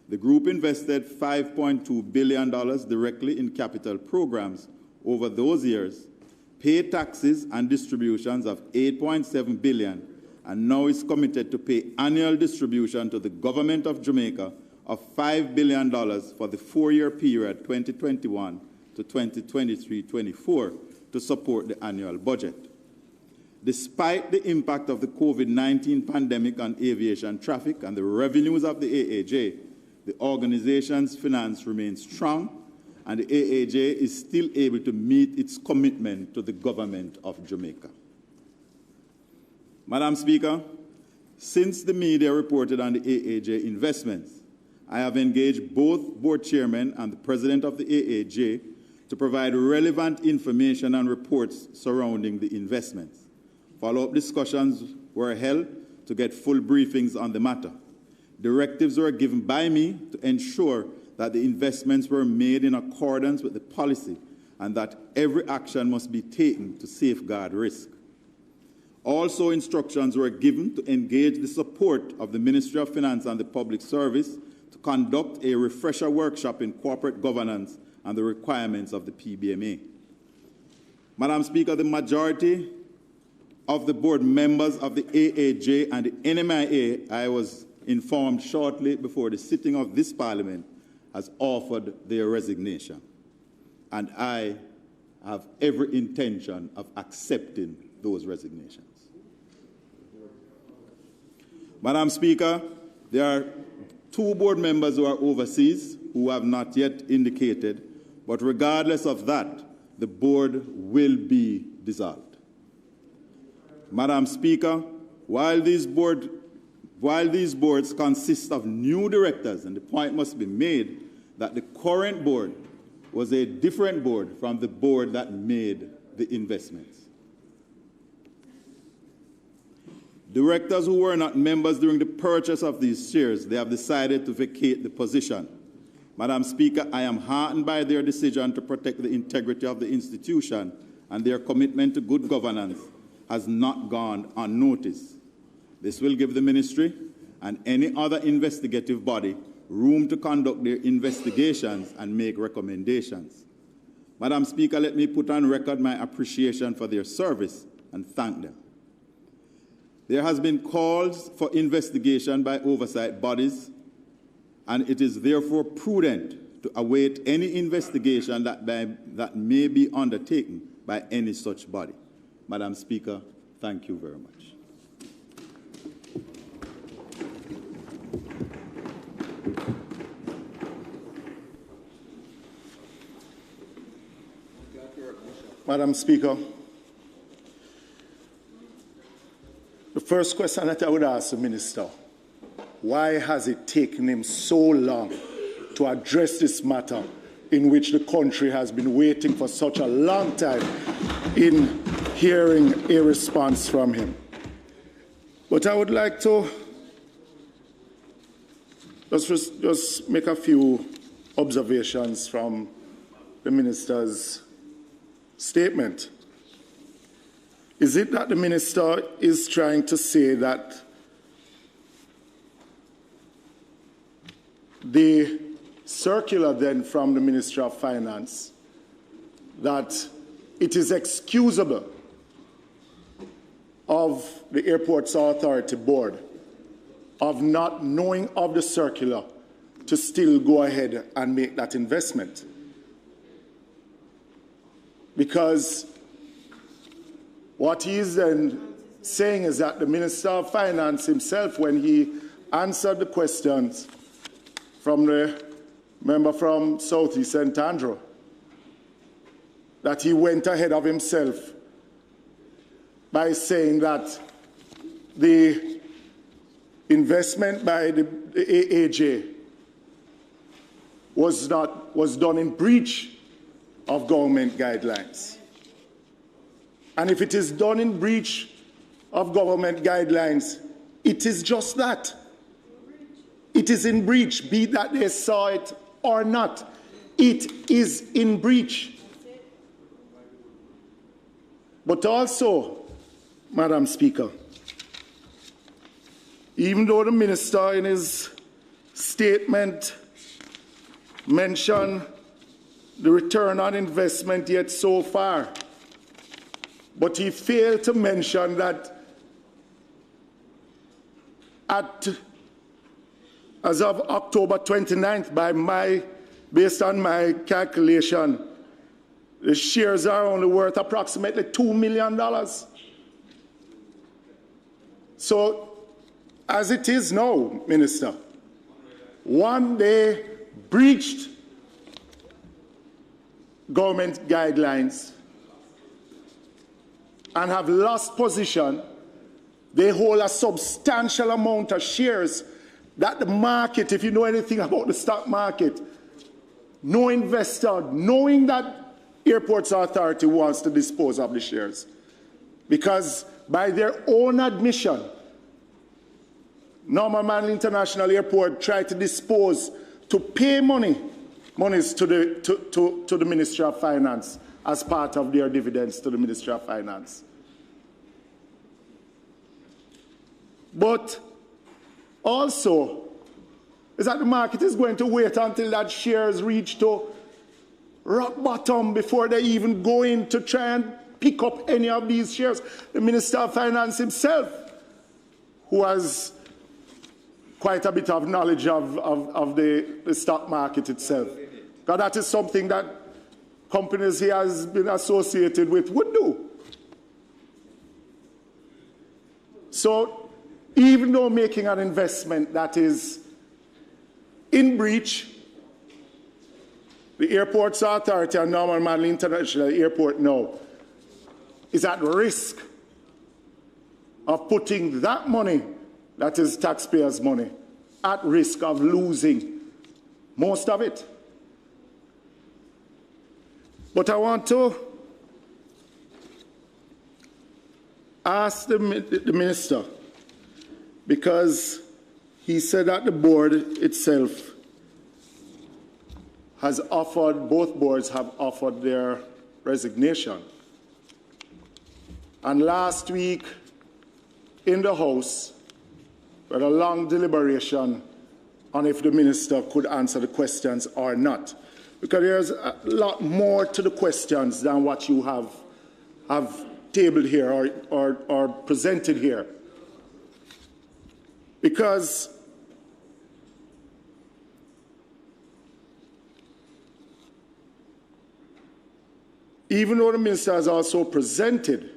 The group invested $5.2 billion directly in capital programs over those years, paid taxes and distributions of $8.7 billion, and now is committed to pay annual distribution to the government of Jamaica of $5 billion for the 4-year period 2021 to 2023-24 to support the annual budget. Despite the impact of the COVID-19 pandemic on aviation traffic and the revenues of the AAJ, the organization's finance remains strong, and the AAJ is still able to meet its commitment to the government of Jamaica. Madam Speaker, since the media reported on the AAJ investments, I have engaged both board chairmen and the president of the AAJ to provide relevant information and reports surrounding the investments. Follow-up discussions were held to get full briefings on the matter. Directives were given by me to ensure that the investments were made in accordance with the policy and that every action must be taken to safeguard risk. Also, instructions were given to engage the support of the Ministry of Finance and the Public Service to conduct a refresher workshop in corporate governance and the requirements of the PBMA. Madam Speaker, the majority of the board members of the AAJ and the NMIA, I was informed shortly before the sitting of this Parliament, has offered their resignation. And I have every intention of accepting those resignations. Madam Speaker, there are 2 board members who are overseas who have not yet indicated, but regardless of that, the board will be dissolved. Madam Speaker, while these boards consist of new directors, and the point must be made that the current board was a different board from the board that made the investments. Directors who were not members during the purchase of these shares, they have decided to vacate the position. Madam Speaker, I am heartened by their decision to protect the integrity of the institution, and their commitment to good governance has not gone unnoticed. This will give the ministry and any other investigative body room to conduct their investigations and make recommendations. Madam Speaker, let me put on record my appreciation for their service and thank them. There has been calls for investigation by oversight bodies, and it is therefore prudent to await any investigation that may be undertaken by any such body. Madam Speaker, thank you very much. Madam Speaker, the first question that I would ask the Minister, why has it taken him so long to address this matter in which the country has been waiting for such a long time in hearing a response from him? But I would like to just make a few observations from the Minister's statement. Is it that the Minister is trying to say that the circular then from the Ministry of Finance, that it is excusable of the Airports Authority Board of not knowing of the circular to still go ahead and make that investment? Because what he is then saying is that the Minister of Finance himself, when he answered the questions from the member from South East St. Andrew, that he went ahead of himself by saying that the investment by the AAJ was done in breach of government guidelines. And if it is done in breach of government guidelines, it is just that. It is in breach, be that they saw it or not. It is in breach. But also, Madam Speaker, even though the Minister in his statement mentioned the return on investment yet so far, but he failed to mention that as of October 29th, based on my calculation, the shares are only worth approximately $2 million. So, as it is now, Minister, one, they breached government guidelines and have lost position. They hold a substantial amount of shares that the market, if you know anything about the stock market, no investor, knowing that Airports Authority wants to dispose of the shares, because by their own admission, Norman Manley International Airport tried to dispose, to pay monies to the Ministry of Finance as part of their dividends to the Ministry of Finance. But also is that the market is going to wait until that shares reach to rock bottom before they even go in to try and pick up any of these shares. The Minister of Finance himself, who has quite a bit of knowledge of the stock market itself, because that is something that companies he has been associated with would do. So even though making an investment that is in breach, the Airports Authority and Norman Manley International Airport now is at risk of putting that money, that is taxpayers' money, at risk of losing most of it. But I want to ask the Minister, because he said that the board itself has offered, both boards have offered their resignation. And last week in the House, we had a long deliberation on if the Minister could answer the questions or not. Because there's a lot more to the questions than what you have tabled here or presented here. Because even though the Minister has also presented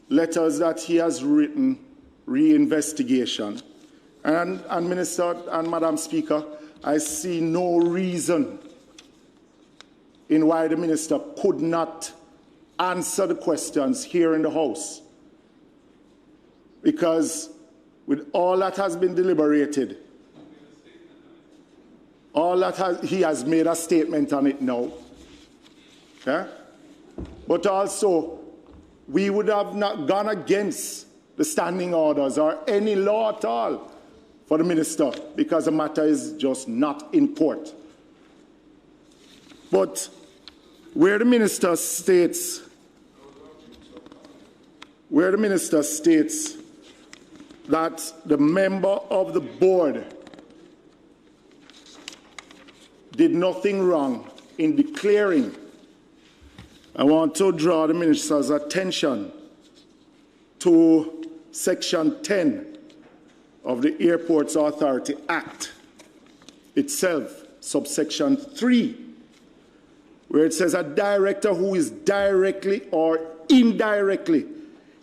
letters that he has written re-investigation, and Minister and Madam Speaker, I see no reason in why the Minister could not answer the questions here in the House. Because with all that has been deliberated, he has made a statement on it now. Okay? But also, we would have not gone against the standing orders or any law at all for the Minister, because the matter is just not in court. But where the Minister states that the member of the board did nothing wrong in declaring, I want to draw the Minister's attention to Section 10 of the Airports Authority Act itself, subsection 3, where it says a director who is directly or indirectly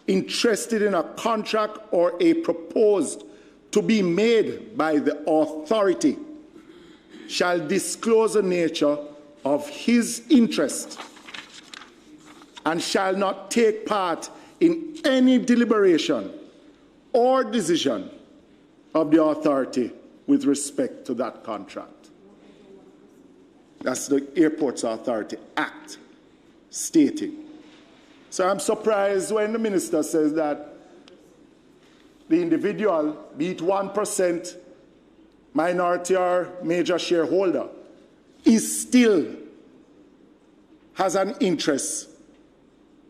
interested in a contract or a proposed to be made by the authority shall disclose the nature of his interest and shall not take part in any deliberation or decision of the authority with respect to that contract. That's the Airports Authority Act stating. So I'm surprised when the minister says that the individual, be it 1%, minority or major shareholder, is still has an interest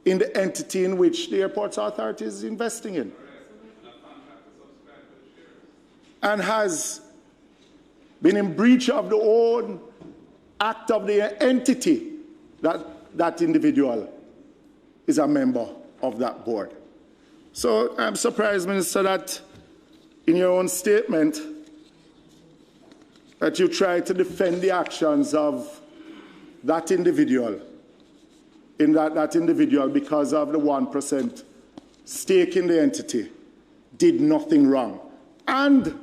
in the entity in which the Airports Authority is investing in, and has been in breach of the own act of the entity that that individual is a member of that board. So I'm surprised, Minister, that in your own statement that you try to defend the actions of that individual, in that individual, because of the 1% stake in the entity, did nothing wrong, and,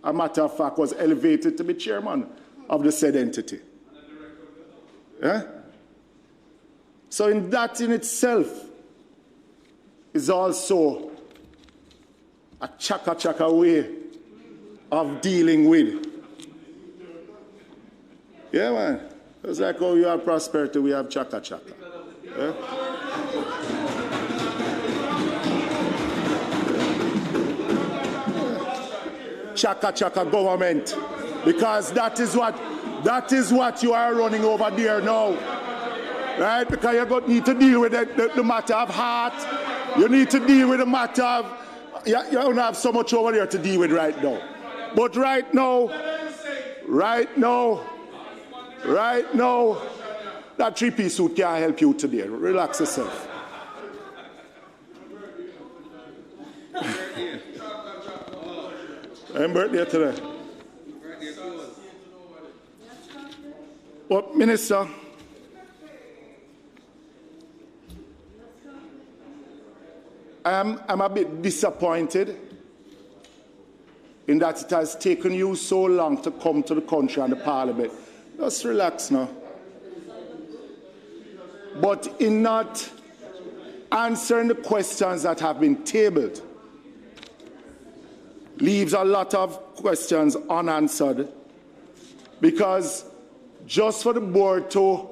a matter of fact, was elevated to be chairman of the said entity. Yeah? So in that in itself is also a chaka-chaka way of dealing with. Yeah, man. It's like how you have prosperity, we have chaka-chaka. Yeah? Chaka-chaka government. Because that is what you are running over there now. Right? Because you need to deal with the matter of heart. You need to deal with the matter of... You don't have so much over there to deal with right now. But right now, that three-piece suit can't help you today. Relax yourself. I'm birthday today. Well, Minister, I'm a bit disappointed in that it has taken you so long to come to the country and the Parliament. Just relax now. But in not answering the questions that have been tabled, leaves a lot of questions unanswered, because just for the board to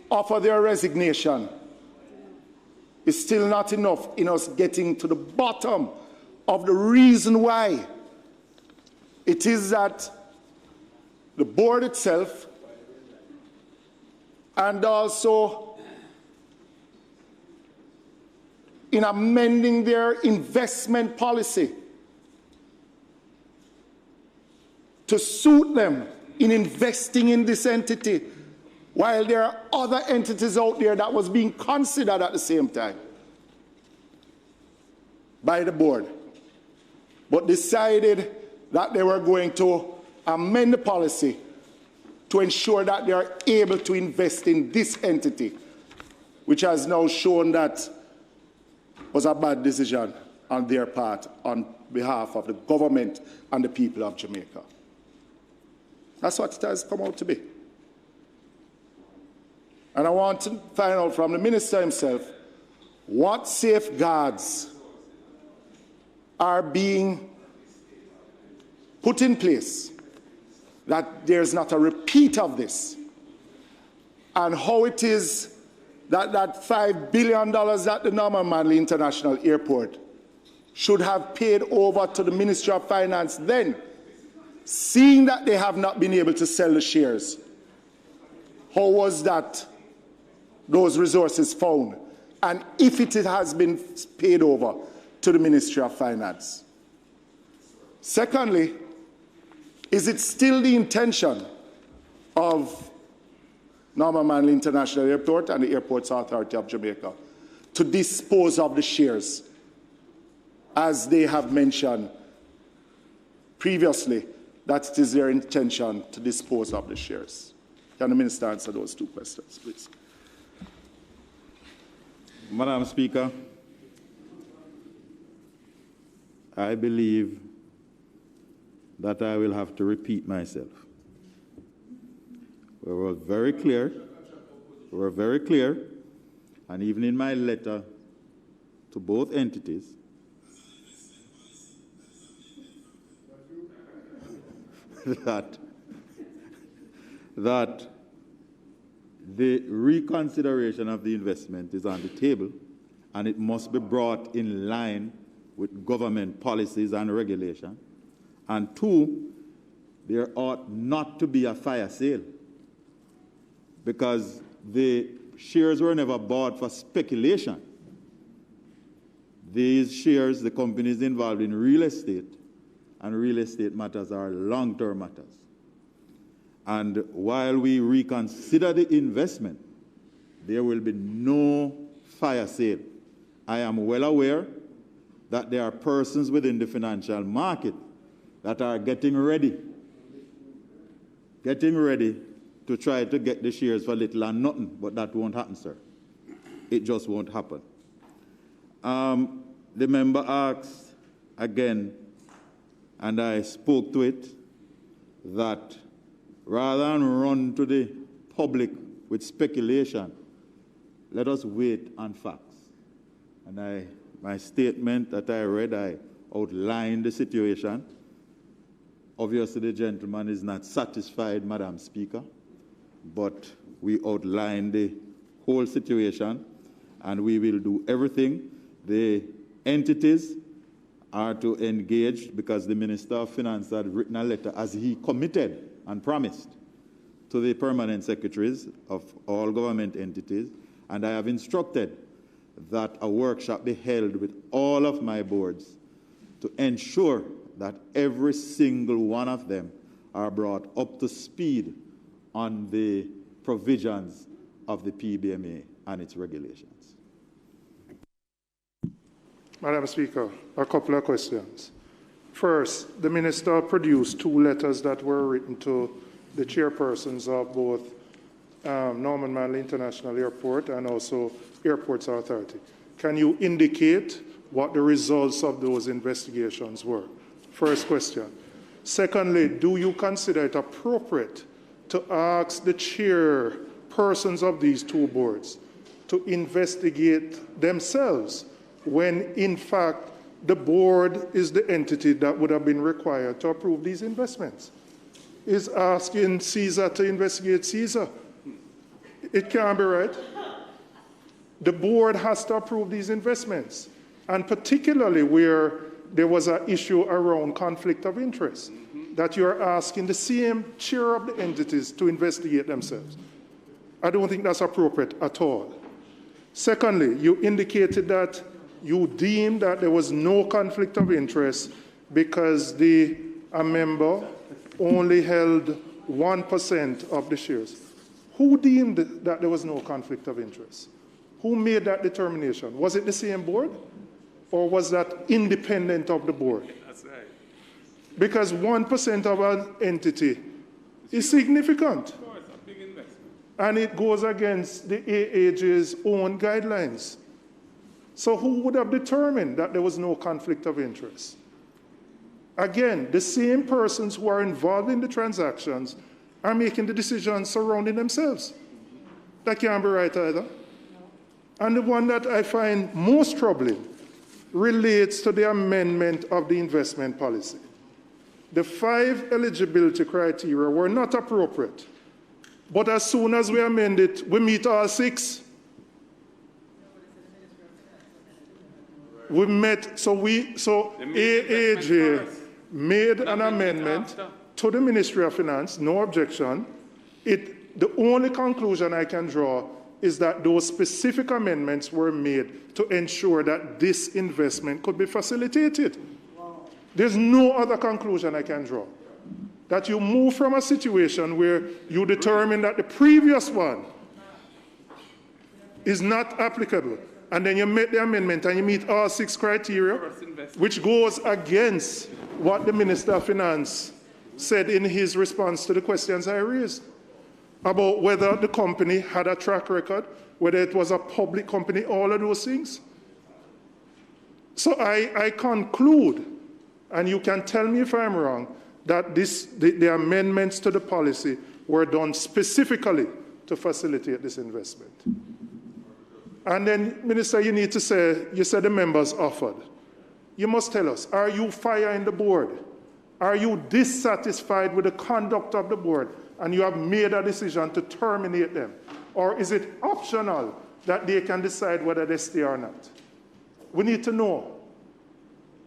offer their resignation is still not enough in us getting to the bottom of the reason why it is that the board itself, and also in amending their investment policy to suit them in investing in this entity, while there are other entities out there that was being considered at the same time by the board, but decided that they were going to amend the policy to ensure that they are able to invest in this entity, which has now shown that was a bad decision on their part on behalf of the government and the people of Jamaica. That's what it has come out to be. And I want to find out from the minister himself what safeguards are being put in place that there's not a repeat of this, and how it is that that $5 billion that the Norman Manley International Airport should have paid over to the Ministry of Finance then, seeing that they have not been able to sell the shares. How was that, those resources found? And if it has been paid over to the Ministry of Finance. Secondly, is it still the intention of Norman Manley International Airport and the Airports Authority of Jamaica to dispose of the shares, as they have mentioned previously, that it is their intention to dispose of the shares? Can the Minister answer those two questions, please? Madam Speaker, I believe that I will have to repeat myself. We were very clear, and even in my letter to both entities, that the reconsideration of the investment is on the table, and it must be brought in line with government policies and regulation. And two, there ought not to be a fire sale, because the shares were never bought for speculation. These shares, the companies involved in real estate, and real estate matters are long-term matters. And while we reconsider the investment, there will be no fire sale. I am well aware that there are persons within the financial market that are getting ready to try to get the shares for little and nothing, but that won't happen, sir. It just won't happen. The member asked again, and I spoke to it, that rather than run to the public with speculation, let us wait on facts. And my statement that I read, I outlined the situation. Obviously, the gentleman is not satisfied, Madam Speaker, but we outlined the whole situation, and we will do everything. The entities are to engage, because the Minister of Finance had written a letter, as he committed and promised, to the permanent secretaries of all government entities, and I have instructed that a workshop be held with all of my boards to ensure that every single one of them are brought up to speed on the provisions of the PBMA and its regulations. Madam Speaker, a couple of questions. First, the Minister produced 2 letters that were written to the chairpersons of both Norman Manley International Airport and also Airports Authority. Can you indicate what the results of those investigations were? First question. Secondly, do you consider it appropriate to ask the chairpersons of these 2 boards to investigate themselves when, in fact, the board is the entity that would have been required to approve these investments? Is asking Caesar to investigate Caesar? It can't be right. The board has to approve these investments, and particularly where there was an issue around conflict of interest, that you're asking the same chair of the entities to investigate themselves. I don't think that's appropriate at all. Secondly, you indicated that you deemed that there was no conflict of interest because a member only held 1% of the shares. Who deemed that there was no conflict of interest? Who made that determination? Was it the same board? Or was that independent of the board? That's right. Because 1% of an entity is significant. Of course, a big investment. And it goes against the AAJ's own guidelines. So who would have determined that there was no conflict of interest? Again, the same persons who are involved in the transactions are making the decisions surrounding themselves. That can't be right either. And the one that I find most troubling relates to the amendment of the investment policy. The 5 eligibility criteria were not appropriate, but as soon as we amend it, we meet all 6. We met, so AAJ made an amendment to the Ministry of Finance, no objection. The only conclusion I can draw is that those specific amendments were made to ensure that this investment could be facilitated. Wow. There's no other conclusion I can draw. That you move from a situation where you determine that the previous one is not applicable, and then you make the amendment and you meet all 6 criteria, which goes against what the Minister of Finance said in his response to the questions I raised about whether the company had a track record, whether it was a public company, all of those things. So I conclude, and you can tell me if I'm wrong, that the amendments to the policy were done specifically to facilitate this investment. And then, Minister, you need to say, you said the members offered. You must tell us, are you firing the board? Are you dissatisfied with the conduct of the board and you have made a decision to terminate them? Or is it optional that they can decide whether they stay or not? We need to know.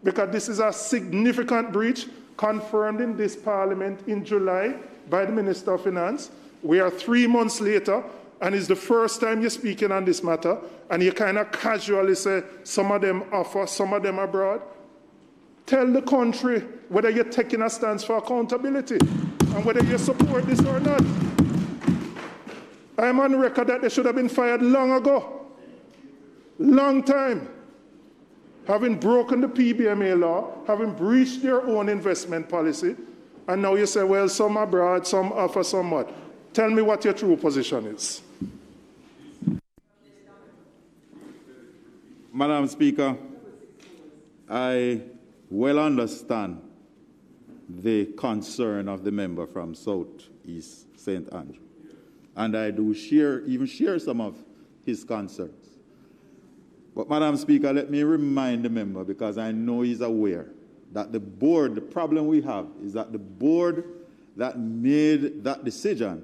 Because this is a significant breach confirmed in this Parliament in July by the Minister of Finance. We are 3 months later, and it's the first time you're speaking on this matter, and you kind of casually say some of them offer, some of them abroad. Tell the country whether you're taking a stance for accountability and whether you support this or not. I'm on record that they should have been fired long ago. Long time. Having broken the PBMA law, having breached their own investment policy, and now you say, well, some abroad, some offer, some what. Tell me what your true position is. Madam Speaker, I well understand the concern of the member from South East St. Andrew, and I do share some of his concerns. But, Madam Speaker, let me remind the member, because I know he's aware, that the board, the problem we have is that the board that made that decision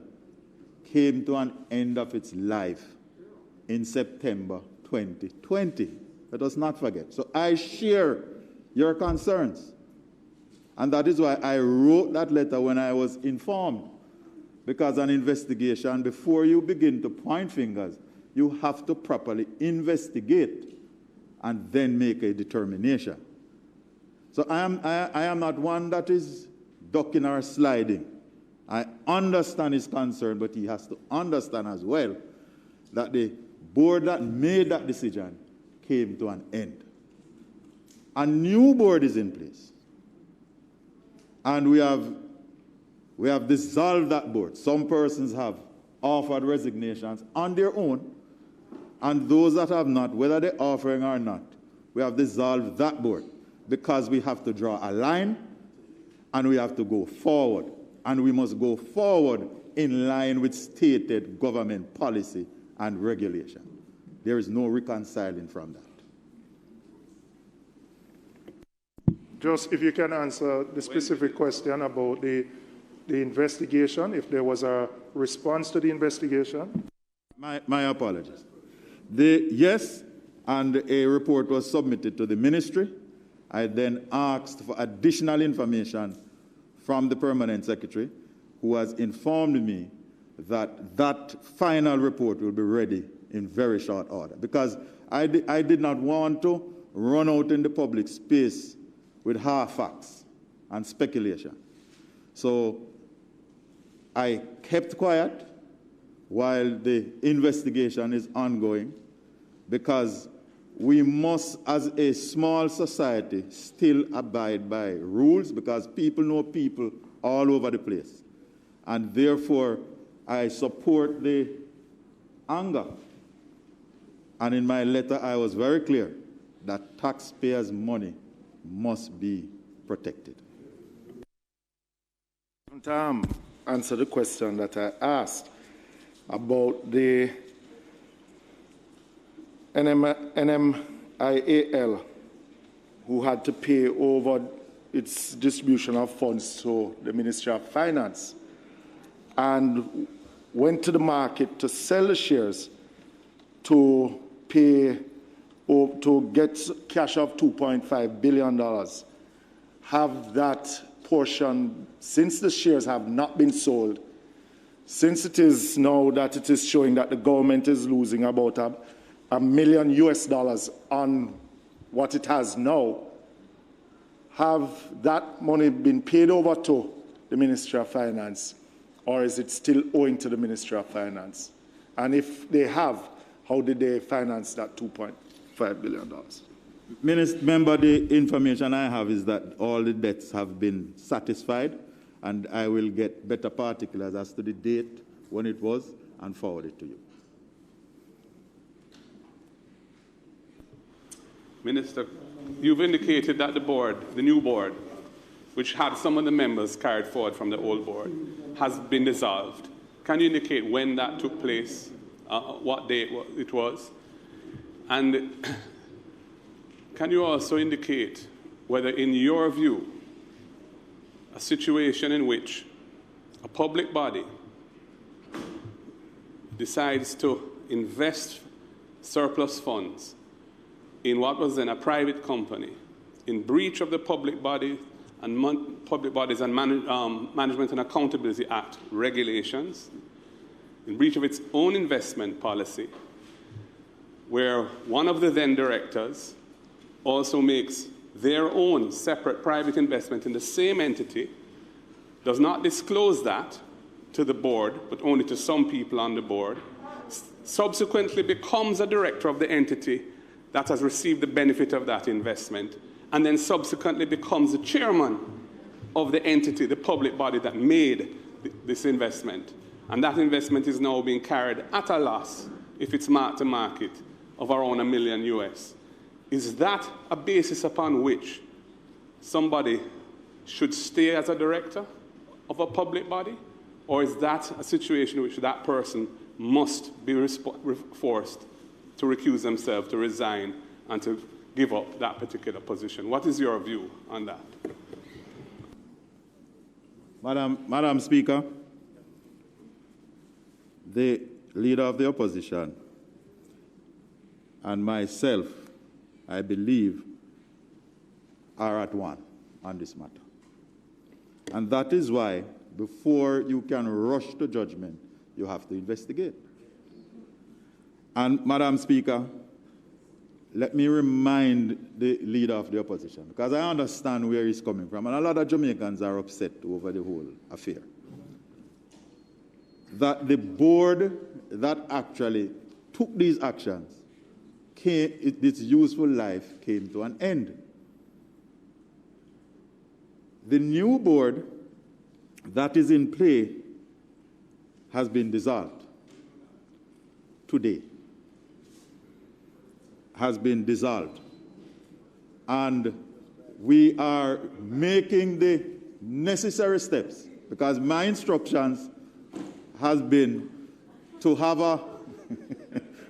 came to an end of its life in September 2020. Let us not forget. So I share your concerns. And that is why I wrote that letter when I was informed. Because an investigation, before you begin to point fingers, you have to properly investigate and then make a determination. So I am not one that is ducking or sliding. I understand his concern, but he has to understand as well that the board that made that decision came to an end. A new board is in place. And we have dissolved that board. Some persons have offered resignations on their own, and those that have not, whether they're offering or not, we have dissolved that board because we have to draw a line and we have to go forward. And we must go forward in line with stated government policy and regulation. There is no reconciling from that. Just if you can answer the specific question about the investigation, if there was a response to the investigation. My apologies. Yes, and a report was submitted to the ministry. I then asked for additional information from the permanent secretary, who has informed me that that final report will be ready in very short order. Because I did not want to run out in the public space with half facts and speculation. So I kept quiet while the investigation is ongoing, because we must, as a small society, still abide by rules, because people know people all over the place. And therefore, I support the anger. And in my letter, I was very clear that taxpayers' money must be protected. Answer the question that I asked about the NMIAL, who had to pay over its distribution of funds to the Ministry of Finance, and went to the market to sell the shares to pay or to get cash of $2.5 billion. Have that portion, since the shares have not been sold, since it is now that it is showing that the government is losing about $1 million on what it has now, have that money been paid over to the Ministry of Finance, or is it still owing to the Ministry of Finance? And if they have, how did they finance that $2.5 billion? Member, the information I have is that all the debts have been satisfied, and I will get better particulars as to the date when it was and forward it to you. Minister, you've indicated that the board, the new board, which had some of the members carried forward from the old board, has been dissolved. Can you indicate when that took place, what date it was? And can you also indicate whether, in your view, a situation in which a public body decides to invest surplus funds in what was then a private company in breach of the Public Bodies and Management and Accountability Act regulations, in breach of its own investment policy, where one of the then directors also makes their own separate private investment in the same entity, does not disclose that to the board, but only to some people on the board, subsequently becomes a director of the entity that has received the benefit of that investment, and then subsequently becomes the chairman of the entity, the public body that made this investment. And that investment is now being carried at a loss, if it's marked to market, of around $1 million US. Is that a basis upon which somebody should stay as a director of a public body? Or is that a situation in which that person must be forced to recuse themselves, to resign, and to give up that particular position? What is your view on that? Madam Speaker, the Leader of the Opposition and myself, I believe, are at one on this matter. And that is why, before you can rush to judgment, you have to investigate. And, Madam Speaker, let me remind the Leader of the Opposition, because I understand where he's coming from, and a lot of Jamaicans are upset over the whole affair, that the board that actually took these actions, its useful life came to an end. The new board that is in play has been dissolved today. Has been dissolved. And we are making the necessary steps, because my instructions has been to have a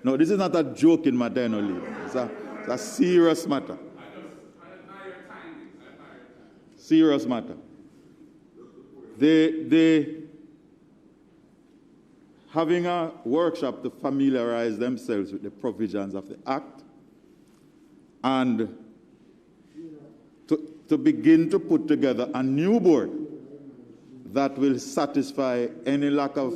no, this is not a joking matter, no, leave. It's a serious matter. Serious matter. They having a workshop to familiarize themselves with the provisions of the Act and to begin to put together a new board that will satisfy any lack of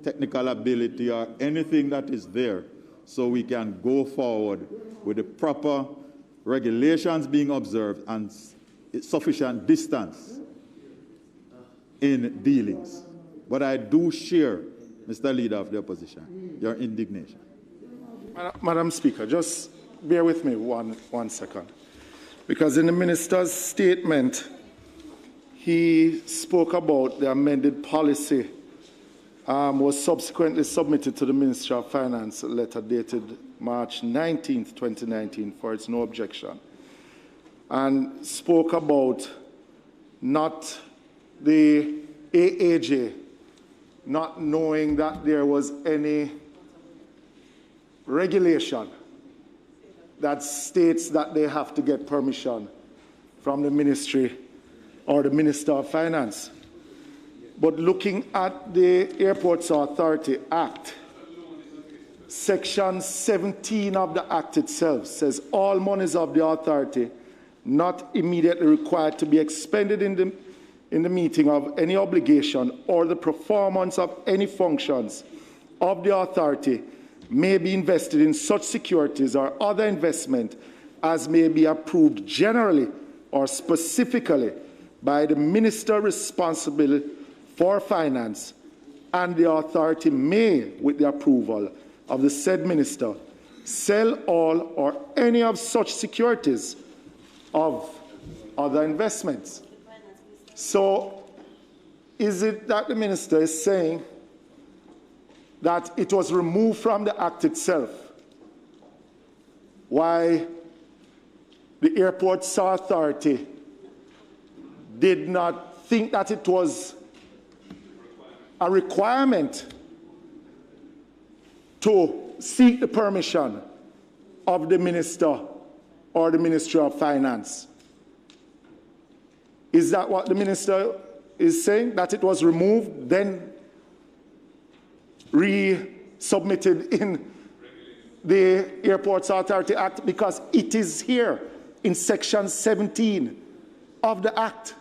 technical ability or anything that is there, so we can go forward with the proper regulations being observed and sufficient distance in dealings. But I do share, Mr. Leader of the Opposition, your indignation. Madam Speaker, just bear with me one second. Because in the Minister's statement, he spoke about the amended policy was subsequently submitted to the Ministry of Finance, a letter dated March 19th, 2019, for its no objection, and spoke about not the AAJ not knowing that there was any regulation that states that they have to get permission from the ministry or the Minister of Finance. But looking at the Airports Authority Act, Section 17 of the Act itself says all monies of the authority not immediately required to be expended in the meeting of any obligation or the performance of any functions of the authority may be invested in such securities or other investment as may be approved generally or specifically by the minister responsible for finance, and the authority may, with the approval of the said minister, sell all or any of such securities of other investments. So, is it that the minister is saying that it was removed from the Act itself? Why the Airports Authority did not think that it was a requirement to seek the permission of the minister or the Ministry of Finance? Is that what the minister is saying, that it was removed, then submitted in the Airports Authority Act, because it is here in section 17 of the Act.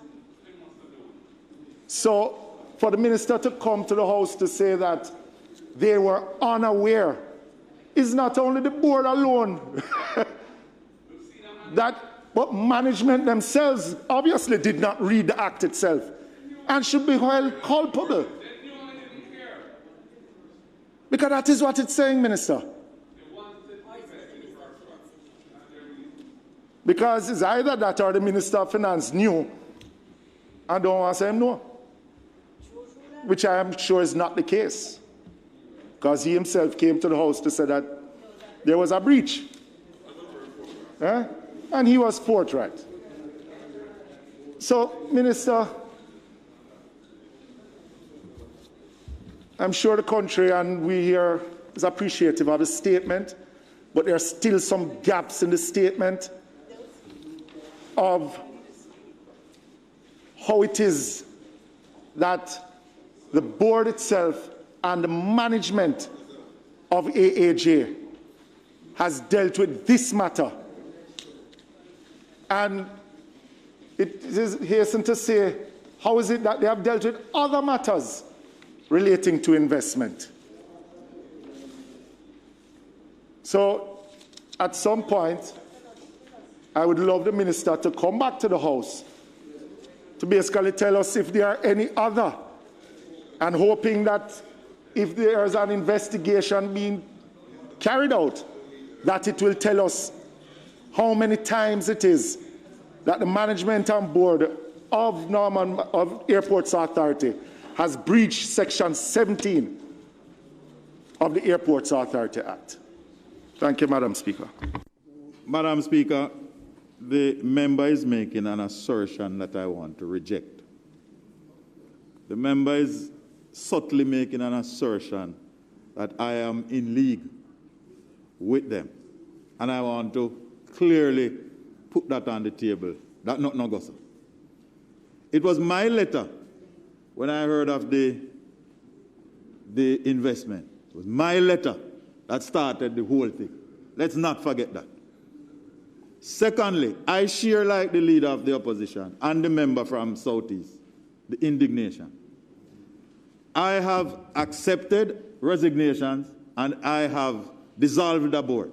So for the minister to come to the House to say that they were unaware is not only the board alone, but management themselves obviously did not read the Act itself and should be held culpable. Because that is what it's saying, Minister. Because it's either that or the Minister of Finance knew and don't want to say him no, which I am sure is not the case, because he himself came to the House to say that there was a breach. And he was forthright. So, Minister, I'm sure the country and we here is appreciative of the statement, but there are still some gaps in the statement of how it is that the board itself and the management of AAJ has dealt with this matter. And it is hastened to say, how is it that they have dealt with other matters relating to investment? So, at some point, I would love the minister to come back to the House to basically tell us if there are any other, and hoping that if there is an investigation being carried out, that it will tell us how many times it is that the management and board of Airports Authority has breached Section 17 of the Airports Authority Act. Thank you, Madam Speaker. Madam Speaker, the member is making an assertion that I want to reject. The member is subtly making an assertion that I am in league with them. And I want to clearly put that on the table. That not no gossip. It was my letter when I heard of the investment. It was my letter that started the whole thing. Let's not forget that. Secondly, I share, like the leader of the opposition and the member from Southeast, the indignation. I have accepted resignations and I have dissolved the board.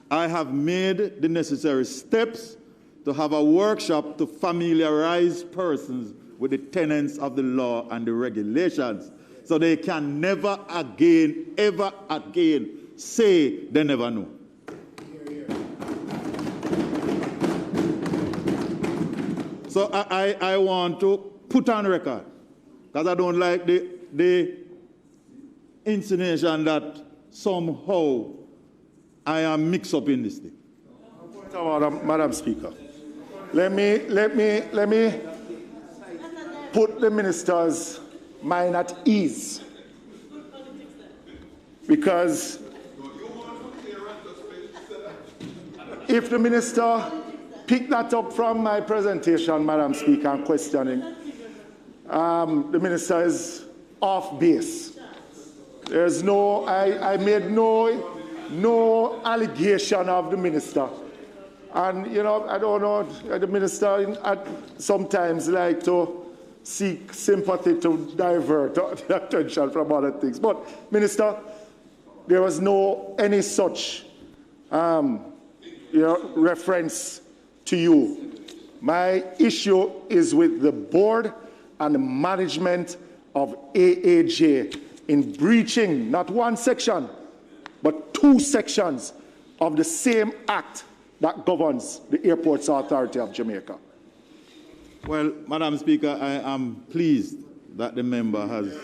I have made the necessary steps to have a workshop to familiarize persons with the tenets of the law and the regulations, so they can never again, ever again, say they never know. So I want to put on record, because I don't like the insinuation that somehow I am mixed up in this thing. Madam Speaker, let me put the minister's mind at ease, because if the minister picked that up from my presentation, Madam Speaker, and questioning, the minister is off base. There's no, I made no allegation of the minister. And, you know, I don't know, the minister sometimes like to seek sympathy to divert the attention from other things. But, Minister, there was no any such reference to you. My issue is with the board and the management of AAJ in breaching not one section, but two sections of the same act that governs the Airports Authority of Jamaica. Well, Madam Speaker, I am pleased that the member has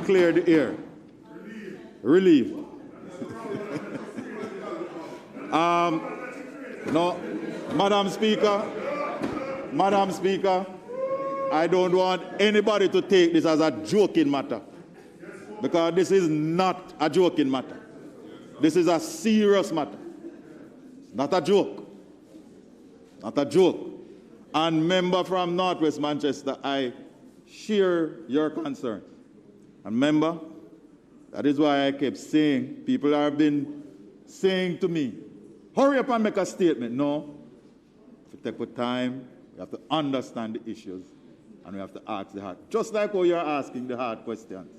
cleared the air. Relieved. No, Madam Speaker, I don't want anybody to take this as a joking matter, because this is not a joking matter. This is a serious matter. Not a joke. Not a joke. And member from Northwest Manchester, I share your concerns. And remember, that is why I kept saying, people have been saying to me, hurry up and make a statement. No. If we take the time, we have to understand the issues, and we have to ask the hard. Just like how you're asking the hard questions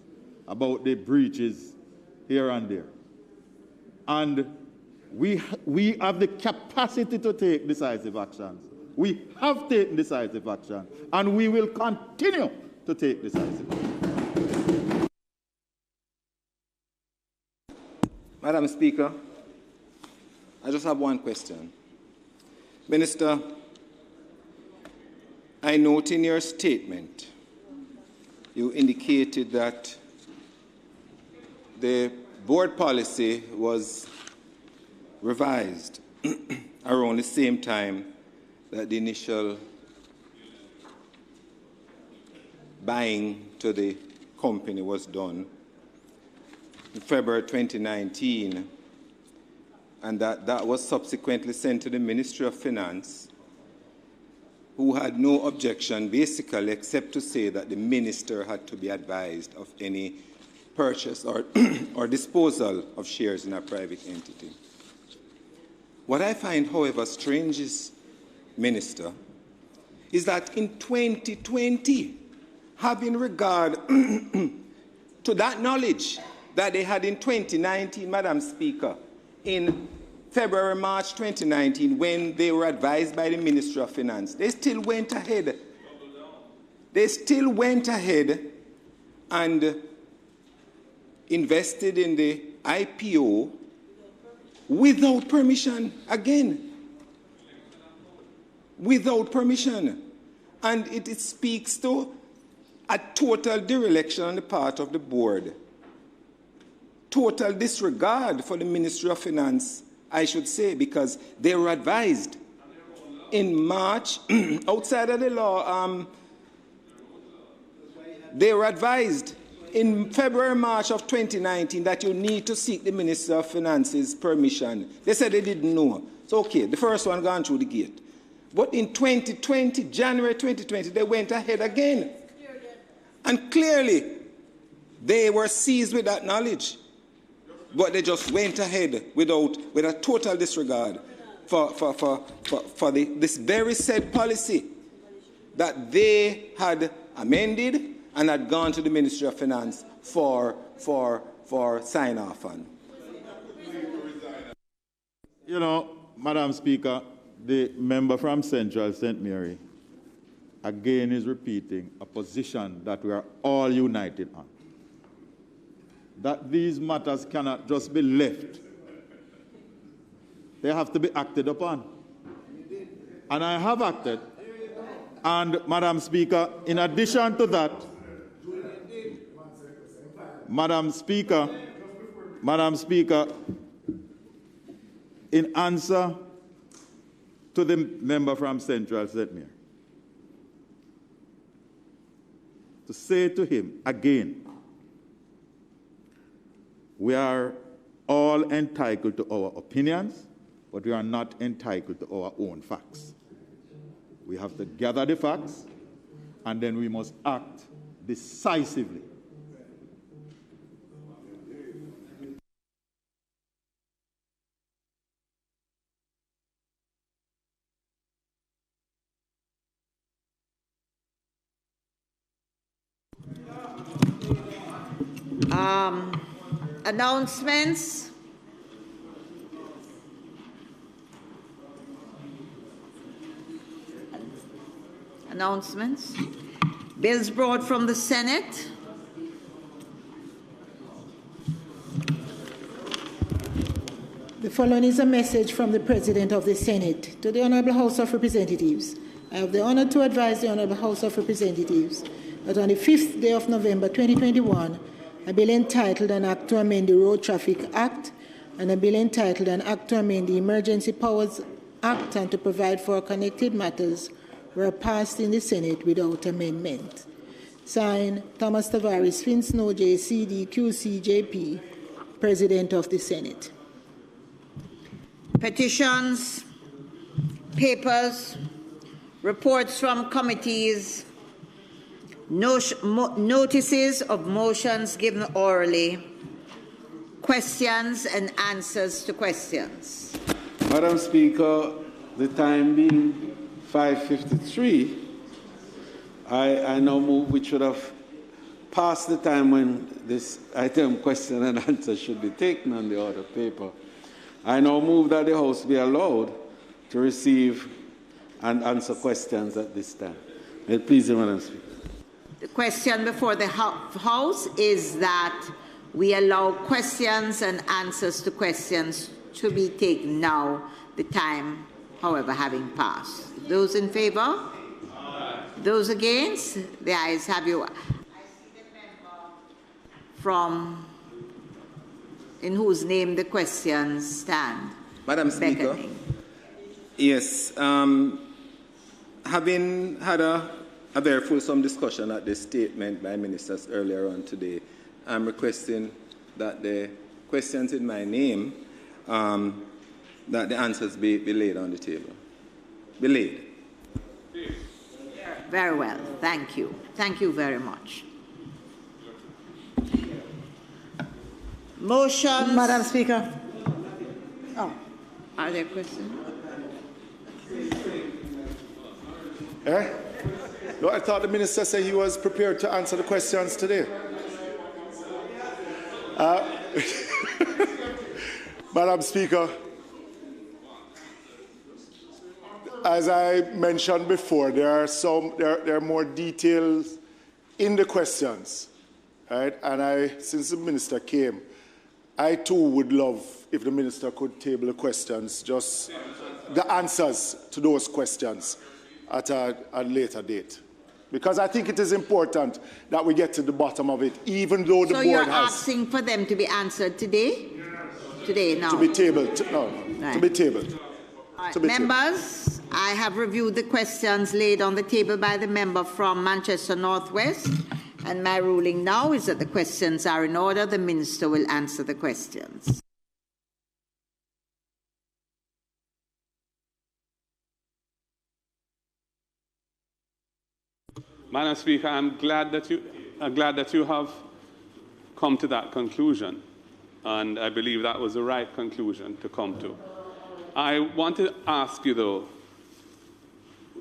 about the breaches here and there. And we have the capacity to take decisive actions. We have taken decisive action, and we will continue to take decisive action. Madam Speaker, I just have one question. Minister, I note in your statement you indicated that the board policy was revised around the same time that the initial buying to the company was done in February 2019, and that was subsequently sent to the Ministry of Finance, who had no objection basically except to say that the minister had to be advised of any purchase or, or disposal of shares in a private entity. What I find, however, strange is, Minister, is that in 2020, having regard to that knowledge that they had in 2019, Madam Speaker, in February, March 2019, when they were advised by the Ministry of Finance, they still went ahead. They still went ahead and invested in the IPO without permission, again, without permission. And it speaks to a total dereliction on the part of the board. Total disregard for the Ministry of Finance, I should say, because they were advised in March, outside of the law, they were advised in February, March of 2019 that you need to seek the Minister of Finance's permission. They said they didn't know. So, okay, the first one gone through the gate. But in 2020, January 2020, they went ahead again. And clearly, they were seized with that knowledge. But they just went ahead with a total disregard for this very said policy that they had amended and had gone to the Ministry of Finance for sign-off on. You know, Madam Speaker, the member from Central St. Mary again is repeating a position that we are all united on. That these matters cannot just be left. They have to be acted upon. And I have acted. And, Madam Speaker, in addition to that, Madam Speaker, in answer to the member from Central St. Mary, to say to him again, we are all entitled to our opinions, but we are not entitled to our own facts. We have to gather the facts, and then we must act decisively. Announcements. Announcements. Bills brought from the Senate. The following is a message from the President of the Senate to the Honourable House of Representatives. I have the honour to advise the Honourable House of Representatives that on the 5th day of November 2021, a bill entitled An Act to Amend the Road Traffic Act and a bill entitled An Act to Amend the Emergency Powers Act and to Provide for Connected Matters were passed in the Senate without amendment. Signed, Thomas Tavares, Fitz, J, CD, QC, JP, President of the Senate. Petitions, papers, reports from committees, Notices of motions given orally. Questions and answers to questions. Madam Speaker, the time being 5:53, I now move we should have passed the time when this item question and answer should be taken on the order paper. I now move that the House be allowed to receive and answer questions at this time. May it please you, Madam Speaker. The question before the House is that we allow questions and answers to questions to be taken now, the time, however, having passed. Those in favour? Aye. Those against? The ayes have you. I see the member from in whose name the questions stand. Madam Speaker. Yes. Having had a very fulsome discussion at the statement by ministers earlier on today, I'm requesting that the questions in my name, that the answers be laid on the table. Be laid. Very well. Thank you. Thank you very much. Motion. Madam Speaker. Oh. Are there questions? No, I thought the minister said he was prepared to answer the questions today. Madam Speaker, as I mentioned before, there are more details in the questions, right? And since the minister came, I too would love if the minister could table the questions, just the answers to those questions at a later date. Because I think it is important that we get to the bottom of it, even though the board has... So you're asking for them to be answered today? Today, now? To be tabled. To be tabled. Right. Members, I have reviewed the questions laid on the table by the member from Manchester Northwest, and my ruling now is that the questions are in order. The minister will answer the questions. Madam Speaker, I'm glad that you have come to that conclusion, and I believe that was the right conclusion to come to. I want to ask you, though,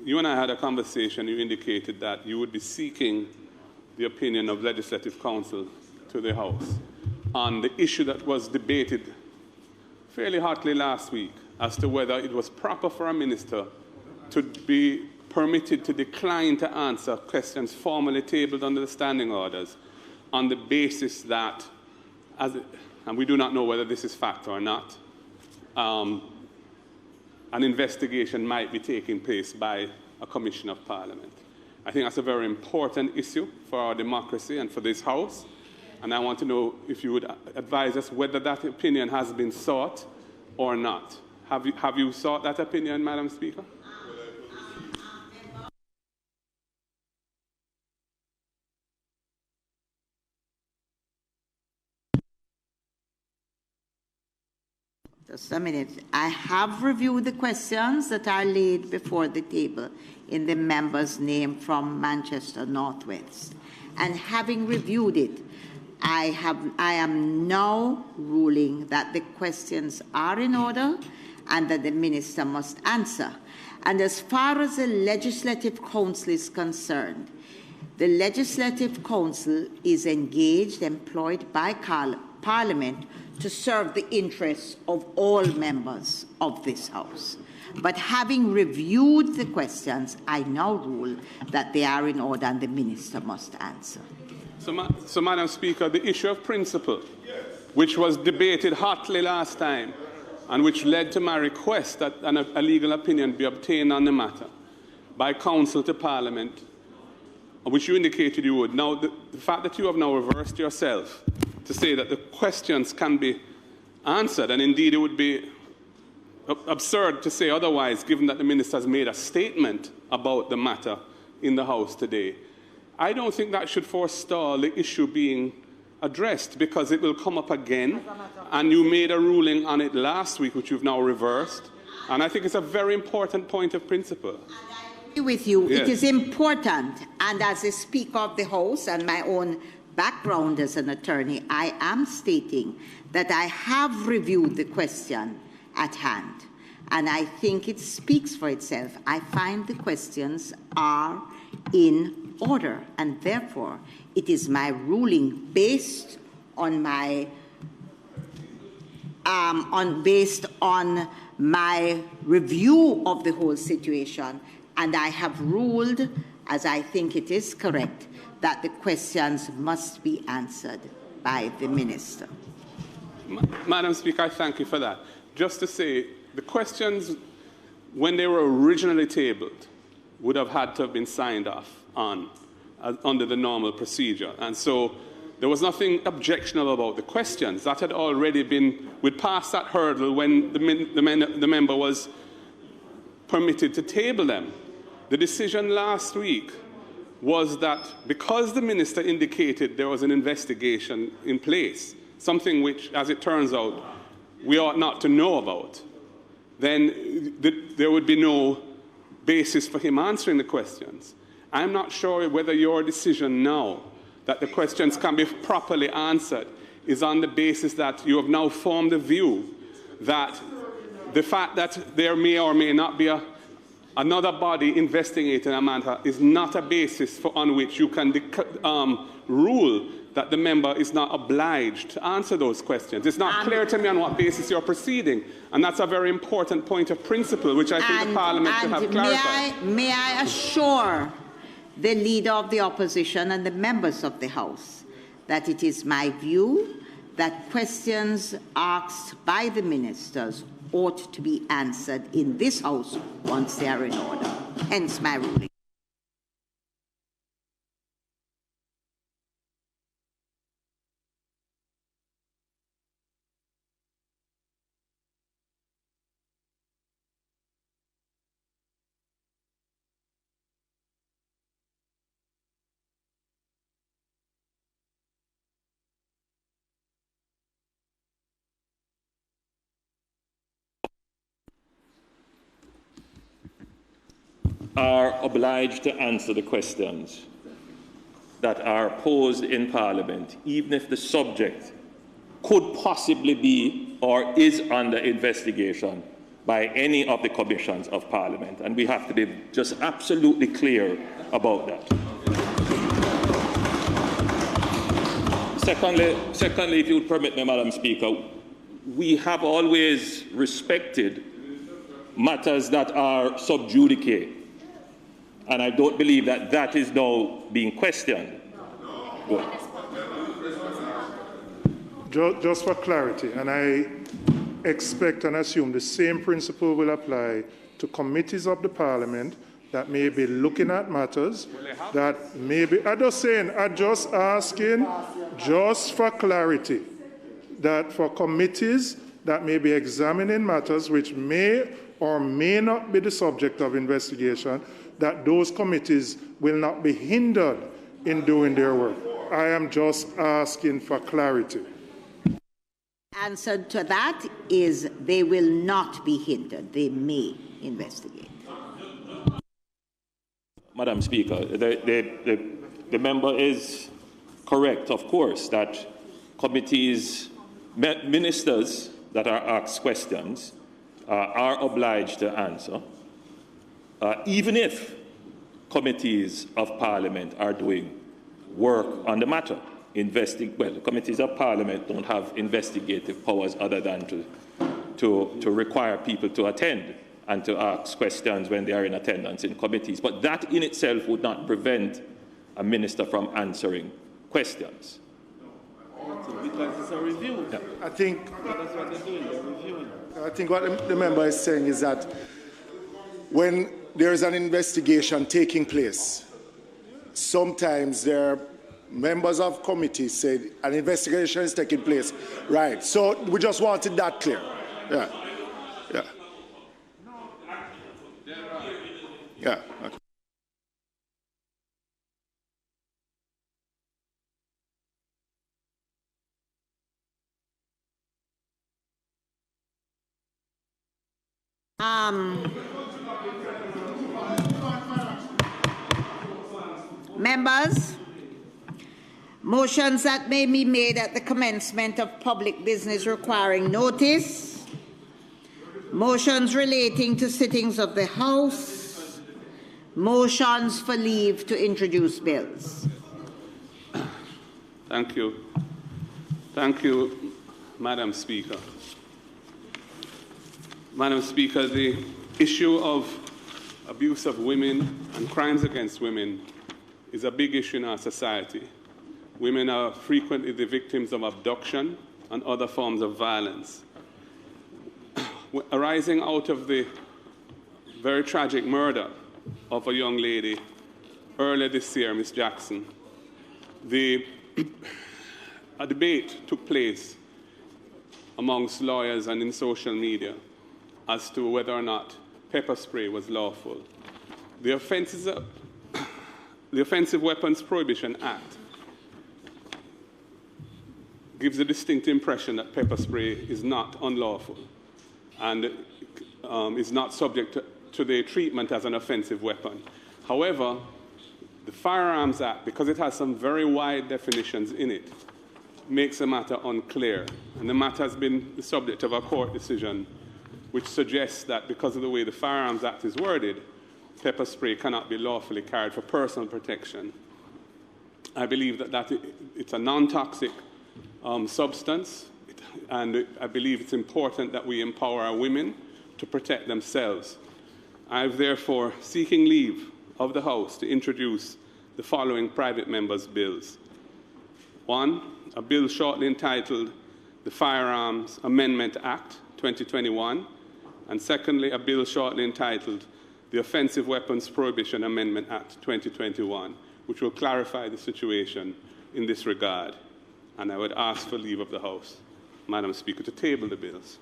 you and I had a conversation. You indicated that you would be seeking the opinion of Legislative Council to the House on the issue that was debated fairly hotly last week as to whether it was proper for a minister to be permitted to decline to answer questions formally tabled under the standing orders on the basis that, and we do not know whether this is fact or not, an investigation might be taking place by a commission of Parliament. I think that's a very important issue for our democracy and for this House, and I want to know if you would advise us whether that opinion has been sought or not. Have you sought that opinion, Madam Speaker? Just a minute. I have reviewed the questions that are laid before the table in the member's name from Manchester Northwest. And having reviewed it, I am now ruling that the questions are in order and that the minister must answer. And as far as the Legislative Council is concerned, the Legislative Council is engaged, employed by Parliament to serve the interests of all members of this House. But having reviewed the questions, I now rule that they are in order and the minister must answer. So Madam Speaker, the issue of principle, which was debated hotly last time, and which led to my request that a legal opinion be obtained on the matter by Council to Parliament, which you indicated you would. Now, the fact that you have now reversed yourself to say that the questions can be answered, and indeed it would be absurd to say otherwise, given that the minister has made a statement about the matter in the House today. I don't think that should forestall the issue being addressed, because it will come up again, and you made a ruling on it last week, which you've now reversed, and I think it's a very important point of principle. With you, Yes. It is important, and as a Speaker of the House and my own background as an attorney, I am stating that I have reviewed the question at hand, and I think it speaks for itself. I find the questions are in order, and therefore it is my ruling based on my based on my review of the whole situation, and I have ruled, as I think it is correct, that the questions must be answered by the Minister. Madam Speaker, I thank you for that. Just to say, the questions, when they were originally tabled, would have had to have been signed off on under the normal procedure. And so there was nothing objectionable about the questions. That had already been, we'd passed that hurdle when the member was permitted to table them. The decision last week was that because the Minister indicated there was an investigation in place, something which, as it turns out, we ought not to know about, then there would be no basis for him answering the questions. I'm not sure whether your decision now that the questions can be properly answered is on the basis that you have now formed a view that the fact that there may or may not be another body investigating a matter is not a basis on which you can rule that the member is not obliged to answer those questions. It's not clear to me on what basis you're proceeding, and that's a very important point of principle, which I think the Parliament should have clarified. May I assure the Leader of the Opposition and the members of the House that it is my view that questions asked by the ministers ought to be answered in this House once they are in order. Hence my ruling. Are obliged to answer the questions that are posed in Parliament, even if the subject could possibly be or is under investigation by any of the commissions of Parliament. And we have to be just absolutely clear about that. Secondly, if you would permit me, Madam Speaker, we have always respected matters that are sub judice. And I don't believe that that is now being questioned. Just for clarity, and I expect and assume the same principle will apply to committees of the Parliament that may be looking at matters that may be, I'm just asking, just for clarity, that for committees that may be examining matters which may or may not be the subject of investigation, that those committees will not be hindered in doing their work. I am just asking for clarity. Answer to that is they will not be hindered. They may investigate. Madam Speaker, the member is correct, of course, that committees, ministers that are asked questions are obliged to answer. Even if committees of Parliament are doing work on the matter. Committees of Parliament don't have investigative powers other than to require people to attend and to ask questions when they are in attendance in committees. But that in itself would not prevent a minister from answering questions. Because it's a review. Yeah. I think that's what they're doing, they're reviewing. I think what the member is saying is that when there is an investigation taking place, sometimes there are members of committees say an investigation is taking place. Right. So we just wanted that clear. Yeah. Yeah. Yeah. Okay. Members, motions that may be made at the commencement of public business requiring notice, motions relating to sittings of the House, motions for leave to introduce bills. Thank you. Thank you, Madam Speaker. Madam Speaker, the issue of abuse of women and crimes against women is a big issue in our society. Women are frequently the victims of abduction and other forms of violence. Arising out of the very tragic murder of a young lady earlier this year, Ms. Jackson, a debate took place amongst lawyers and in social media as to whether or not pepper spray was lawful. The Offensive Weapons Prohibition Act gives a distinct impression that pepper spray is not unlawful and is not subject to the treatment as an offensive weapon. However, the Firearms Act, because it has some very wide definitions in it, makes the matter unclear. And the matter has been the subject of a court decision which suggests that because of the way the Firearms Act is worded, pepper spray cannot be lawfully carried for personal protection. I believe that it's a non-toxic substance, and I believe it's important that we empower our women to protect themselves. I'm therefore seeking leave of the House to introduce the following private members' bills. 1, a bill shortly entitled the Firearms Amendment Act 2021, and secondly, a bill shortly entitled the Offensive Weapons Prohibition Amendment Act 2021, which will clarify the situation in this regard. And I would ask for leave of the House, Madam Speaker, to table the bills.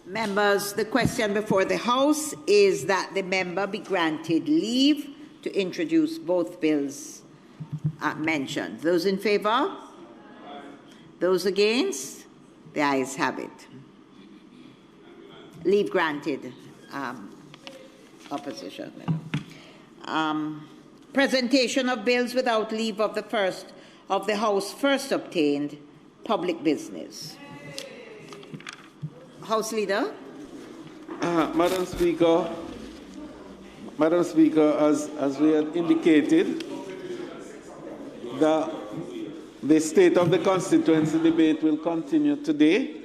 Members, the question before the House is that the member be granted leave to introduce both bills mentioned. Those in favour? Those against? The ayes have it. Leave granted. Opposition. Presentation of bills without leave of the House first obtained. Public business. House Leader. Madam Speaker, as we had indicated, the State of the Constituency debate will continue today.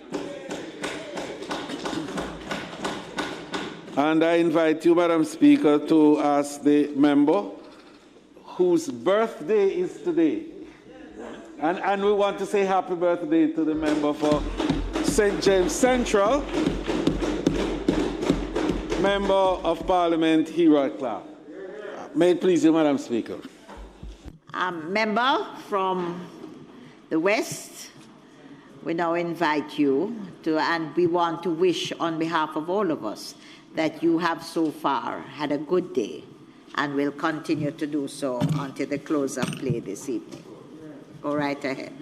And I invite you, Madam Speaker, to ask the member whose birthday is today. And we want to say happy birthday to the member for St. James Central, Member of Parliament, Heroy, Clarke. May it please you, Madam Speaker. Member from the West, we now invite you to, and we want to wish on behalf of all of us that you have so far had a good day and will continue to do so until the close of play this evening. Go right ahead.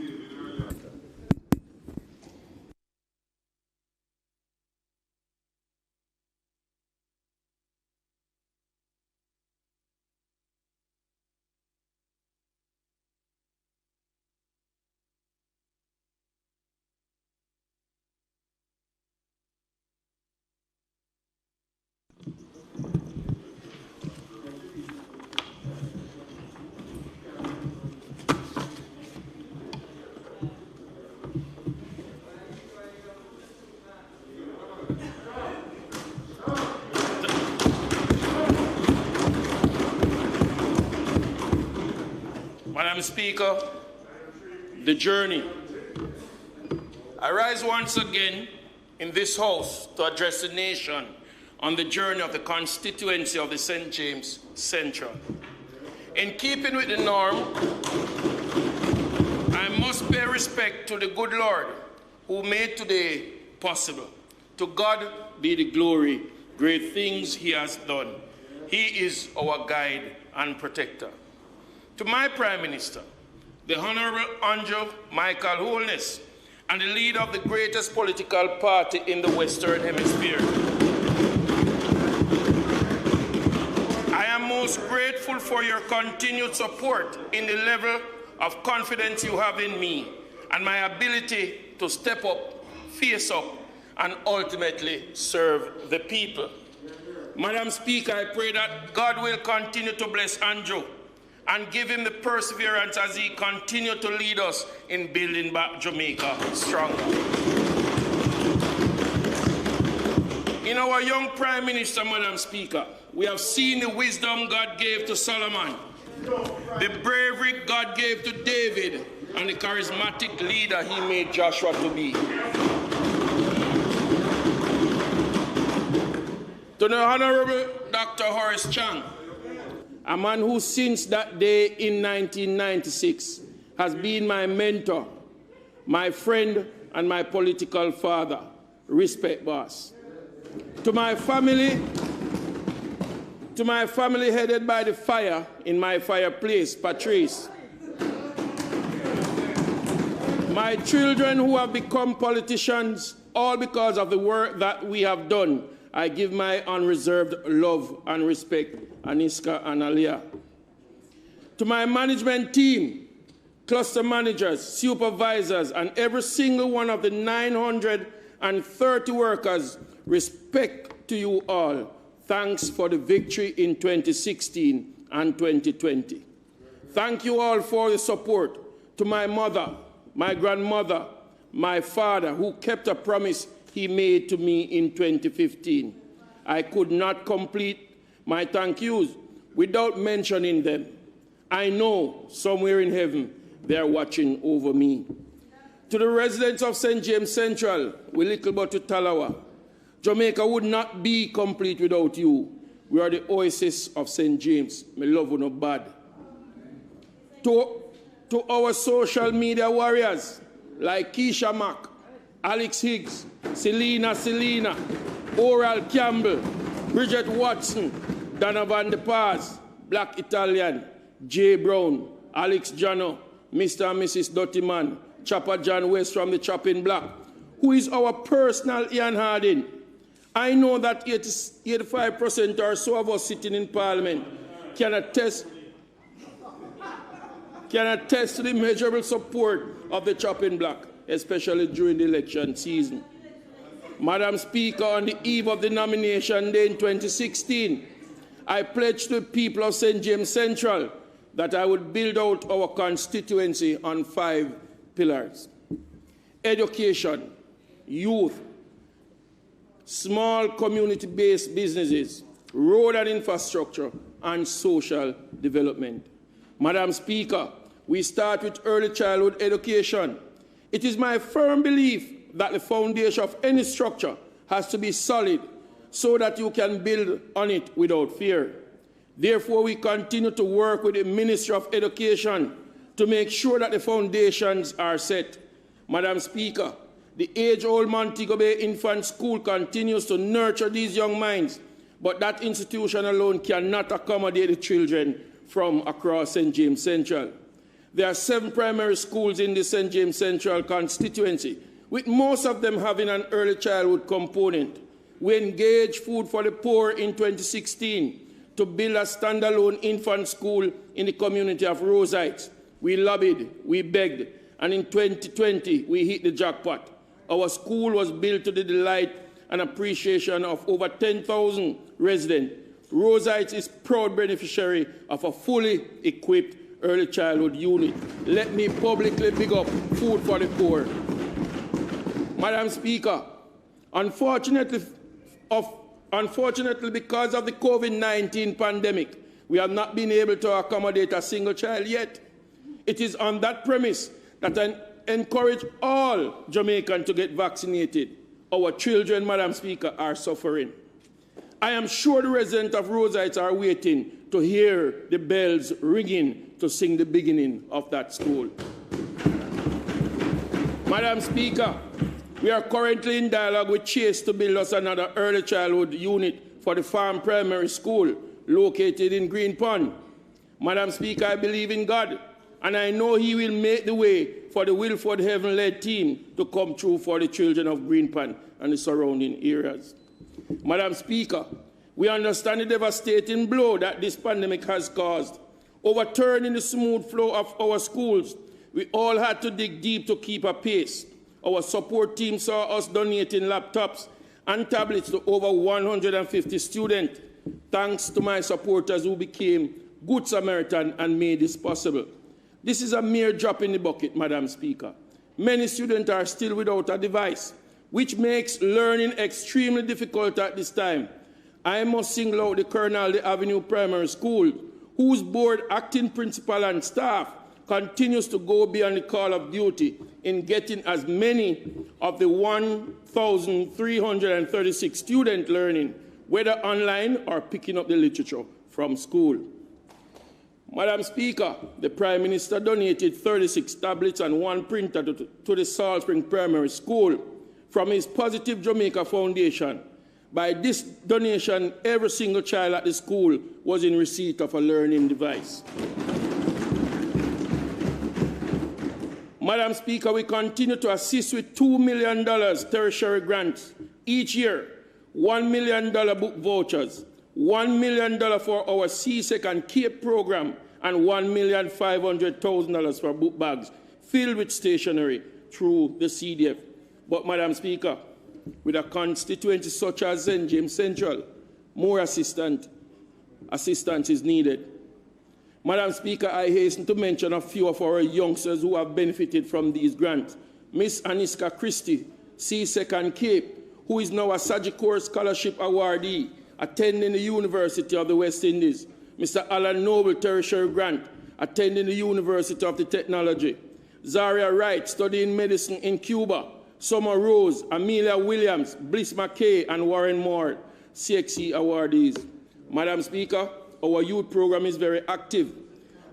Madam Speaker, the journey. I rise once again in this House to address the nation on the journey of the constituency of the St. James Central. In keeping with the norm, I must pay respect to the good Lord who made today possible. To God be the glory, great things he has done. He is our guide and protector. To my Prime Minister, the Honorable Andrew Michael Holness, and the leader of the greatest political party in the Western Hemisphere. I am most grateful grateful for your continued support in the level of confidence you have in me and my ability to step up, face up, and ultimately serve the people. Madam Speaker, I pray that God will continue to bless Andrew and give him the perseverance as he continues to lead us in building back Jamaica stronger. In our young Prime Minister, Madam Speaker, we have seen the wisdom God gave to Solomon, the bravery God gave to David, and the charismatic leader he made Joshua to be. To the Honorable Dr. Horace Chang, a man who since that day in 1996 has been my mentor, my friend, and my political father. Respect, boss. To my family headed by the fire in my fireplace, Patrice. My children who have become politicians, all because of the work that we have done, I give my unreserved love and respect, Aniska and Alia. To my management team, cluster managers, supervisors, and every single one of the 930 workers, respect to you all. Thanks for the victory in 2016 and 2020. Thank you all for the support. To my mother, my grandmother, my father, who kept a promise he made to me in 2015. I could not complete my thank yous without mentioning them. I know somewhere in heaven they are watching over me. To the residents of St. James Central, with little but to Talawa, Jamaica would not be complete without you. We are the oasis of St. James. Me love you no bad. To our social media warriors like Keisha Mack, Alex Higgs, Selena, Oral Campbell, Bridget Watson, Donovan De Paz, Black Italian, Jay Brown, Alex Jano, Mr. and Mrs. Dottyman, Chopper John West from the Chopping Block, who is our personal Ian Harding. I know that 85% or so of us sitting in Parliament can attest to the measurable support of the Chopping Block, especially during the election season. Madam Speaker, on the eve of the nomination day in 2016, I pledged to the people of St. James Central that I would build out our constituency on 5 pillars: education, youth, small community-based businesses, road and infrastructure, and social development. Madam Speaker, we start with early childhood education. It is my firm belief that the foundation of any structure has to be solid so that you can build on it without fear. Therefore, we continue to work with the Ministry of Education to make sure that the foundations are set. Madam Speaker, the age-old Montego Bay Infant School continues to nurture these young minds, but that institution alone cannot accommodate the children from across St. James Central. There are 7 primary schools in the St. James Central constituency, with most of them having an early childhood component. We engaged Food for the Poor in 2016 to build a standalone infant school in the community of Rose Heights. We lobbied, we begged, and in 2020, we hit the jackpot. Our school was built to the delight and appreciation of over 10,000 residents. Rose Heights is proud beneficiary of a fully equipped early childhood unit. Let me publicly big up Food for the Poor. Madam Speaker, unfortunately, because of the COVID-19 pandemic, we have not been able to accommodate a single child yet. It is on that premise that I encourage all Jamaicans to get vaccinated. Our children, Madam Speaker, are suffering. I am sure the residents of Rose Heights are waiting to hear the bells ringing to sing the beginning of that school. Madam Speaker, we are currently in dialogue with Chase to build us another early childhood unit for the Farm Primary School located in Green Pond. Madam Speaker, I believe in God, and I know He will make the way for the Wilford Heaven-led team to come through for the children of Green Pond and the surrounding areas. Madam Speaker, We understand the devastating blow that this pandemic has caused, overturning the smooth flow of our schools. We all had to dig deep to keep a pace. Our support team saw us donating laptops and tablets to over 150 students, thanks to my supporters who became good Samaritan and made this possible. This is a mere drop in the bucket, Madam Speaker. Many students are still without a device, which makes learning extremely difficult at this time. I must single out the Colonel Avenue Primary School, whose board, acting principal and staff continues to go beyond the call of duty in getting as many of the 1,336 students learning, whether online or picking up the literature from school. Madam Speaker, the Prime Minister donated 36 tablets and 1 printer to the Salt Spring Primary School from his Positive Jamaica Foundation. By this donation, every single child at the school was in receipt of a learning device. Madam Speaker, we continue to assist with $2 million tertiary grants each year, $1 million book vouchers, $1 million for our CSEC and CAPE program, and $1,500,000 for book bags filled with stationery through the CDF. But, Madam Speaker, with a constituency such as St. James Central, more assistance is needed. Madam Speaker, I hasten to mention a few of our youngsters who have benefited from these grants. Miss Aniska Christie, CSEC and CAPE, who is now a Sagicor Scholarship awardee, attending the University of the West Indies. Mr. Alan Noble, tertiary grant, attending the University of the Technology. Zaria Wright, studying medicine in Cuba. Summer Rose, Amelia Williams, Bliss McKay, and Warren Moore, CXC awardees. Madam Speaker, our youth program is very active,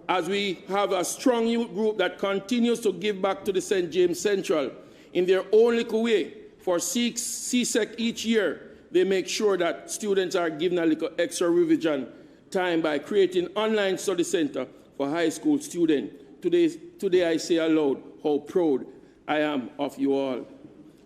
as we have a strong youth group that continues to give back to the St. James Central. In their own little way, for CSEC each year, they make sure that students are given a little extra revision time by creating online study center for high school students. Today I say aloud how proud I am of you all.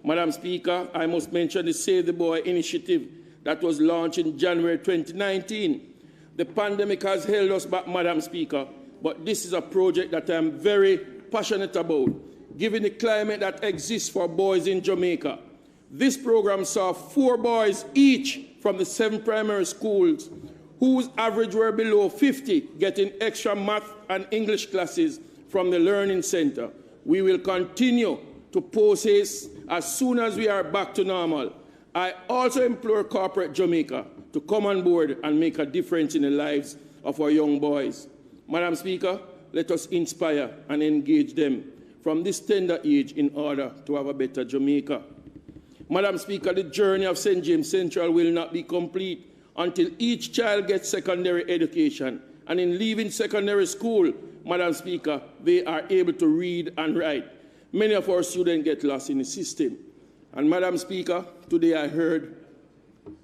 Madam Speaker, I must mention the Save the Boy initiative that was launched in January 2019. The pandemic has held us back, Madam Speaker, but this is a project that I am very passionate about, given the climate that exists for boys in Jamaica. This program saw 4 boys each from the 7 primary schools whose average were below 50 getting extra math and English classes from the Learning Center. We will continue to post haste as soon as we are back to normal. I also implore corporate Jamaica to come on board and make a difference in the lives of our young boys. Madam Speaker, let us inspire and engage them from this tender age in order to have a better Jamaica. Madam Speaker, the journey of St. James Central will not be complete until each child gets secondary education. And in leaving secondary school, Madam Speaker, they are able to read and write. Many of our students get lost in the system. And Madam Speaker, today I heard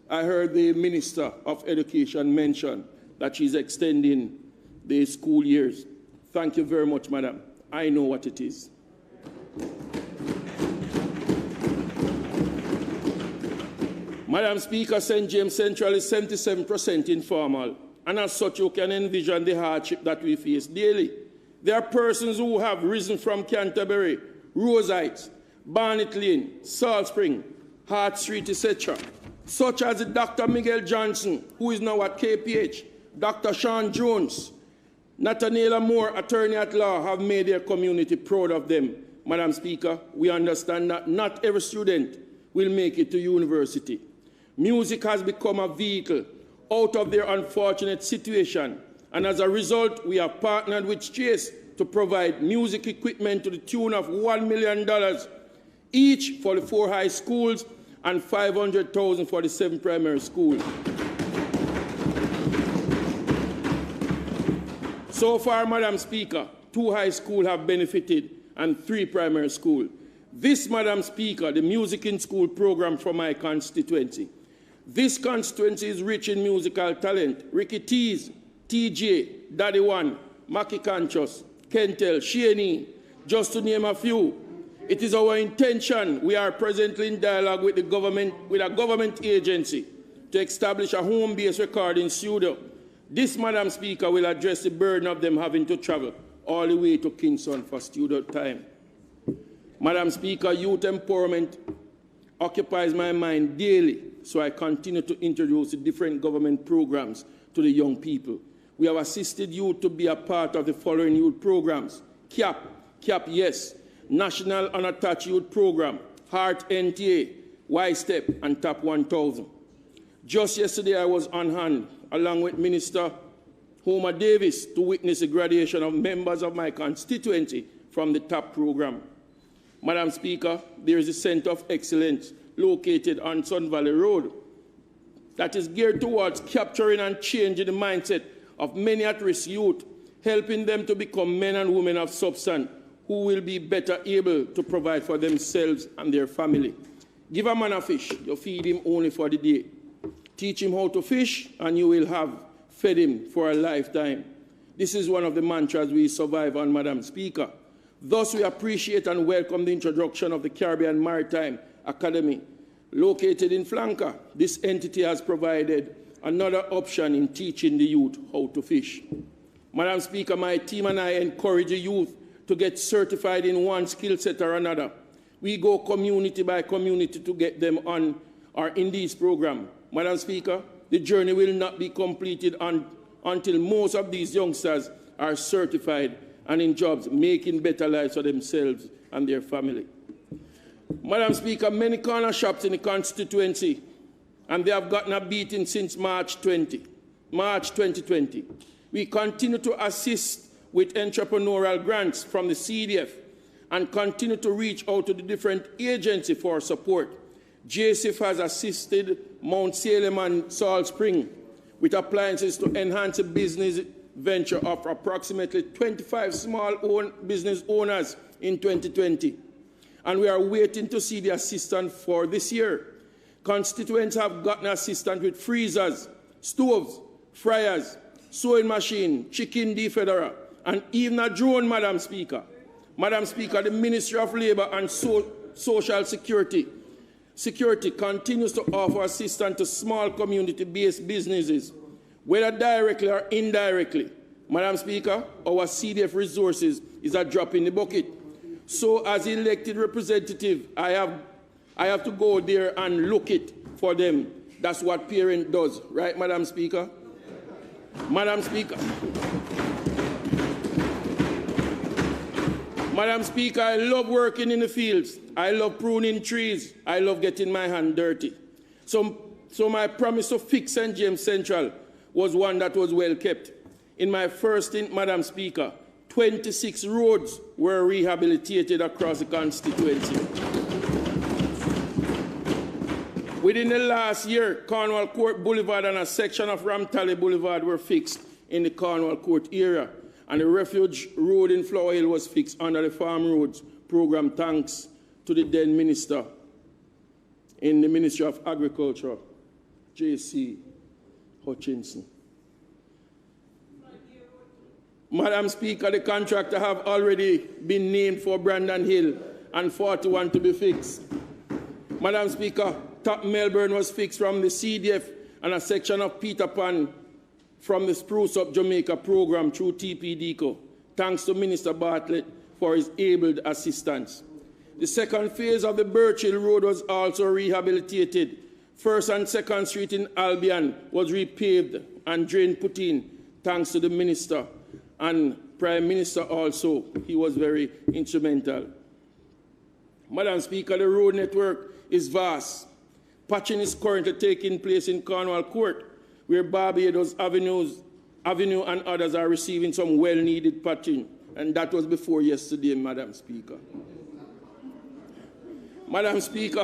the Minister of Education mention that she's extending the school years. Thank you very much, Madam. I know what it is. Madam Speaker, St. James Central is 77% informal, and as such you can envision the hardship that we face daily. There are persons who have risen from Canterbury, Rose Heights, Barnet Lane, Salt Spring, Hart Street, etc., such as Dr. Miguel Johnson, who is now at KPH, Dr. Sean Jones, Nathaniela Moore, attorney at law, have made their community proud of them. Madam Speaker, we understand that not every student will make it to university. Music has become a vehicle out of their unfortunate situation, and as a result, we have partnered with Chase to provide music equipment to the tune of $1 million each for the 4 high schools and $500,000 for the 7 primary schools. So far, Madam Speaker, 2 high schools have benefited and 3 primary schools. This, Madam Speaker, the Music in School program for my constituency. This constituency is rich in musical talent. Ricky Tees, TJ, Daddy One, Mackie Conchos, Kentel, Shaney, just to name a few. It is our intention, we are presently in dialogue with a government agency to establish a home-based recording studio. This, Madam Speaker, will address the burden of them having to travel all the way to Kingston for studio time. Madam Speaker, youth empowerment occupies my mind daily, so I continue to introduce the different government programs to the young people. We have assisted youth to be a part of the following youth programs: CAP, yes, National Unattached Youth Program, HEART NTA, Y-STEP, and TAP 1000. Just yesterday, I was on hand, along with Minister Homer Davis, to witness the graduation of members of my constituency from the TAP program. Madam Speaker, there is a Centre of Excellence located on Sun Valley Road that is geared towards capturing and changing the mindset of many at-risk youth, helping them to become men and women of substance who will be better able to provide for themselves and their family. Give a man a fish, you feed him only for the day. Teach him how to fish, and you will have fed him for a lifetime. This is one of the mantras we survive on, Madam Speaker. Thus, we appreciate and welcome the introduction of the Caribbean Maritime Academy. Located in Flanker, this entity has provided another option in teaching the youth how to fish. Madam Speaker, my team and I encourage the youth to get certified in one skill set or another. We go community by community to get them on or in this program. Madam Speaker, the journey will not be completed until most of these youngsters are certified and in jobs, making better lives for themselves and their family. Madam Speaker, many corner shops in the constituency, and they have gotten a beating since March 2020. We continue to assist with entrepreneurial grants from the CDF and continue to reach out to the different agencies for support. JSIF has assisted Mount Salem and Salt Spring with appliances to enhance a business venture of approximately 25 small business owners in 2020. And we are waiting to see the assistance for this year. Constituents have gotten assistance with freezers, stoves, fryers, sewing machine, chicken defederer, and even a drone, Madam Speaker. Madam Speaker, the Ministry of Labour and Social Security continues to offer assistance to small community-based businesses, whether directly or indirectly. Madam Speaker, our CDF resources is a drop in the bucket. So as elected representative, I have to go there and look it for them. That's what parent does, right, Madam Speaker? Madam Speaker. Madam Speaker, I love working in the fields. I love pruning trees. I love getting my hand dirty. So my promise to fix St. James Central was one that was well kept. In my first stint, Madam Speaker, 26 roads were rehabilitated across the constituency. Within the last year, Cornwall Court Boulevard and a section of Ramtally Boulevard were fixed in the Cornwall Court area, and the Refuge Road in Flower Hill was fixed under the Farm Roads program, thanks to the then minister in the Ministry of Agriculture, J.C. Hutchinson. Madam Speaker, the contractor have already been named for Brandon Hill and 41 to be fixed. Madam Speaker, Top Melbourne was fixed from the CDF and a section of Peter Pan from the Spruce Up Jamaica program through TPDCO, thanks to Minister Bartlett for his able assistance. The second phase of the Birch Hill Road was also rehabilitated. First and Second Street in Albion was repaved and drain put in, thanks to the Minister and Prime Minister also. He was very instrumental. Madam Speaker, the road network is vast. Patching is currently taking place in Cornwall Court, where Barbados Avenue and others are receiving some well-needed patching, and that was before yesterday, Madam Speaker. Madam Speaker,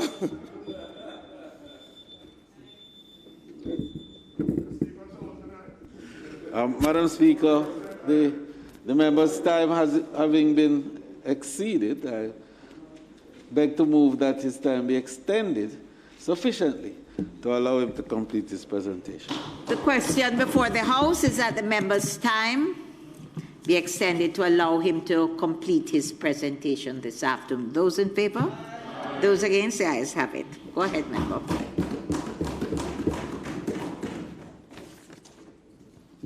Madam Speaker, the member's time having been exceeded, I beg to move that his time be extended sufficiently to allow him to complete his presentation. The question before the House is that the member's time be extended to allow him to complete his presentation this afternoon. Those in favour? Those against? The ayes have it. Go ahead, member.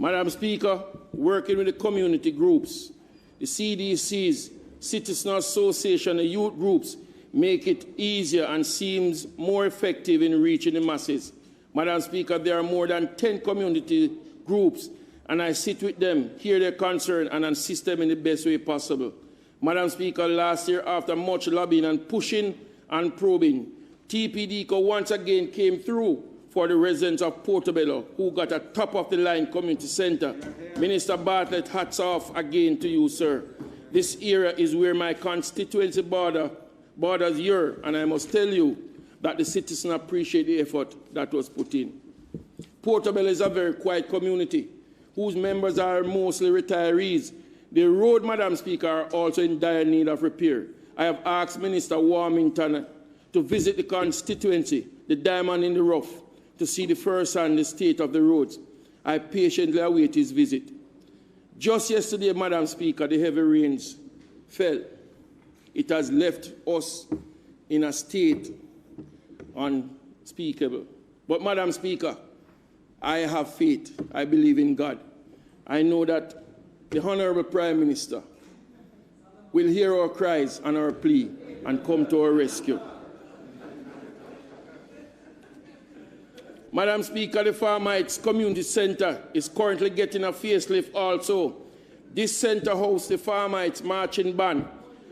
Madam Speaker, working with the community groups, the CDCs, Citizen Association, and youth groups make it easier and seems more effective in reaching the masses. Madam Speaker, there are more than 10 community groups, and I sit with them, hear their concern, and assist them in the best way possible. Madam Speaker, last year, after much lobbying and pushing and probing, TPDCO once again came through for the residents of Portobello, who got a top-of-the-line community centre. Minister Bartlett, hats off again to you, sir. This area is where my constituency borders your, and I must tell you that the citizens appreciate the effort that was put in. Portobello is a very quiet community whose members are mostly retirees. The road, Madam Speaker, are also in dire need of repair. I have asked Minister Warmington to visit the constituency, the diamond in the rough, to see the first-hand the state of the roads. I patiently await his visit. Just yesterday, Madam Speaker, the heavy rains fell. It has left us in a state unspeakable. But, Madam Speaker, I have faith. I believe in God. I know that the Honourable Prime Minister will hear our cries and our plea and come to our rescue. Madam Speaker, the Farmites Community Centre is currently getting a facelift also. This centre hosts the Farmites Marching Band,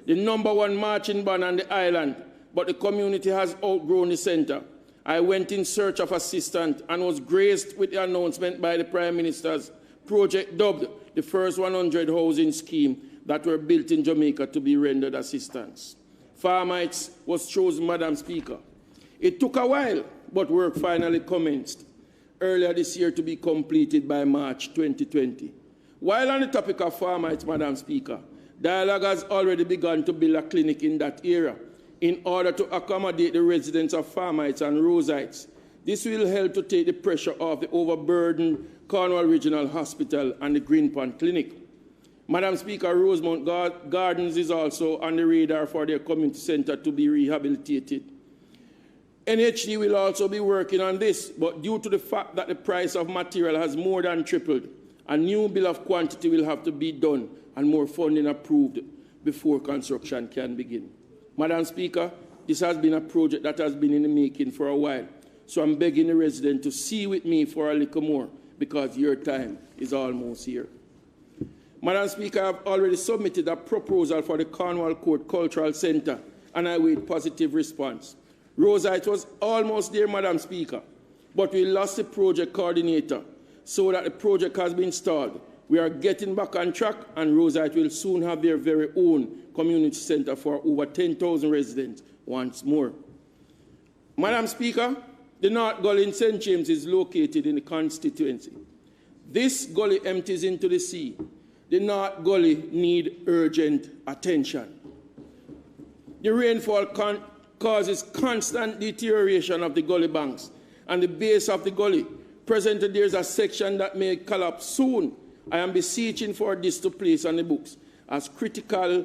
the #1 marching band on the island, but the community has outgrown the centre. I went in search of assistance and was graced with the announcement by the Prime Minister's project dubbed the first 100 housing scheme that were built in Jamaica to be rendered assistance. Farmites was chosen, Madam Speaker. It took a while, but work finally commenced earlier this year to be completed by March 2020. While on the topic of Farmites, Madam Speaker, dialogue has already begun to build a clinic in that area in order to accommodate the residents of Farmites and Rosites. This will help to take the pressure off the overburdened Cornwall Regional Hospital and the Greenpond Clinic. Madam Speaker, Rosemount Gardens is also on the radar for their community centre to be rehabilitated. NHD will also be working on this, but due to the fact that the price of material has more than tripled, a new bill of quantity will have to be done and more funding approved before construction can begin. Madam Speaker, this has been a project that has been in the making for a while, so I'm begging the resident to see with me for a little more because your time is almost here. Madam Speaker, I have already submitted a proposal for the Cornwall Court Cultural Centre, and I await positive response. Rosite was almost there, Madam Speaker, but we lost the project coordinator, so that the project has been stalled. We are getting back on track, and Rosite will soon have their very own community centre for over 10,000 residents once more. Madam Speaker, the North Gully in St. James is located in the constituency. This gully empties into the sea. The North Gully needs urgent attention. The rainfall causes constant deterioration of the gully banks and the base of the gully. Presently, there is a section that may collapse soon. I am beseeching for this to place on the books, as critical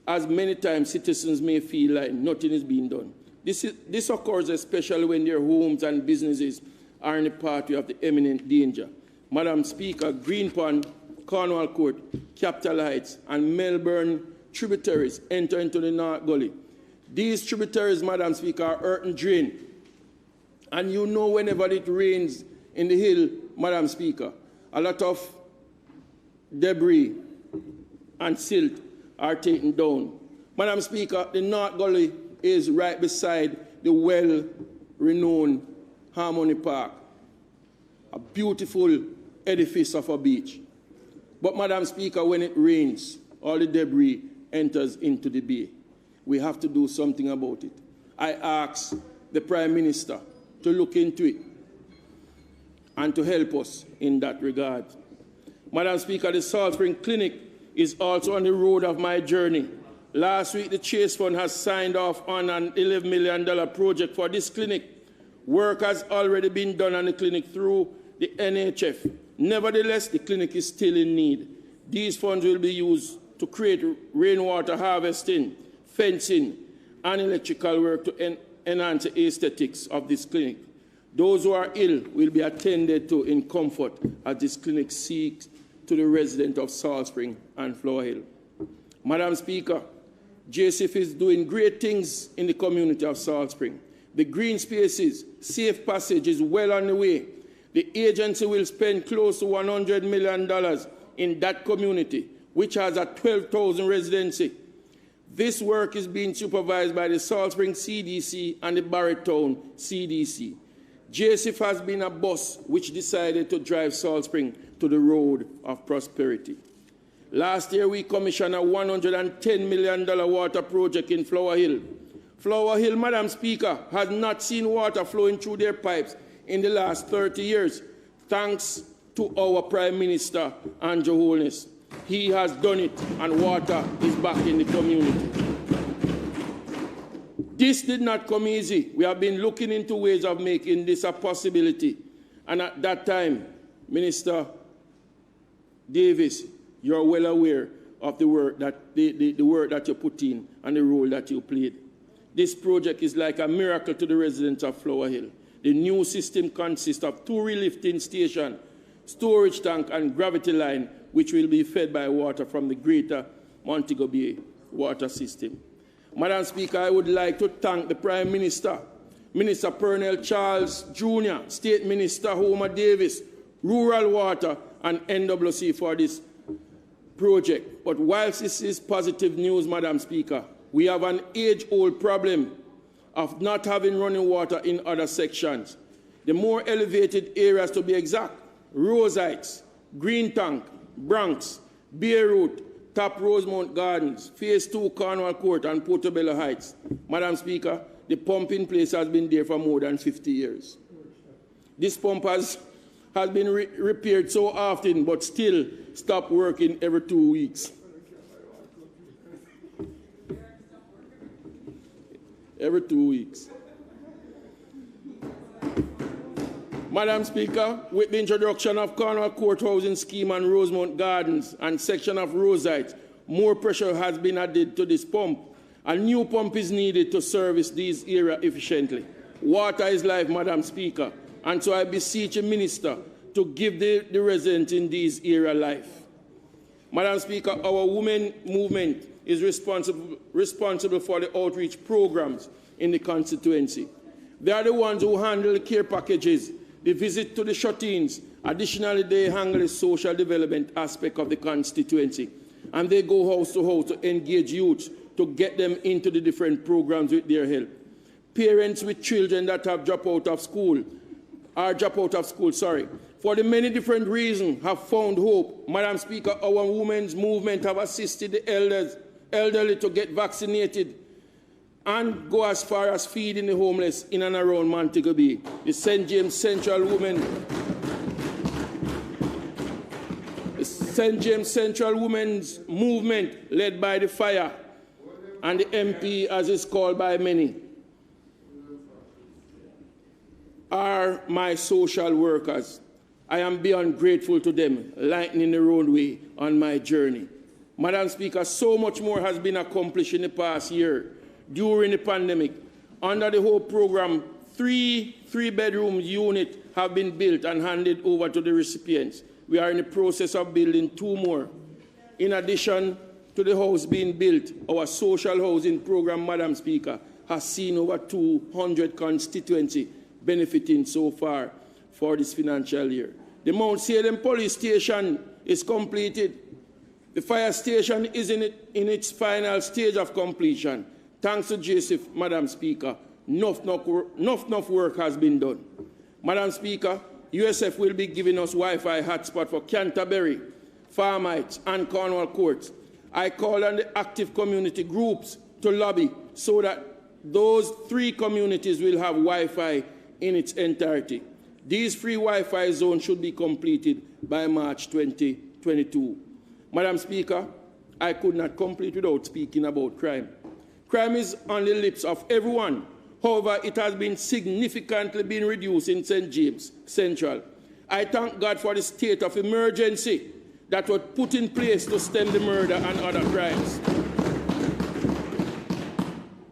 as many times citizens may feel like nothing is being done. This occurs especially when their homes and businesses are in the pathway of the imminent danger. Madam Speaker, Greenpond, Cornwall Court, Capital Heights, and Melbourne tributaries enter into the North Gully. These tributaries, Madam Speaker, are earth and drain. And you know whenever it rains in the hill, Madam Speaker, a lot of debris and silt are taken down. Madam Speaker, the North Gully is right beside the well-renowned Harmony Park, a beautiful edifice of a beach. But, Madam Speaker, when it rains, all the debris enters into the bay. We have to do something about it. I ask the Prime Minister to look into it and to help us in that regard. Madam Speaker, the Salt Spring Clinic is also on the road of my journey. Last week, the Chase Fund has signed off on an $11 million project for this clinic. Work has already been done on the clinic through the NHF. Nevertheless, the clinic is still in need. These funds will be used to create rainwater harvesting, fencing, and electrical work to enhance the aesthetics of this clinic. Those who are ill will be attended to in comfort as this clinic seeks to the residents of Salt Spring and Flower Hill. Madam Speaker, JSF is doing great things in the community of Salt Spring. The green spaces, safe passage is well on the way. The agency will spend close to $100 million in that community, which has a 12,000 residency. This work is being supervised by the Salt Spring CDC and the Barretown CDC. JSF has been a bus which decided to drive Salt Spring to the road of prosperity. Last year, we commissioned a $110 million water project in Flower Hill. Flower Hill, Madam Speaker, has not seen water flowing through their pipes in the last 30 years, thanks to our Prime Minister and Your Holiness. He has done it, and water is back in the community. This did not come easy. We have been looking into ways of making this a possibility. And at that time, Minister Davis, you're well aware of the work that, the work that you put in and the role that you played. This project is like a miracle to the residents of Flower Hill. The new system consists of 2 relifting stations, storage tank, and gravity line, which will be fed by water from the greater Montego Bay water system. Madam Speaker, I would like to thank the Prime Minister, Minister Pernell Charles Jr., State Minister Homer Davis, Rural Water, and NWC for this project. But whilst this is positive news, Madam Speaker, we have an age-old problem of not having running water in other sections. The more elevated areas, to be exact, Rose Heights, Green Tank, Bronx, Beirut, Top Rosemount Gardens, Phase 2 Cornwall Court, and Portobello Heights. Madam Speaker, the pumping place has been there for more than 50 years. This pump has been repaired so often, but still stopped working every 2 weeks. Every 2 weeks. Madam Speaker, with the introduction of Cornwall Court Housing Scheme and Rosemount Gardens and section of Rose Heights, more pressure has been added to this pump. A new pump is needed to service these areas efficiently. Water is life, Madam Speaker, and so I beseech the Minister to give the residents in these areas life. Madam Speaker, our women movement is responsible for the outreach programs in the constituency. They are the ones who handle the care packages, the visit to the shut-ins. Additionally, they handle the social development aspect of the constituency. And they go house to house to engage youths to get them into the different programs with their help. Parents with children that have dropped out of school, for the many different reasons, have found hope. Madam Speaker, our women's movement have assisted the elderly to get vaccinated and go as far as feeding the homeless in and around Montego Bay. The St. James Central Women's Movement, led by the Fire, and the MP, as is called by many, are my social workers. I am beyond grateful to them, lightening the roadway on my journey. Madam Speaker, so much more has been accomplished in the past year. During the pandemic, under the whole program, 3 three-bedroom units have been built and handed over to the recipients. We are in the process of building 2 more. In addition to the house being built, our social housing program, Madam Speaker, has seen over 200 constituencies benefiting so far for this financial year. The Mount Salem Police Station is completed. The fire station is in its final stage of completion. Thanks to JSF, Madam Speaker, enough work has been done. Madam Speaker, USF will be giving us Wi-Fi hotspot for Canterbury, Farm Heights, and Cornwall Courts. I call on the active community groups to lobby so that those 3 communities will have Wi-Fi in its entirety. These free Wi-Fi zones should be completed by March 2022. Madam Speaker, I could not complete without speaking about crime. Crime is on the lips of everyone. However, it has been significantly reduced in St. James Central. I thank God for the state of emergency that was put in place to stem the murder and other crimes.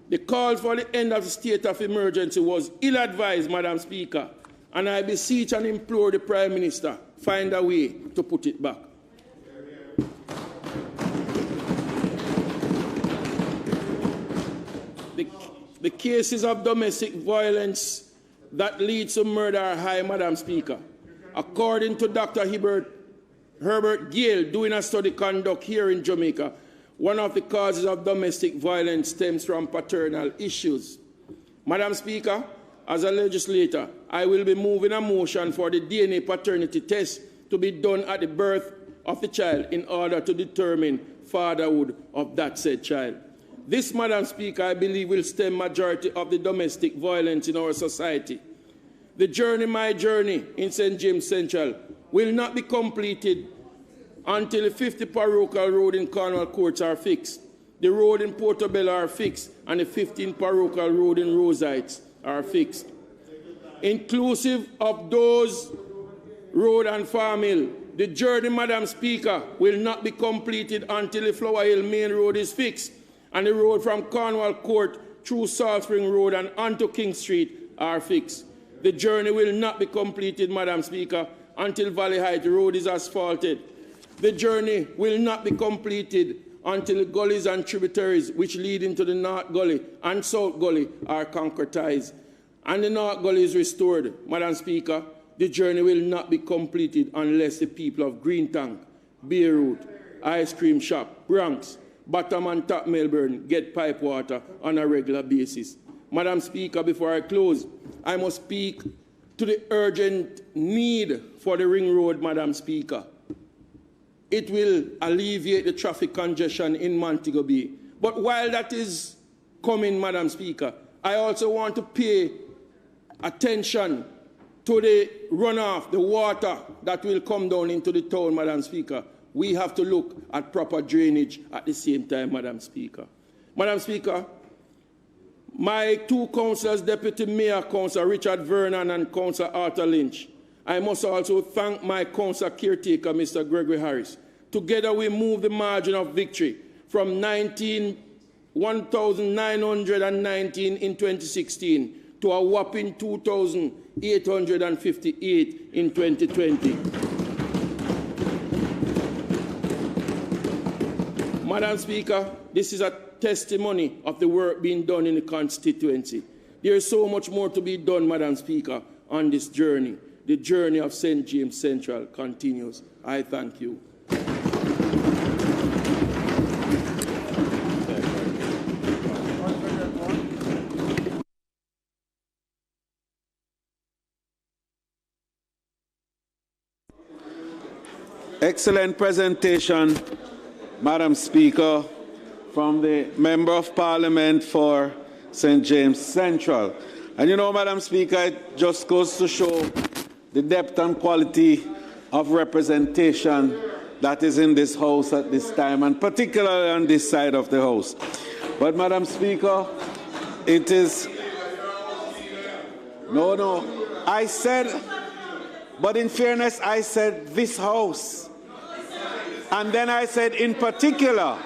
The call for the end of the state of emergency was ill-advised, Madam Speaker, And I beseech and implore the Prime Minister, find a way to put it back. The cases of domestic violence that leads to murder are high, Madam Speaker. According to Dr. Herbert Gale, doing a study conduct here in Jamaica, one of the causes of domestic violence stems from paternal issues. Madam Speaker, as a legislator, I will be moving a motion for the DNA paternity test to be done at the birth of the child in order to determine fatherhood of that said child. This, Madam Speaker, I believe will stem majority of the domestic violence in our society. The journey, my journey, in St. James Central will not be completed until the 50 parochial road in Cornwall Courts are fixed, the road in Portobello are fixed, and the 15 parochial road in Rose Heights are fixed. Inclusive of those road and Farm Hill, the journey, Madam Speaker, will not be completed until the Flower Hill main road is fixed, and the road from Cornwall Court through Salt Spring Road and onto King Street are fixed. The journey will not be completed, Madam Speaker, until Valley Heights Road is asphalted. The journey will not be completed until the gullies and tributaries which lead into the North Gully and South Gully are concretized and the North Gully is restored. Madam Speaker, the journey will not be completed unless the people of Green Tank, Beirut, Ice Cream Shop, Bronx, Bottom and Top Melbourne get pipe water on a regular basis. Madam Speaker, before I close, I must speak to the urgent need for the ring road, Madam Speaker. It will alleviate the traffic congestion in Montego Bay. But while that is coming, Madam Speaker, I also want to pay attention to the runoff, the water that will come down into the town, Madam Speaker. We have to look at proper drainage at the same time, Madam Speaker. Madam Speaker, my two councillors, Deputy Mayor Councillor Richard Vernon and Councillor Arthur Lynch, I must also thank my councillor caretaker, Mr. Gregory Harris. Together we moved the margin of victory from 1,919 in 2016 to a whopping 2,858 in 2020. Madam Speaker, this is a testimony of the work being done in the constituency. There is so much more to be done, Madam Speaker, on this journey. The journey of St. James Central continues. I thank you. Excellent presentation, Madam Speaker, from the Member of Parliament for St. James Central. And you know, Madam Speaker, it just goes to show the depth and quality of representation that is in this House at this time, and particularly on this side of the House. But, Madam Speaker, it is... No, I said... But in fairness, I said this House. And then I said in particular.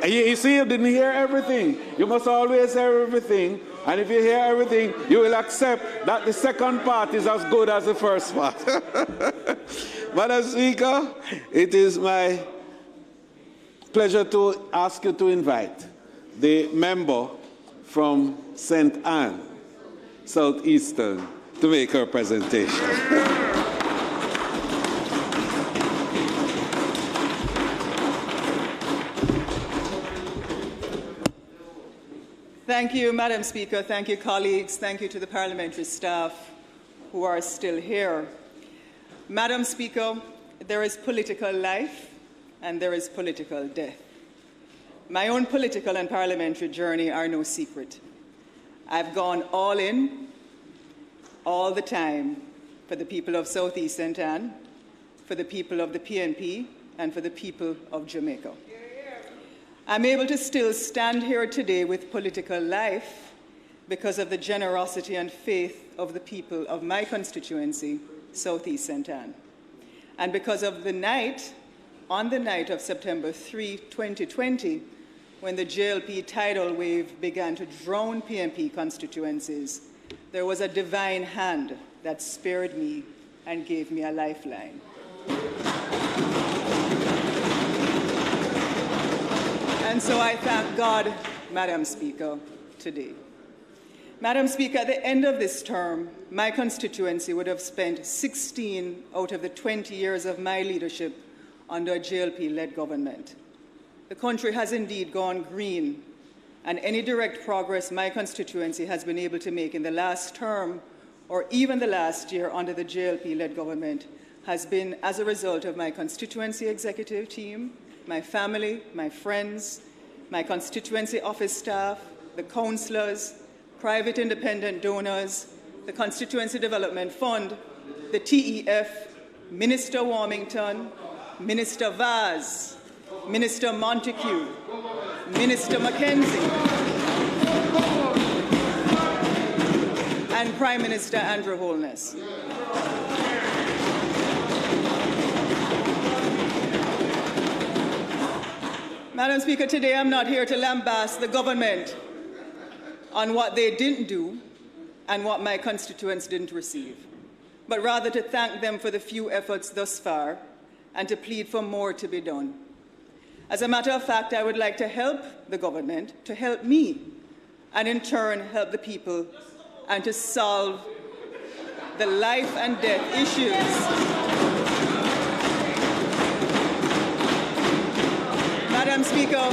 You see, you didn't hear everything. You must always hear everything. And if you hear everything, you will accept that the second part is as good as the first part. Madam Speaker, it is my pleasure to ask you to invite the member from St. Anne, Southeastern, to make her presentation. Thank you, Madam Speaker. Thank you, colleagues. Thank you to the parliamentary staff who are still here. Madam Speaker, there is political life and there is political death. My own political and parliamentary journey are no secret. I've gone all in, all the time, for the people of Southeast St. Anne, for the people of the PNP, and for the people of Jamaica. I'm able to still stand here today with political life because of the generosity and faith of the people of my constituency, Southeast St. Anne. And because of the night, on the night of September 3, 2020, when the JLP tidal wave began to drown PNP constituencies, there was a divine hand that spared me and gave me a lifeline. And so I thank God, Madam Speaker, today. Madam Speaker, at the end of this term, my constituency would have spent 16 out of the 20 years of my leadership under a JLP-led government. The country has indeed gone green, and any direct progress my constituency has been able to make in the last term or even the last year under the JLP-led government has been as a result of my constituency executive team, my family, my friends, my constituency office staff, the councillors, private independent donors, the Constituency Development Fund, the TEF, Minister Warmington, Minister Vaz, Minister Montague, Minister Mackenzie, and Prime Minister Andrew Holness. Madam Speaker, today I'm not here to lambast the government on what they didn't do and what my constituents didn't receive, but rather to thank them for the few efforts thus far and to plead for more to be done. As a matter of fact, I would like to help the government to help me and in turn help the people and to solve the life and death issues. Madam Speaker,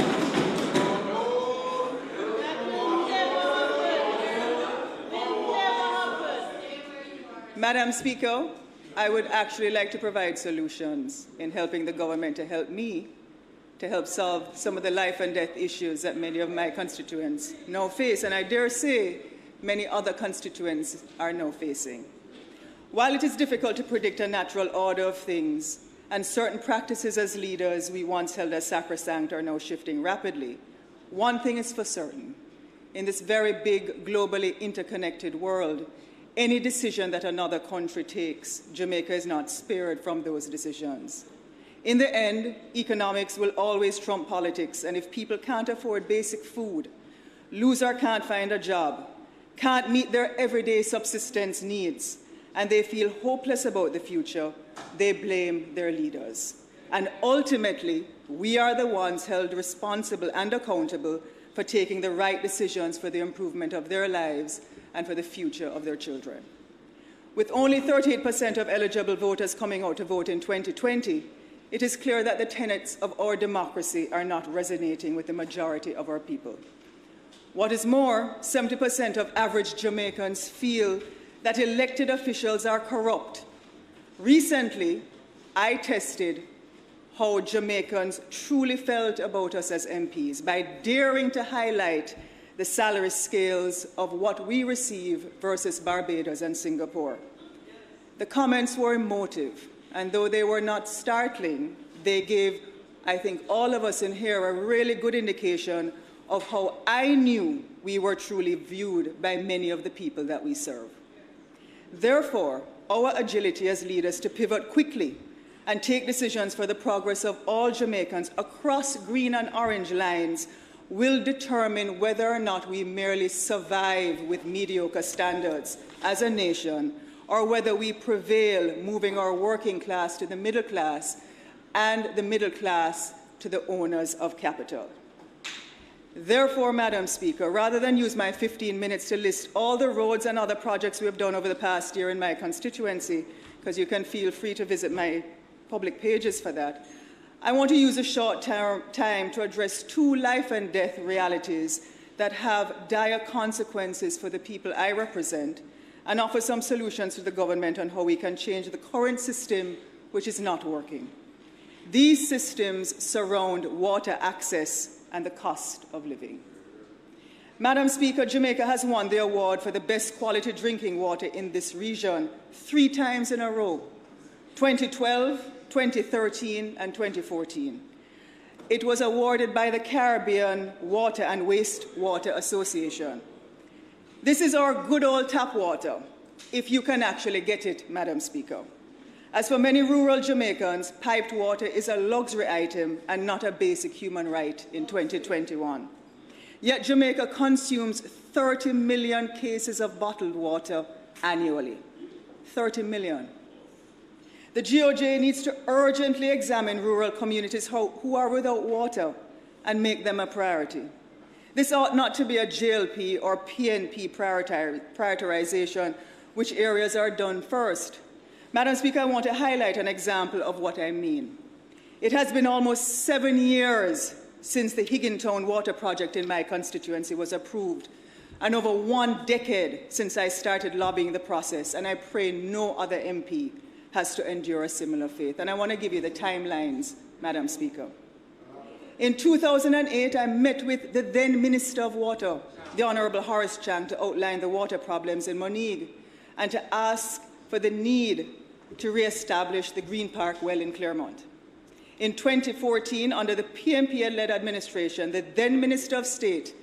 Madam Speaker, I would actually like to provide solutions in helping the government to help me to help solve some of the life and death issues that many of my constituents now face, and I dare say many other constituents are now facing. While it is difficult to predict a natural order of things, and certain practices as leaders we once held as sacrosanct are now shifting rapidly, one thing is for certain. In this very big, globally interconnected world, any decision that another country takes, Jamaica is not spared from those decisions. In the end, economics will always trump politics, and if people can't afford basic food, lose or can't find a job, can't meet their everyday subsistence needs, and they feel hopeless about the future, they blame their leaders. And ultimately, we are the ones held responsible and accountable for taking the right decisions for the improvement of their lives and for the future of their children. With only 38% of eligible voters coming out to vote in 2020, it is clear that the tenets of our democracy are not resonating with the majority of our people. What is more, 70% of average Jamaicans feel that elected officials are corrupt. Recently, I tested how Jamaicans truly felt about us as MPs by daring to highlight the salary scales of what we receive versus Barbados and Singapore. The comments were emotive, and though they were not startling, they gave, I think, all of us in here a really good indication of how I knew we were truly viewed by many of the people that we serve. Therefore, our agility as leaders to pivot quickly and take decisions for the progress of all Jamaicans across green and orange lines will determine whether or not we merely survive with mediocre standards as a nation, or whether we prevail, moving our working class to the middle class and the middle class to the owners of capital. Therefore, Madam Speaker, rather than use my 15 minutes to list all the roads and other projects we have done over the past year in my constituency, because you can feel free to visit my public pages for that, I want to use a short time to address two life and death realities that have dire consequences for the people I represent and offer some solutions to the government on how we can change the current system which is not working. These systems surround water access and the cost of living. Madam Speaker, Jamaica has won the award for the best quality drinking water in this region 3 times in a row, 2012, 2013, and 2014. It was awarded by the Caribbean Water and Wastewater Association. This is our good old tap water, if you can actually get it, Madam Speaker. As for many rural Jamaicans, piped water is a luxury item and not a basic human right in 2021. Yet Jamaica consumes 30 million cases of bottled water annually. 30 million. The GOJ needs to urgently examine rural communities who are without water and make them a priority. This ought not to be a JLP or PNP prioritization, which areas are done first. Madam Speaker, I want to highlight an example of what I mean. It has been almost 7 years since the Higgintown water project in my constituency was approved, and over 1 decade since I started lobbying the process, and I pray no other MP has to endure a similar fate. And I want to give you the timelines, Madam Speaker. In 2008, I met with the then Minister of Water, the Honourable Horace Chang, to outline the water problems in Moneague and to ask for the need to re-establish the Green Park well in Claremont. In 2014, under the PMP-led administration, the then Minister of State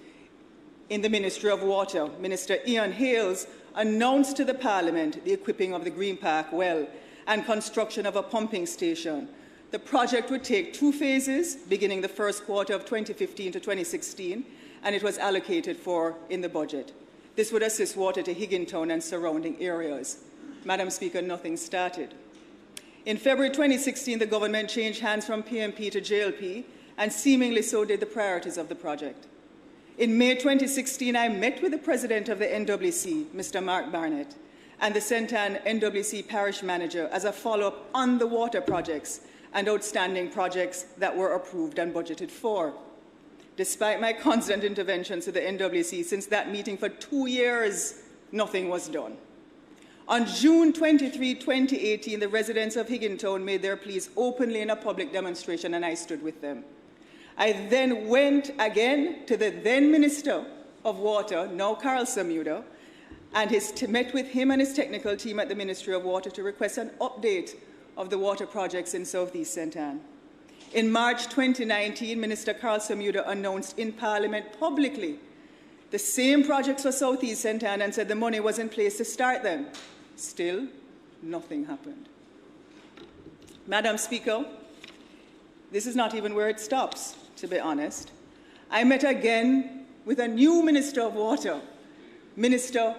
in the Ministry of Water, Minister Ian Hales, announced to the Parliament the equipping of the Green Park well and construction of a pumping station. The project would take 2 phases, beginning the first quarter of 2015 to 2016, and it was allocated for in the budget. This would assist water to Higgintown and surrounding areas. Madam Speaker, nothing started. In February 2016, the government changed hands from PMP to JLP, and seemingly so did the priorities of the project. In May 2016, I met with the president of the NWC, Mr. Mark Barnett, and the St. Ann NWC parish manager as a follow-up on the water projects and outstanding projects that were approved and budgeted for. Despite my constant interventions to the NWC since that meeting for 2 years, nothing was done. On June 23, 2018, the residents of Higgintown made their pleas openly in a public demonstration, and I stood with them. I then went again to the then Minister of Water, now Carl Samuda, and met with him and his technical team at the Ministry of Water to request an update of the water projects in Southeast St. Ann. In March 2019, Minister Carl Samuda announced in Parliament publicly the same projects for Southeast St. Ann and said the money was in place to start them. Still, nothing happened. Madam Speaker, this is not even where it stops, to be honest. I met again with a new Minister of Water, Minister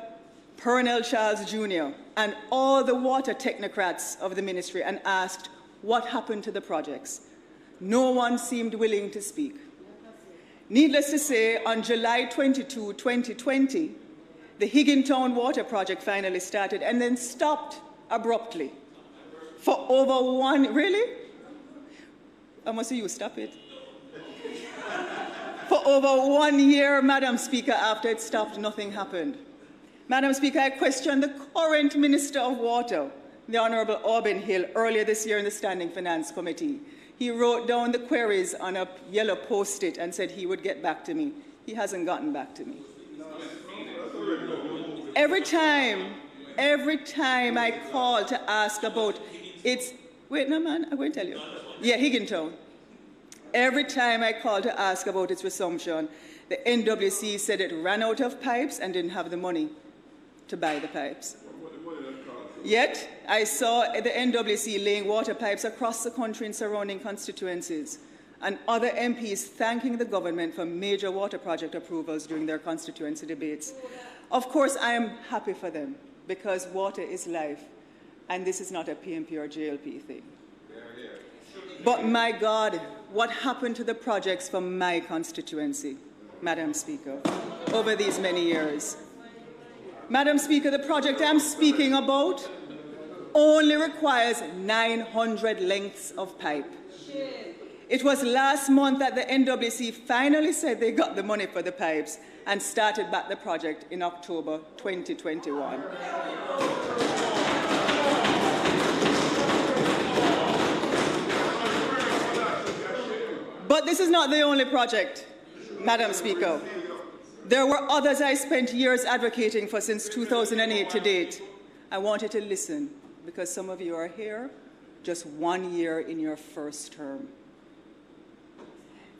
Pernell Charles Jr., and all the water technocrats of the ministry, and asked what happened to the projects. No one seemed willing to speak. Needless to say, on July 22, 2020, the Higgintown water project finally started and then stopped abruptly. For over really? I must say you stop it. For over 1 year, Madam Speaker, after it stopped, nothing happened. Madam Speaker, I questioned the current Minister of Water, the Honourable Auburn Hill, earlier this year in the Standing Finance Committee. He wrote down the queries on a yellow post-it and said he would get back to me. He hasn't gotten back to me. Every time I call to ask about its, wait, no man, I'm going to tell you. Yeah, Higgintown. Every time I call to ask about its resumption, the NWC said it ran out of pipes and didn't have the money to buy the pipes. Yet, I saw the NWC laying water pipes across the country in surrounding constituencies, and other MPs thanking the government for major water project approvals during their constituency debates. Of course, I am happy for them, because water is life, and this is not a PMP or JLP thing. But my God, what happened to the projects from my constituency, Madam Speaker, over these many years? Madam Speaker, the project I'm speaking about only requires 900 lengths of pipe. It was last month that the NWC finally said they got the money for the pipes and started back the project in October 2021. But this is not the only project, Madam Speaker. There were others I spent years advocating for since 2008 to date. I want you to listen, because some of you are here just 1 year in your first term.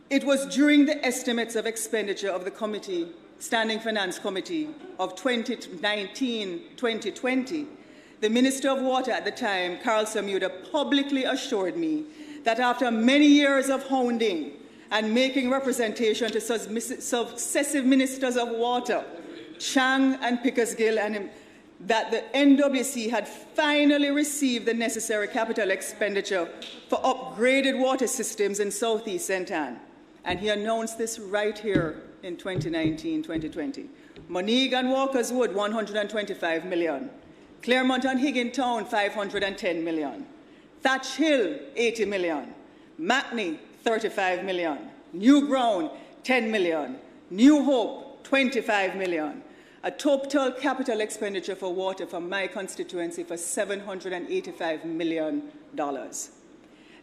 It was during the estimates of expenditure of the committee, Standing Finance Committee of 2019-2020, the Minister of Water at the time, Carl Samuda, publicly assured me that after many years of hounding and making representation to successive ministers of water, Chang and Pickersgill, and that the NWC had finally received the necessary capital expenditure for upgraded water systems in Southeast St. Anne. And he announced this right here in 2019-2020. Moneague and Walker's Wood, $125 million. Claremont and Higgintown, $510 million. Thatch Hill, $80 million. Mackney, $35 million. New Ground, $10 million. New Hope, $25 million. A total capital expenditure for water for my constituency for $785 million.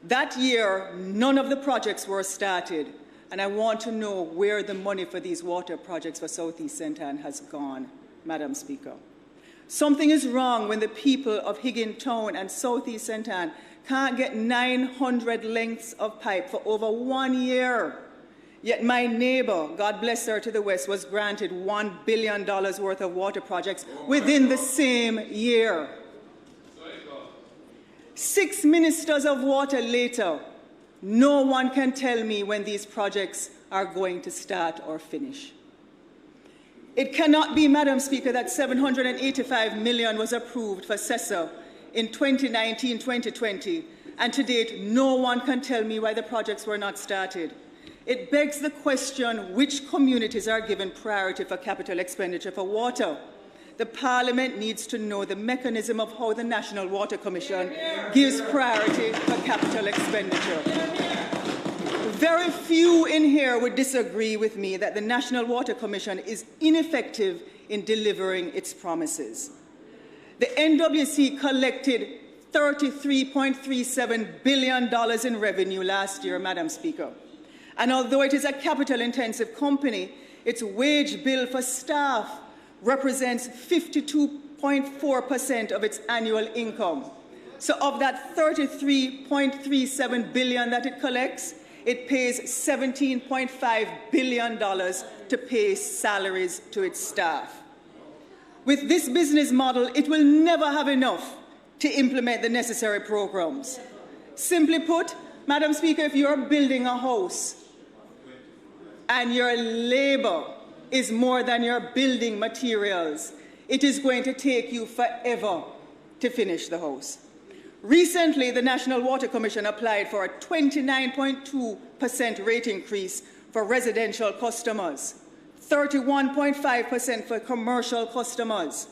That year, none of the projects were started, and I want to know where the money for these water projects for Southeast St. Anne has gone, Madam Speaker. Something is wrong when the people of Higgintown and Southeast St. Anne can't get 900 lengths of pipe for over 1 year. Yet my neighbor, God bless her to the west, was granted $1 billion worth of water projects within the same year. 6 ministers of water later, no one can tell me when these projects are going to start or finish. It cannot be, Madam Speaker, that $785 million was approved for CESA in 2019-2020, and to date, no one can tell me why the projects were not started. It begs the question which communities are given priority for capital expenditure for water. The Parliament needs to know the mechanism of how the National Water Commission gives priority for capital expenditure. Very few in here would disagree with me that the National Water Commission is ineffective in delivering its promises. The NWC collected $33.37 billion in revenue last year, Madam Speaker. And although it is a capital-intensive company, its wage bill for staff represents 52.4% of its annual income. So of that $33.37 billion that it collects, it pays $17.5 billion to pay salaries to its staff. With this business model, it will never have enough to implement the necessary programs. Simply put, Madam Speaker, if you're building a house and your labor is more than your building materials, it is going to take you forever to finish the house. Recently, the National Water Commission applied for a 29.2% rate increase for residential customers, 31.5% for commercial customers,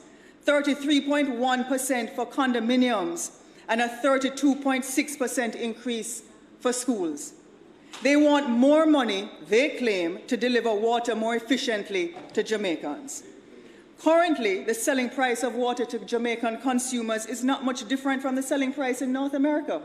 33.1% for condominiums, and a 32.6% increase for schools. They want more money, they claim, to deliver water more efficiently to Jamaicans. Currently, the selling price of water to Jamaican consumers is not much different from the selling price in North America.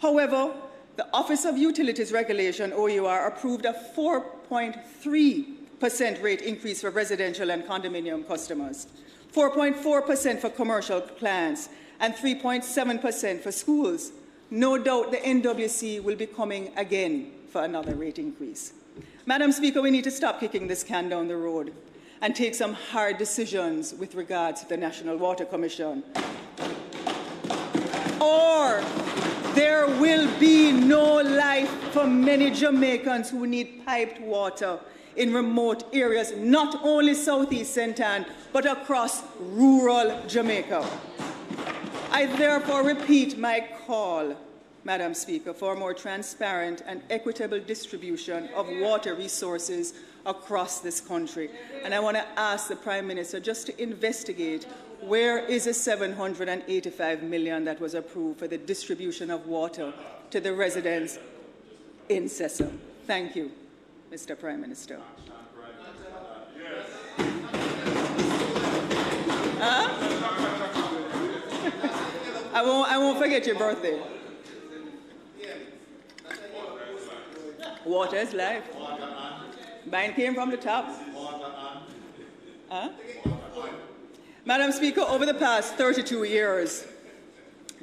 However, the Office of Utilities Regulation, OUR, approved a 4.3% rate increase for residential and condominium customers, 4.4% for commercial clients, and 3.7% for schools. No doubt the NWC will be coming again for another rate increase. Madam Speaker, we need to stop kicking this can down the road and take some hard decisions with regards to the National Water Commission. Or there will be no life for many Jamaicans who need piped water in remote areas, not only Southeast St. Anne, but across rural Jamaica. I therefore repeat my call, Madam Speaker, for a more transparent and equitable distribution of water resources across this country. And I want to ask the Prime Minister just to investigate where is the $785 million that was approved for the distribution of water to the residents in CESA. Thank you, Mr. Prime Minister. I won't forget your birthday. Water is life. Mine came from the top. Madam Speaker, over the past 32 years,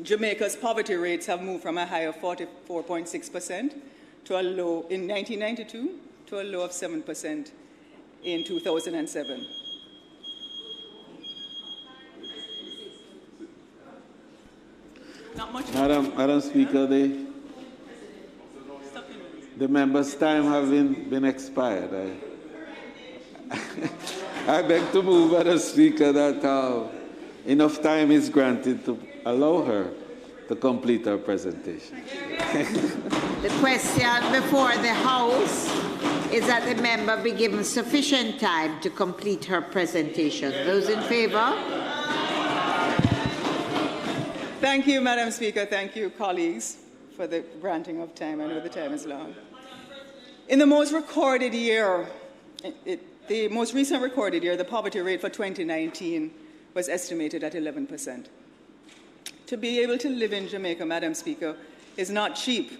Jamaica's poverty rates have moved from a high of 44.6% to a low in 1992 to a low of 7% in 2007. Not much. Madam Speaker, the member's time has been expired. I beg to move, Madam Speaker, that enough time is granted to allow her to complete her presentation. The question before the House is that the member be given sufficient time to complete her presentation. Those in favour? Thank you, Madam Speaker. Thank you, colleagues, for the granting of time. I know the time is long. In the most recorded year, the most recent recorded year, the poverty rate for 2019 was estimated at 11%. To be able to live in Jamaica, Madam Speaker, is not cheap,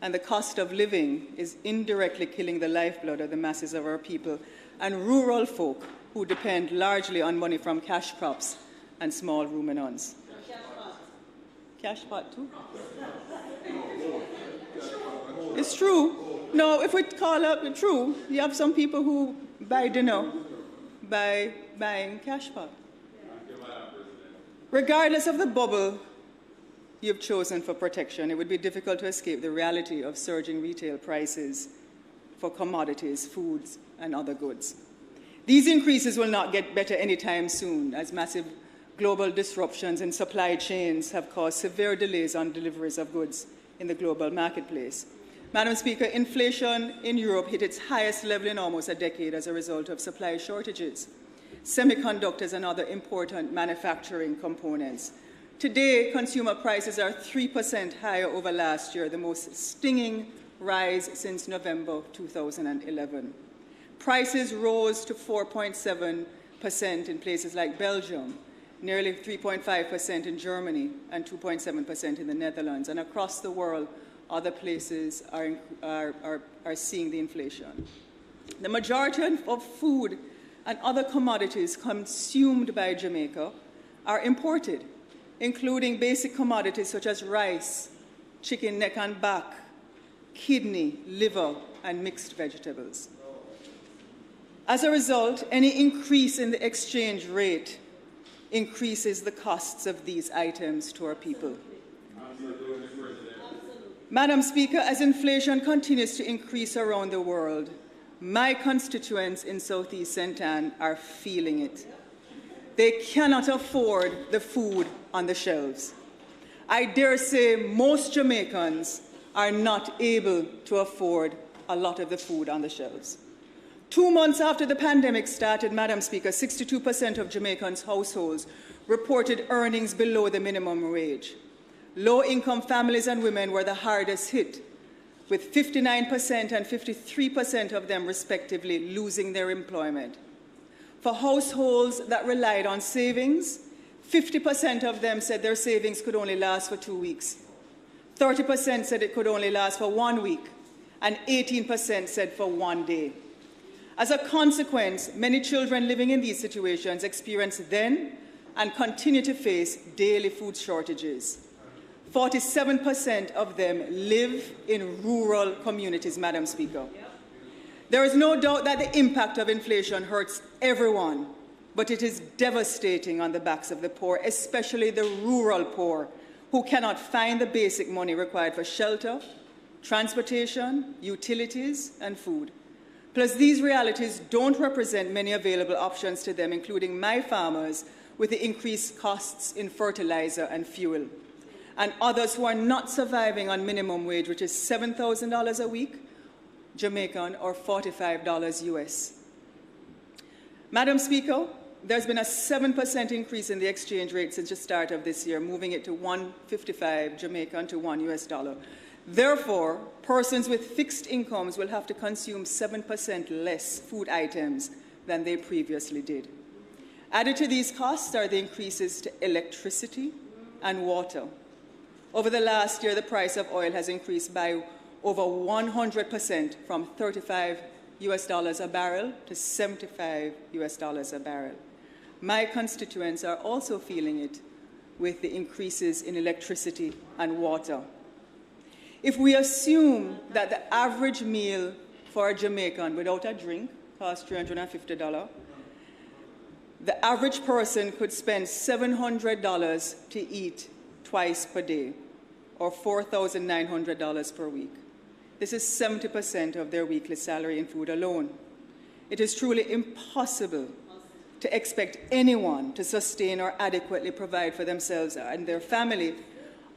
and the cost of living is indirectly killing the lifeblood of the masses of our people and rural folk who depend largely on money from cash crops and small ruminants. Cash pot too? It's true. No, if we call up it true, you have some people who buy dinner by buying cash pot. Regardless of the bubble you've chosen for protection, it would be difficult to escape the reality of surging retail prices for commodities, foods, and other goods. These increases will not get better anytime soon, as massive global disruptions in supply chains have caused severe delays on deliveries of goods in the global marketplace. Madam Speaker, inflation in Europe hit its highest level in almost a decade as a result of supply shortages, semiconductors, and other important manufacturing components. Today, consumer prices are 3% higher over last year, the most stinging rise since November 2011. Prices rose to 4.7% in places like Belgium, nearly 3.5% in Germany, and 2.7% in the Netherlands. And across the world, other places are seeing the inflation. The majority of food and other commodities consumed by Jamaica are imported, including basic commodities such as rice, chicken neck and back, kidney, liver, and mixed vegetables. As a result, any increase in the exchange rate increases the costs of these items to our people. Madam Speaker, as inflation continues to increase around the world, my constituents in Southeast St. are feeling it. They cannot afford the food on the shelves. I dare say most Jamaicans are not able to afford a lot of the food on the shelves. 2 months after the pandemic started, Madam Speaker, 62% of Jamaicans' households reported earnings below the minimum wage. Low-income families and women were the hardest hit, with 59% and 53% of them respectively losing their employment. For households that relied on savings, 50% of them said their savings could only last for 2 weeks. 30% said it could only last for 1 week, and 18% said for 1 day. As a consequence, many children living in these situations experienced then and continue to face daily food shortages. 47% of them live in rural communities, Madam Speaker. There is no doubt that the impact of inflation hurts everyone, but it is devastating on the backs of the poor, especially the rural poor, who cannot find the basic money required for shelter, transportation, utilities, and food. Plus, these realities don't represent many available options to them, including my farmers, with the increased costs in fertilizer and fuel, and others who are not surviving on minimum wage, which is $7,000 a week, Jamaican, or $45 US. Madam Speaker, there's been a 7% increase in the exchange rate since the start of this year, moving it to 1.55 Jamaican to $1 US. Therefore, persons with fixed incomes will have to consume 7% less food items than they previously did. Added to these costs are the increases to electricity and water. Over the last year, the price of oil has increased by over 100%, from $35 US a barrel to $75 US a barrel. My constituents are also feeling it with the increases in electricity and water. If we assume that the average meal for a Jamaican without a drink costs $350, the average person could spend $700 to eat twice per day, or $4,900 per week. This is 70% of their weekly salary in food alone. It is truly impossible to expect anyone to sustain or adequately provide for themselves and their family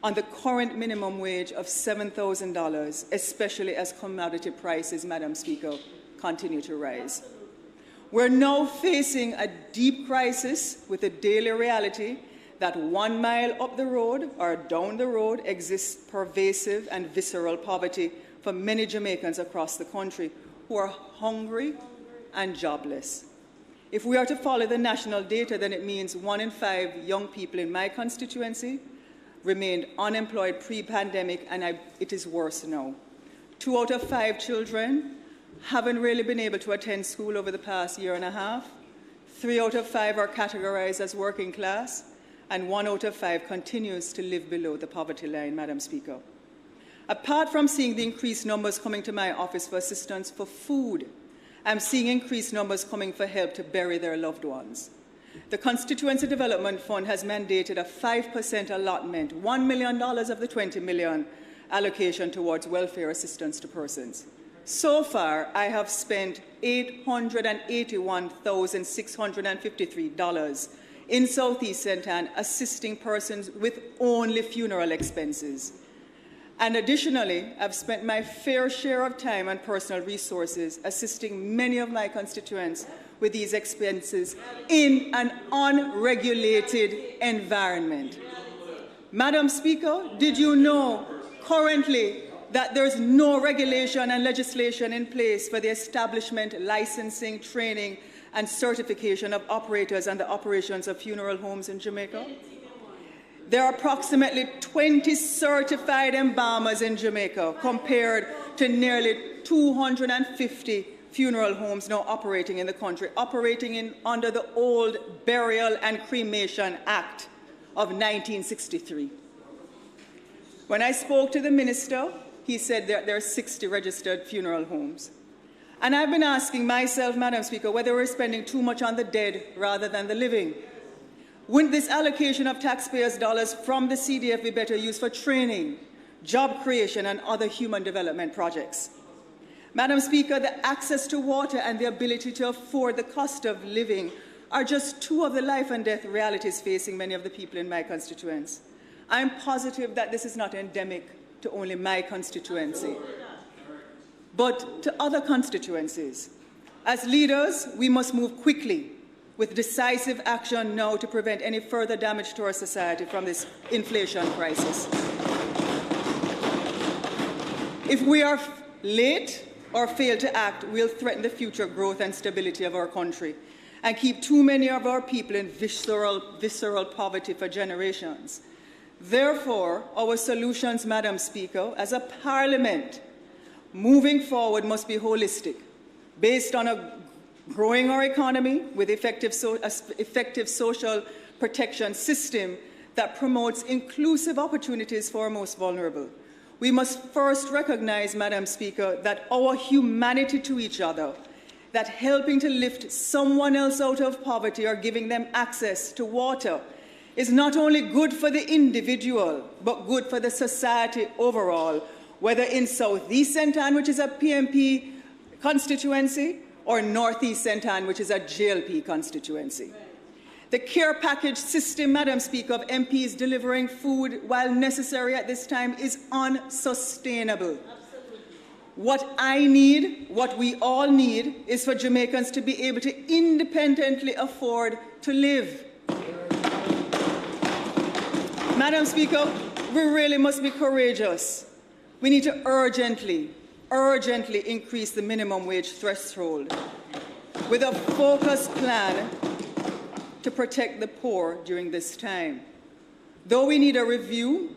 on the current minimum wage of $7,000, especially as commodity prices, Madam Speaker, continue to rise. We're now facing a deep crisis with the daily reality that 1 mile up the road or down the road exists pervasive and visceral poverty for many Jamaicans across the country who are hungry and jobless. If we are to follow the national data, then it means 1 in 5 young people in my constituency remained unemployed pre-pandemic, and it is worse now. 2 out of 5 children haven't really been able to attend school over the past year and a half. 3 out of 5 are categorized as working class, and 1 out of 5 continues to live below the poverty line, Madam Speaker. Apart from seeing the increased numbers coming to my office for assistance for food, I'm seeing increased numbers coming for help to bury their loved ones. The Constituency Development Fund has mandated a 5% allotment, $1 million of the $20 million allocation towards welfare assistance to persons. So far, I have spent $881,653 in Southeast St. Anne assisting persons with only funeral expenses. And additionally, I've spent my fair share of time and personal resources assisting many of my constituents with these expenses in an unregulated environment. Madam Speaker, did you know currently that there's no regulation and legislation in place for the establishment, licensing, training, and certification of operators and the operations of funeral homes in Jamaica? There are approximately 20 certified embalmers in Jamaica compared to nearly 250 funeral homes now operating in the country, operating under the old Burial and Cremation Act of 1963. When I spoke to the minister, he said that there are 60 registered funeral homes. And I've been asking myself, Madam Speaker, whether we're spending too much on the dead rather than the living. Wouldn't this allocation of taxpayers' dollars from the CDF be better used for training, job creation, and other human development projects? Madam Speaker, the access to water and the ability to afford the cost of living are just 2 of the life and death realities facing many of the people in my constituents. I'm positive that this is not endemic to only my constituency, but to other constituencies. As leaders, we must move quickly with decisive action now to prevent any further damage to our society from this inflation crisis. If we are late or fail to act, we'll threaten the future growth and stability of our country and keep too many of our people in visceral poverty for generations. Therefore, our solutions, Madam Speaker, as a parliament, moving forward must be holistic, based on growing our economy with effective social protection system that promotes inclusive opportunities for our most vulnerable. We must first recognize, Madam Speaker, that our humanity to each other, that helping to lift someone else out of poverty or giving them access to water is not only good for the individual, but good for the society overall, whether in Southeast St. Anne, which is a PMP constituency, or Northeast St. Anne, which is a JLP constituency. The care package system, Madam Speaker, of MPs delivering food while necessary at this time is unsustainable. What I need, what we all need, is for Jamaicans to be able to independently afford to live. Madam Speaker, we really must be courageous. We need to urgently increase the minimum wage threshold with a focused plan to protect the poor during this time. Though we need a review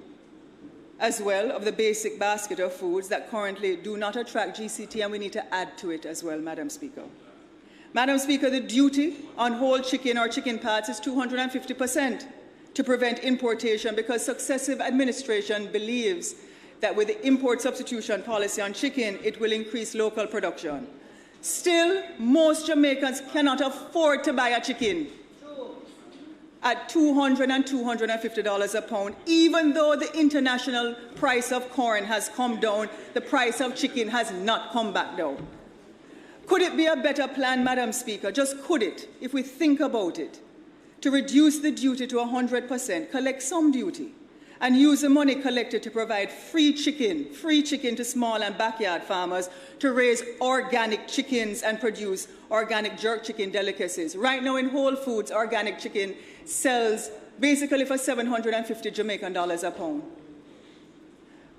as well of the basic basket of foods that currently do not attract GCT, and we need to add to it as well, Madam Speaker. Madam Speaker, the duty on whole chicken or chicken parts is 250% to prevent importation because successive administration believes that with the import substitution policy on chicken, it will increase local production. Still, most Jamaicans cannot afford to buy a chicken at $200 and $250 a pound, even though the international price of corn has come down, the price of chicken has not come back down. Could it be a better plan, Madam Speaker, just could it, if we think about it, to reduce the duty to 100%, collect some duty, and use the money collected to provide free chicken to small and backyard farmers to raise organic chickens and produce organic jerk chicken delicacies. Right now in Whole Foods, organic chicken sells basically for $750 Jamaican dollars a pound.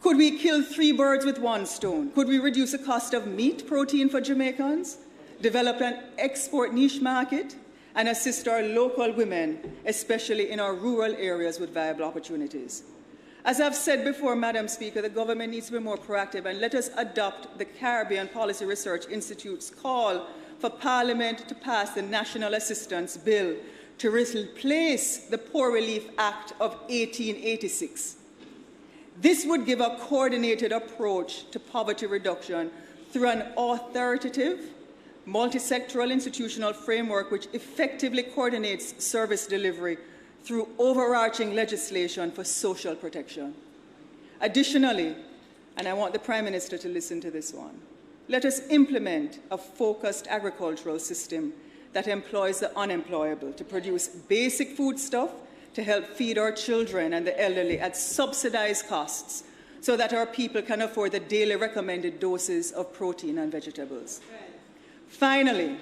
Could we kill 3 birds with 1 stone? Could we reduce the cost of meat protein for Jamaicans, develop an export niche market, and assist our local women, especially in our rural areas with viable opportunities? As I've said before, Madam Speaker, the government needs to be more proactive, and let us adopt the Caribbean Policy Research Institute's call for Parliament to pass the National Assistance Bill to replace the Poor Relief Act of 1886. This would give a coordinated approach to poverty reduction through an authoritative, multi-sectoral institutional framework which effectively coordinates service delivery through overarching legislation for social protection. Additionally, and I want the Prime Minister to listen to this one, let us implement a focused agricultural system that employs the unemployable to produce basic foodstuff to help feed our children and the elderly at subsidized costs so that our people can afford the daily recommended doses of protein and vegetables. Finally,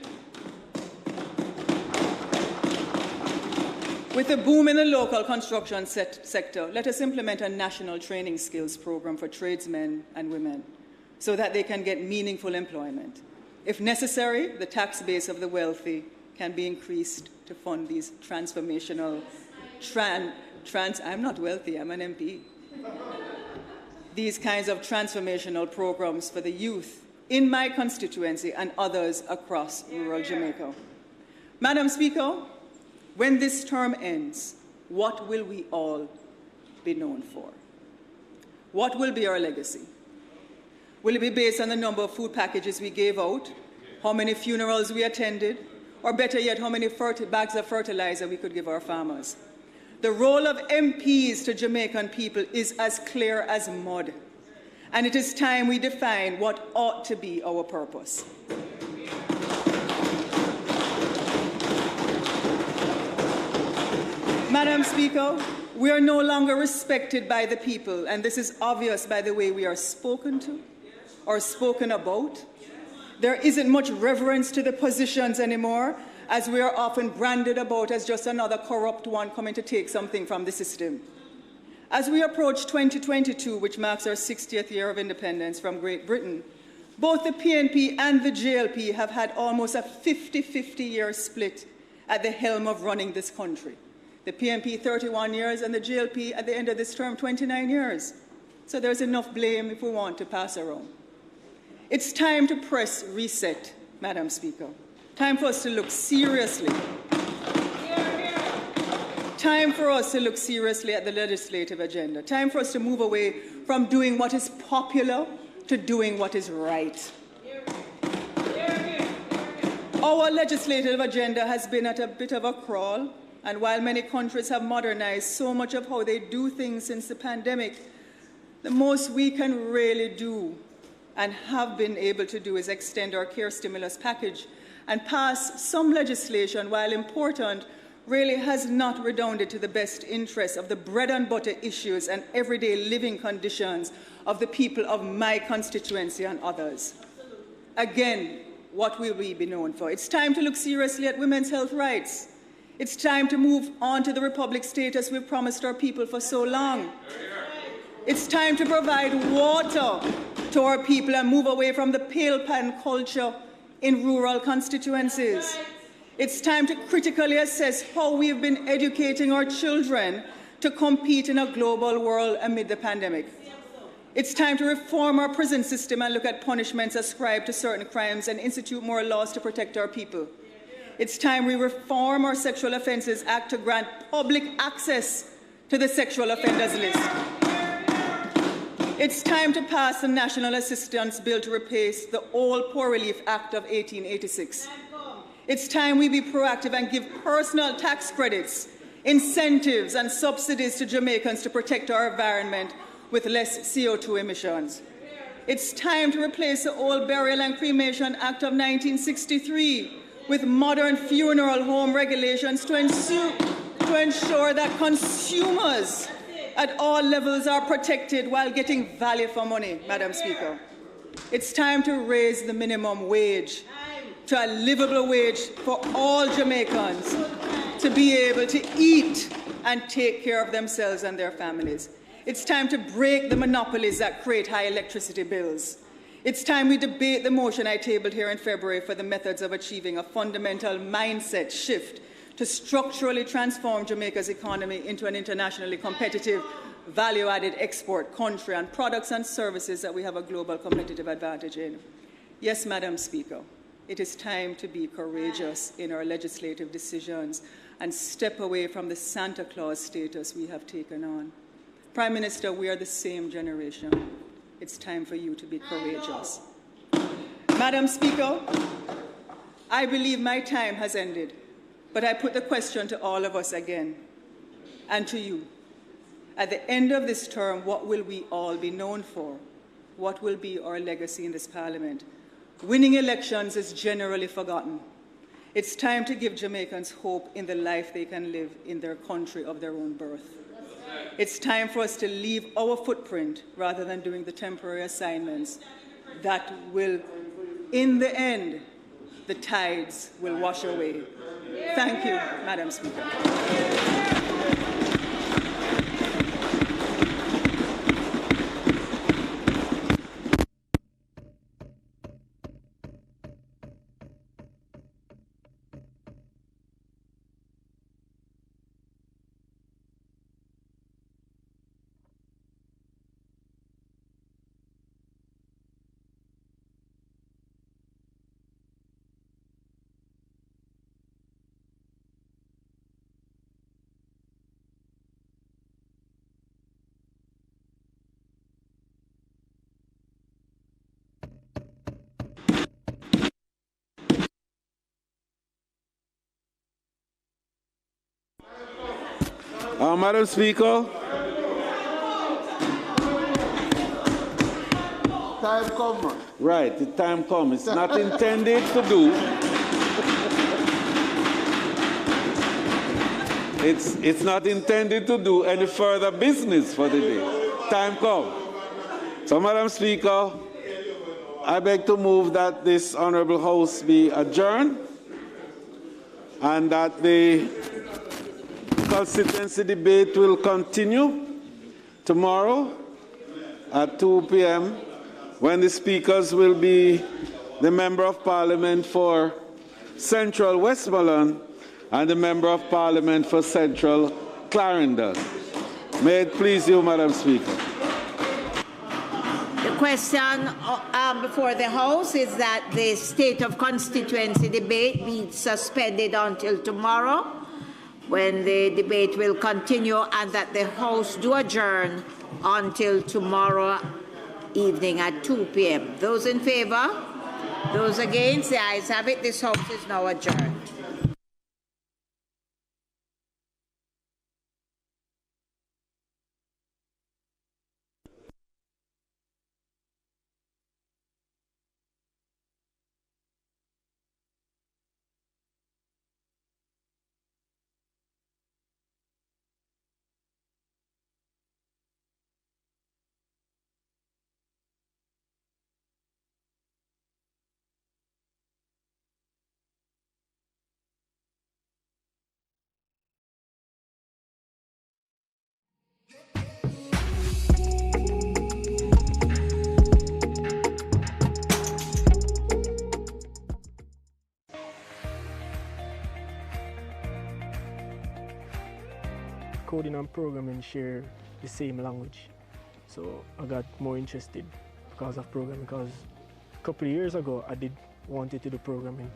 with the boom in the local construction sector, let us implement a national training skills program for tradesmen and women so that they can get meaningful employment. If necessary, the tax base of the wealthy can be increased to fund these transformational I'm not wealthy, I'm an MP. These kinds of transformational programs for the youth in my constituency and others across rural Jamaica. Madam Speaker, when this term ends, what will we all be known for? What will be our legacy? Will it be based on the number of food packages we gave out, how many funerals we attended, or better yet, how many bags of fertilizer we could give our farmers? The role of MPs to Jamaican people is as clear as mud, and it is time we define what ought to be our purpose. Madam Speaker, we are no longer respected by the people, and this is obvious by the way we are spoken to or spoken about. There isn't much reverence to the positions anymore, as we are often branded about as just another corrupt one coming to take something from the system. As we approach 2022, which marks our 60th year of independence from Great Britain, both the PNP and the JLP have had almost a 50-50 year split at the helm of running this country. The PNP 31 years and the JLP at the end of this term 29 years. So there's enough blame if we want to pass around. It's time to press reset, Madam Speaker. Time for us to look seriously. Time for us to look seriously at the legislative agenda. Time for us to move away from doing what is popular to doing what is right. Our legislative agenda has been at a bit of a crawl, and while many countries have modernized so much of how they do things since the pandemic, the most we can really do and have been able to do is extend our care stimulus package and pass some legislation, while important, really has not redounded to the best interests of the bread and butter issues and everyday living conditions of the people of my constituency and others. Again, what will we be known for? It's time to look seriously at women's health rights. It's time to move on to the republic status we've promised our people for so long. It's time to provide water to our people and move away from the pale pan culture in rural constituencies. It's time to critically assess how we've been educating our children to compete in a global world amid the pandemic. It's time to reform our prison system and look at punishments ascribed to certain crimes and institute more laws to protect our people. It's time we reform our Sexual Offences Act to grant public access to the sexual offenders list. It's time to pass the National Assistance Bill to replace the old Poor Relief Act of 1886. It's time we be proactive and give personal tax credits, incentives and subsidies to Jamaicans to protect our environment with less CO2 emissions. It's time to replace the old Burial and Cremation Act of 1963 with modern funeral home regulations to ensure that consumers at all levels are protected while getting value for money, Madam Speaker. It's time to raise the minimum wage to a livable wage for all Jamaicans to be able to eat and take care of themselves and their families. It's time to break the monopolies that create high electricity bills. It's time we debate the motion I tabled here in February for the methods of achieving a fundamental mindset shift to structurally transform Jamaica's economy into an internationally competitive, value-added export country and products and services that we have a global competitive advantage in. Yes, Madam Speaker, it is time to be courageous in our legislative decisions and step away from the Santa Claus status we have taken on. Prime Minister, we are the same generation. It's time for you to be courageous. Madam Speaker, I believe my time has ended, but I put the question to all of us again, and to you. At the end of this term, what will we all be known for? What will be our legacy in this Parliament? Winning elections is generally forgotten. It's time to give Jamaicans hope in the life they can live in their country of their own birth. It's time for us to leave our footprint rather than doing the temporary assignments that will, in the end, the tides will wash away. Thank you, Madam Speaker. Madam Speaker. Time come. Right, the time comes. It's not intended to do. It's not intended to do any further business for the day. Time come. So, Madam Speaker, I beg to move that this Honourable House be adjourned and that the constituency debate will continue tomorrow at 2 p.m. when the speakers will be the Member of Parliament for Central Westmoreland and the Member of Parliament for Central Clarendon. May it please you, Madam Speaker. The question before the House is that the State of Constituency debate be suspended until tomorrow, when the debate will continue, and that the House do adjourn until tomorrow evening at 2 p.m. Those in favour? Those against? The ayes have it. This House is now adjourned. Coding and programming share the same language, so I got more interested because of programming. Because a couple of years ago I did wanted to do programming,